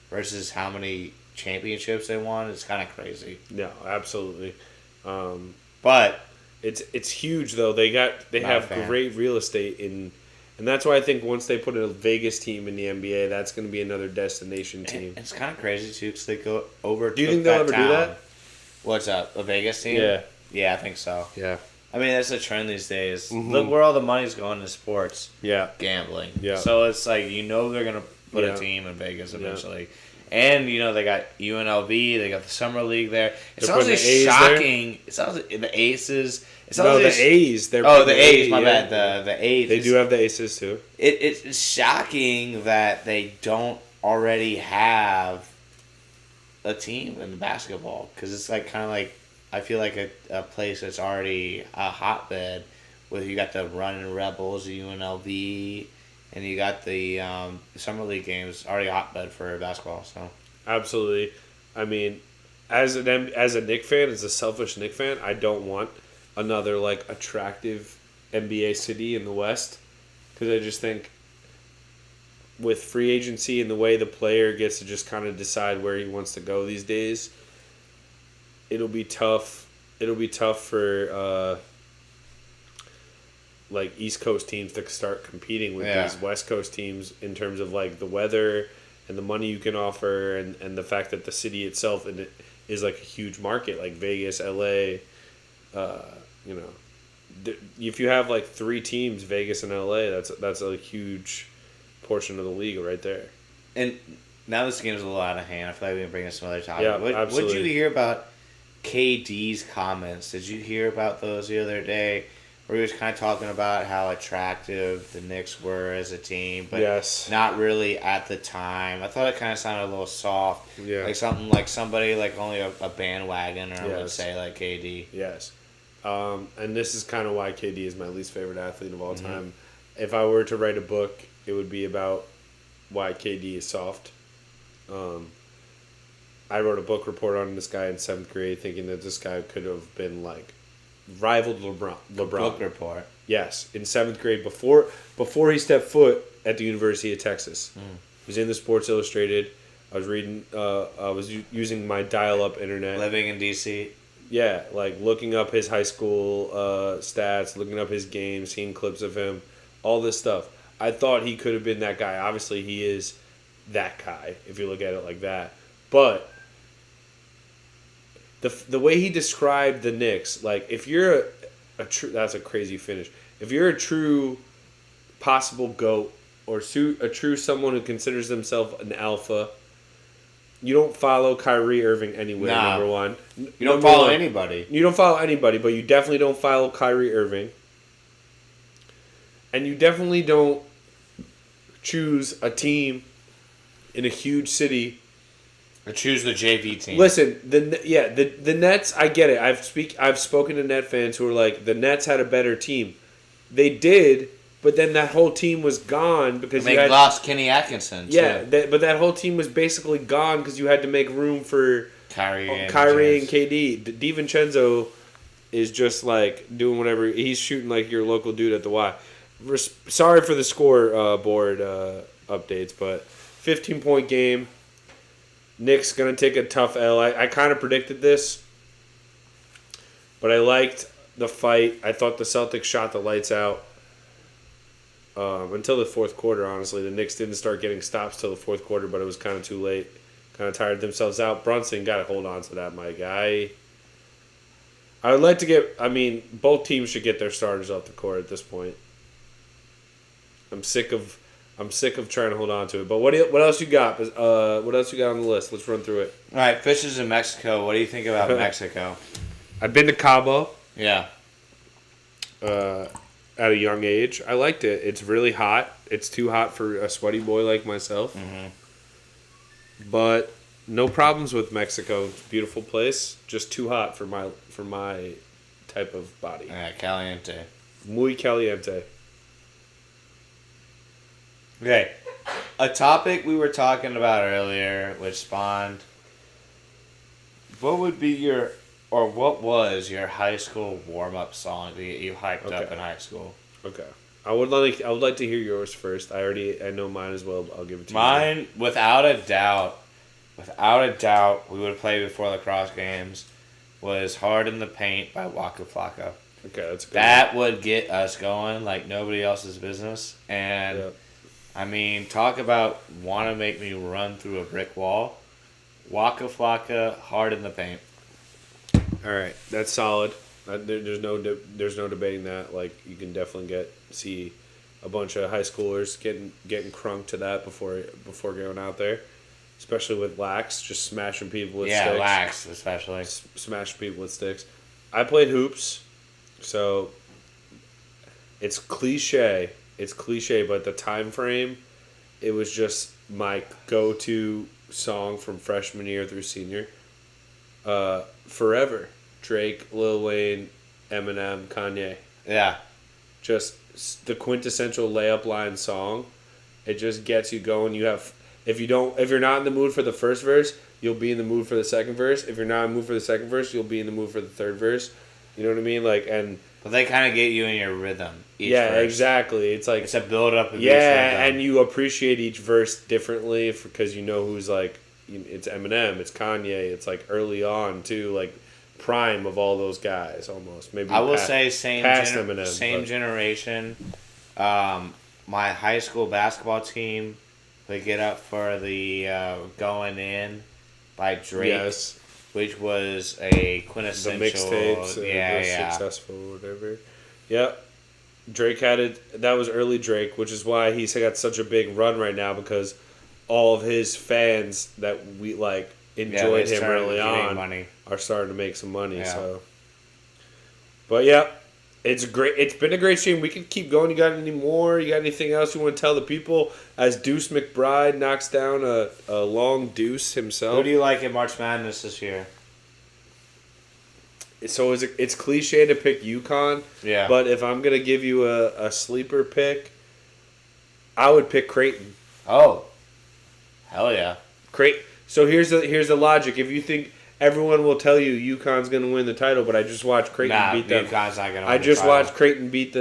versus how many championships they won, it's kind of crazy. No, absolutely. But it's huge though. They have great real estate and that's why I think once they put a Vegas team in the NBA, that's going to be another destination team. It's kind of crazy too because they go over. Do you think they'll ever do that? What's up, a Vegas team? Yeah, I think so. Yeah, I mean that's a trend these days. Mm-hmm. Look where all the money's going to sports. Yeah, gambling. Yeah, so it's they're gonna put a team in Vegas eventually. Yeah. And they got UNLV, they got the summer league there. It sounds shocking. There? It sounds like the Aces. The A's. The A's. My bad. The A's. They do have the Aces too. It's shocking that they don't already have a team in basketball because it's I feel like a place that's already a hotbed. Where you got the Running Rebels, UNLV. And you got the summer league games already hotbed for basketball. So absolutely, I mean, as a Knicks fan, as a selfish Knicks fan, I don't want another attractive NBA city in the West because I just think with free agency and the way the player gets to just kind of decide where he wants to go these days, it'll be tough. It'll be tough for. East Coast teams to start competing with these West Coast teams in terms of the weather and the money you can offer and the fact that the city itself is a huge market like Vegas, LA. If you have 3 teams, Vegas and LA, that's a huge portion of the league right there. And now this game's a little out of hand. I feel like we can bring in some other topic. Yeah, what did you hear about KD's comments? Did you hear about those the other day? where he was kind of talking about how attractive the Knicks were as a team, but Yes. not really at the time. I thought it kind of sounded a little soft. Yeah. Like something like somebody like only a bandwagoner would Yes. say, like KD. Yes. And this is kind of why KD is my least favorite athlete of all Mm-hmm. time. If I were to write a book, it would be about why KD is soft. I wrote a book report on this guy in 7th grade thinking that this guy could have been like rivaled LeBron. Book report. Yes, in 7th grade before he stepped foot at the University of Texas. He was in the Sports Illustrated. I was reading. I was using my dial-up internet. Living in DC. Yeah, like looking up his high school stats, looking up his games, seeing clips of him, all this stuff. I thought he could have been that guy. Obviously, he is that guy if you look at it like that. But the way he described the Knicks, like if you're a true, that's a crazy finish. If you're a true possible GOAT or a true someone who considers themselves an alpha, you don't follow Kyrie Irving anyway, Nah. number one. You don't follow anybody. You don't follow anybody, but you definitely don't follow Kyrie Irving. And you definitely don't choose a team in a huge city. Or choose the JV team. Listen, the Nets, I get it. I've spoken to Net fans who are like, the Nets had a better team. They did, but then that whole team was gone because they lost Kenny Atkinson. Yeah, too. but that whole team was basically gone because you had to make room for Kyrie and KD. DiVincenzo is just like doing whatever. He's shooting like your local dude at the Y. Sorry for the scoreboard updates, but 15-point game. Knicks going to take a tough L. I kind of predicted this, but I liked the fight. I thought the Celtics shot the lights out until the fourth quarter, honestly. The Knicks didn't start getting stops till the fourth quarter, but it was kind of too late. Kind of tired themselves out. Brunson got to hold on to that, Mike. I would like to get... I mean, both teams should get their starters off the court at this point. I'm sick of trying to hold on to it. But what else you got? What else you got on the list? Let's run through it. All right, Fishes in Mexico. What do you think about Mexico? I've been to Cabo. Yeah. At a young age. I liked it. It's really hot. It's too hot for a sweaty boy like myself. Mm-hmm. But no problems with Mexico. It's a beautiful place. Just too hot for my type of body. Yeah, caliente. Muy caliente. Okay. A topic we were talking about earlier, which spawned, what was your high school warm-up song that you hyped up in high school? Okay. I would like to hear yours first. I know mine as well. I'll give it to you. Mine, without a doubt, we would play before lacrosse games, was Hard in the Paint by Waka Flocka. Okay, that's good. That would get us going like nobody else's business. And, Yep. I mean, talk about want to make me run through a brick wall. Waka Flocka, Hard in the Paint. All right, that's solid. There's no debating that. Like you can definitely see a bunch of high schoolers getting crunked to that before going out there, especially with lax, just smashing people with sticks. Yeah, lax especially. Smashing people with sticks. I played hoops, so it's cliche. It's cliche, but the time frame, it was just my go-to song from freshman year through senior. Forever. Drake, Lil Wayne, Eminem, Kanye. Yeah. Just the quintessential layup line song. It just gets you going. If you're not in the mood for the first verse, you'll be in the mood for the second verse. If you're not in the mood for the second verse, you'll be in the mood for the third verse. You know what I mean? But they kind of get you in your rhythm. Yeah, verse. Exactly. It's like it's a build up of each yeah, rhythm. and you appreciate each verse differently because you know who's like. It's Eminem, it's Kanye, it's like early on too, like prime of all those guys almost. Maybe I will say same Eminem, generation. My high school basketball team would get up for the Going In by Drake, yes, which was a quintessential. The mixtapes, successful, whatever. Yep. Drake had it. That was early Drake, which is why he's got such a big run right now because all of his fans that we enjoyed him early on money. are starting to make some money. Yeah. So, but yeah, It's great. It's been a great stream. We can keep going. You got any more? You got anything else you want to tell the people? As Deuce McBride knocks down a long deuce himself. Who do you like in March Madness this year? So it's cliche to pick UConn. Yeah. But if I'm gonna give you a sleeper pick, I would pick Creighton. Oh, hell yeah. So here's the logic. If you think everyone will tell you UConn's going to win the title, but I just watched Creighton beat them. UConn's not going to win I just the watched Creighton beat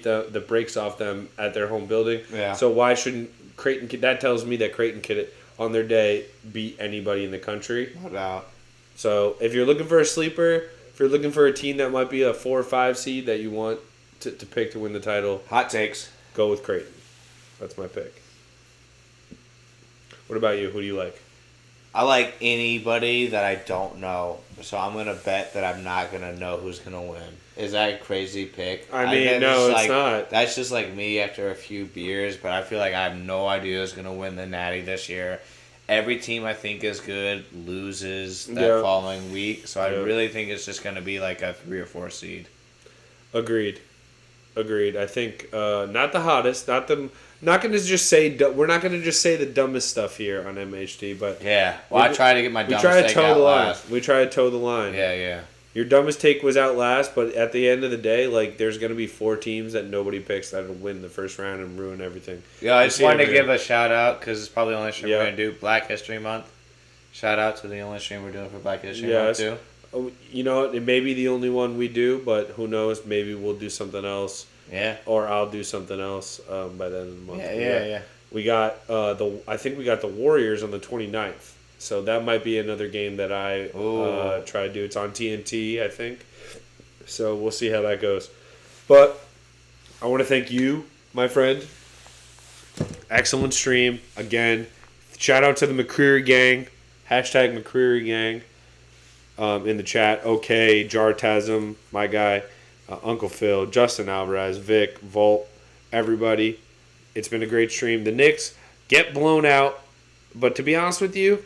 the brakes off them at their home building. Yeah. So why shouldn't Creighton? That tells me that Creighton could, on their day, beat anybody in the country. No doubt. So if you're looking for a sleeper, if you're looking for a team that might be a 4 or 5 seed that you want to pick to win the title, hot takes. Go with Creighton. That's my pick. What about you? Who do you like? I like anybody that I don't know, so I'm gonna bet that I'm not gonna know who's gonna win. Is that a crazy pick? I mean, no, it's like, not. That's just like me after a few beers, but I feel like I have no idea who's gonna win the Natty this year. Every team I think is good loses that following week, so I really think it's just gonna be like a 3 or 4 seed. Agreed. I think not the hottest, not going to just say we're not going to just say the dumbest stuff here on MHT, but yeah. Well, I try to get my dumbest take out last. We try to toe the line. Yeah. Your dumbest take was out last, but at the end of the day, like there's going to be 4 teams that nobody picks that'll win the first round and ruin everything. Yeah, I just wanted to give a shout out because it's probably the only stream we're going to do. Black History Month. Shout out to the only stream we're doing for Black History Month too. You know, it may be the only one we do, but who knows? Maybe we'll do something else. Yeah. Or I'll do something else by the end of the month. Yeah. We got I think we got the Warriors on the 29th. So that might be another game that I try to do. It's on TNT, I think. So we'll see how that goes. But I want to thank you, my friend. Excellent stream. Again, shout out to the McCreary gang. Hashtag McCreary gang in the chat. Okay, Jartasm, my guy. Uncle Phil, Justin Alvarez, Vic, Volt, everybody. It's been a great stream. The Knicks get blown out. But to be honest with you,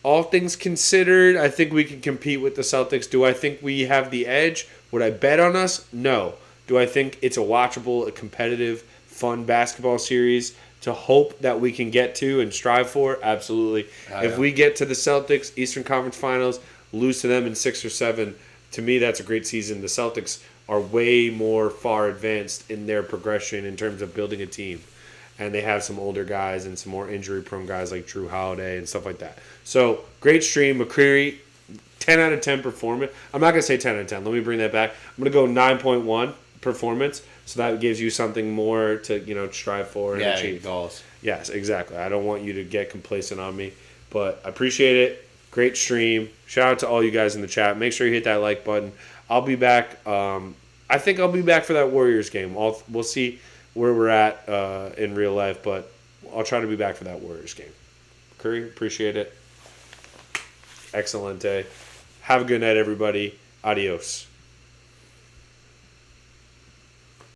all things considered, I think we can compete with the Celtics. Do I think we have the edge? Would I bet on us? No. Do I think it's a watchable, a competitive, fun basketball series to hope that we can get to and strive for? Absolutely. If we get to the Celtics, Eastern Conference Finals, lose to them in 6 or 7, to me, that's a great season. The Celtics are way more far advanced in their progression in terms of building a team. And they have some older guys and some more injury-prone guys like Drew Holiday and stuff like that. So, great stream. McCreary, 10 out of 10 performance. I'm not going to say 10 out of 10. Let me bring that back. I'm going to go 9.1 performance. So that gives you something more to strive for and achieve. Goals. Yes, exactly. I don't want you to get complacent on me. But I appreciate it. Great stream. Shout out to all you guys in the chat. Make sure you hit that like button. I'll be back. I think I'll be back for that Warriors game. We'll see where we're at in real life, but I'll try to be back for that Warriors game. Curry, appreciate it. Excellent day. Have a good night, everybody. Adios.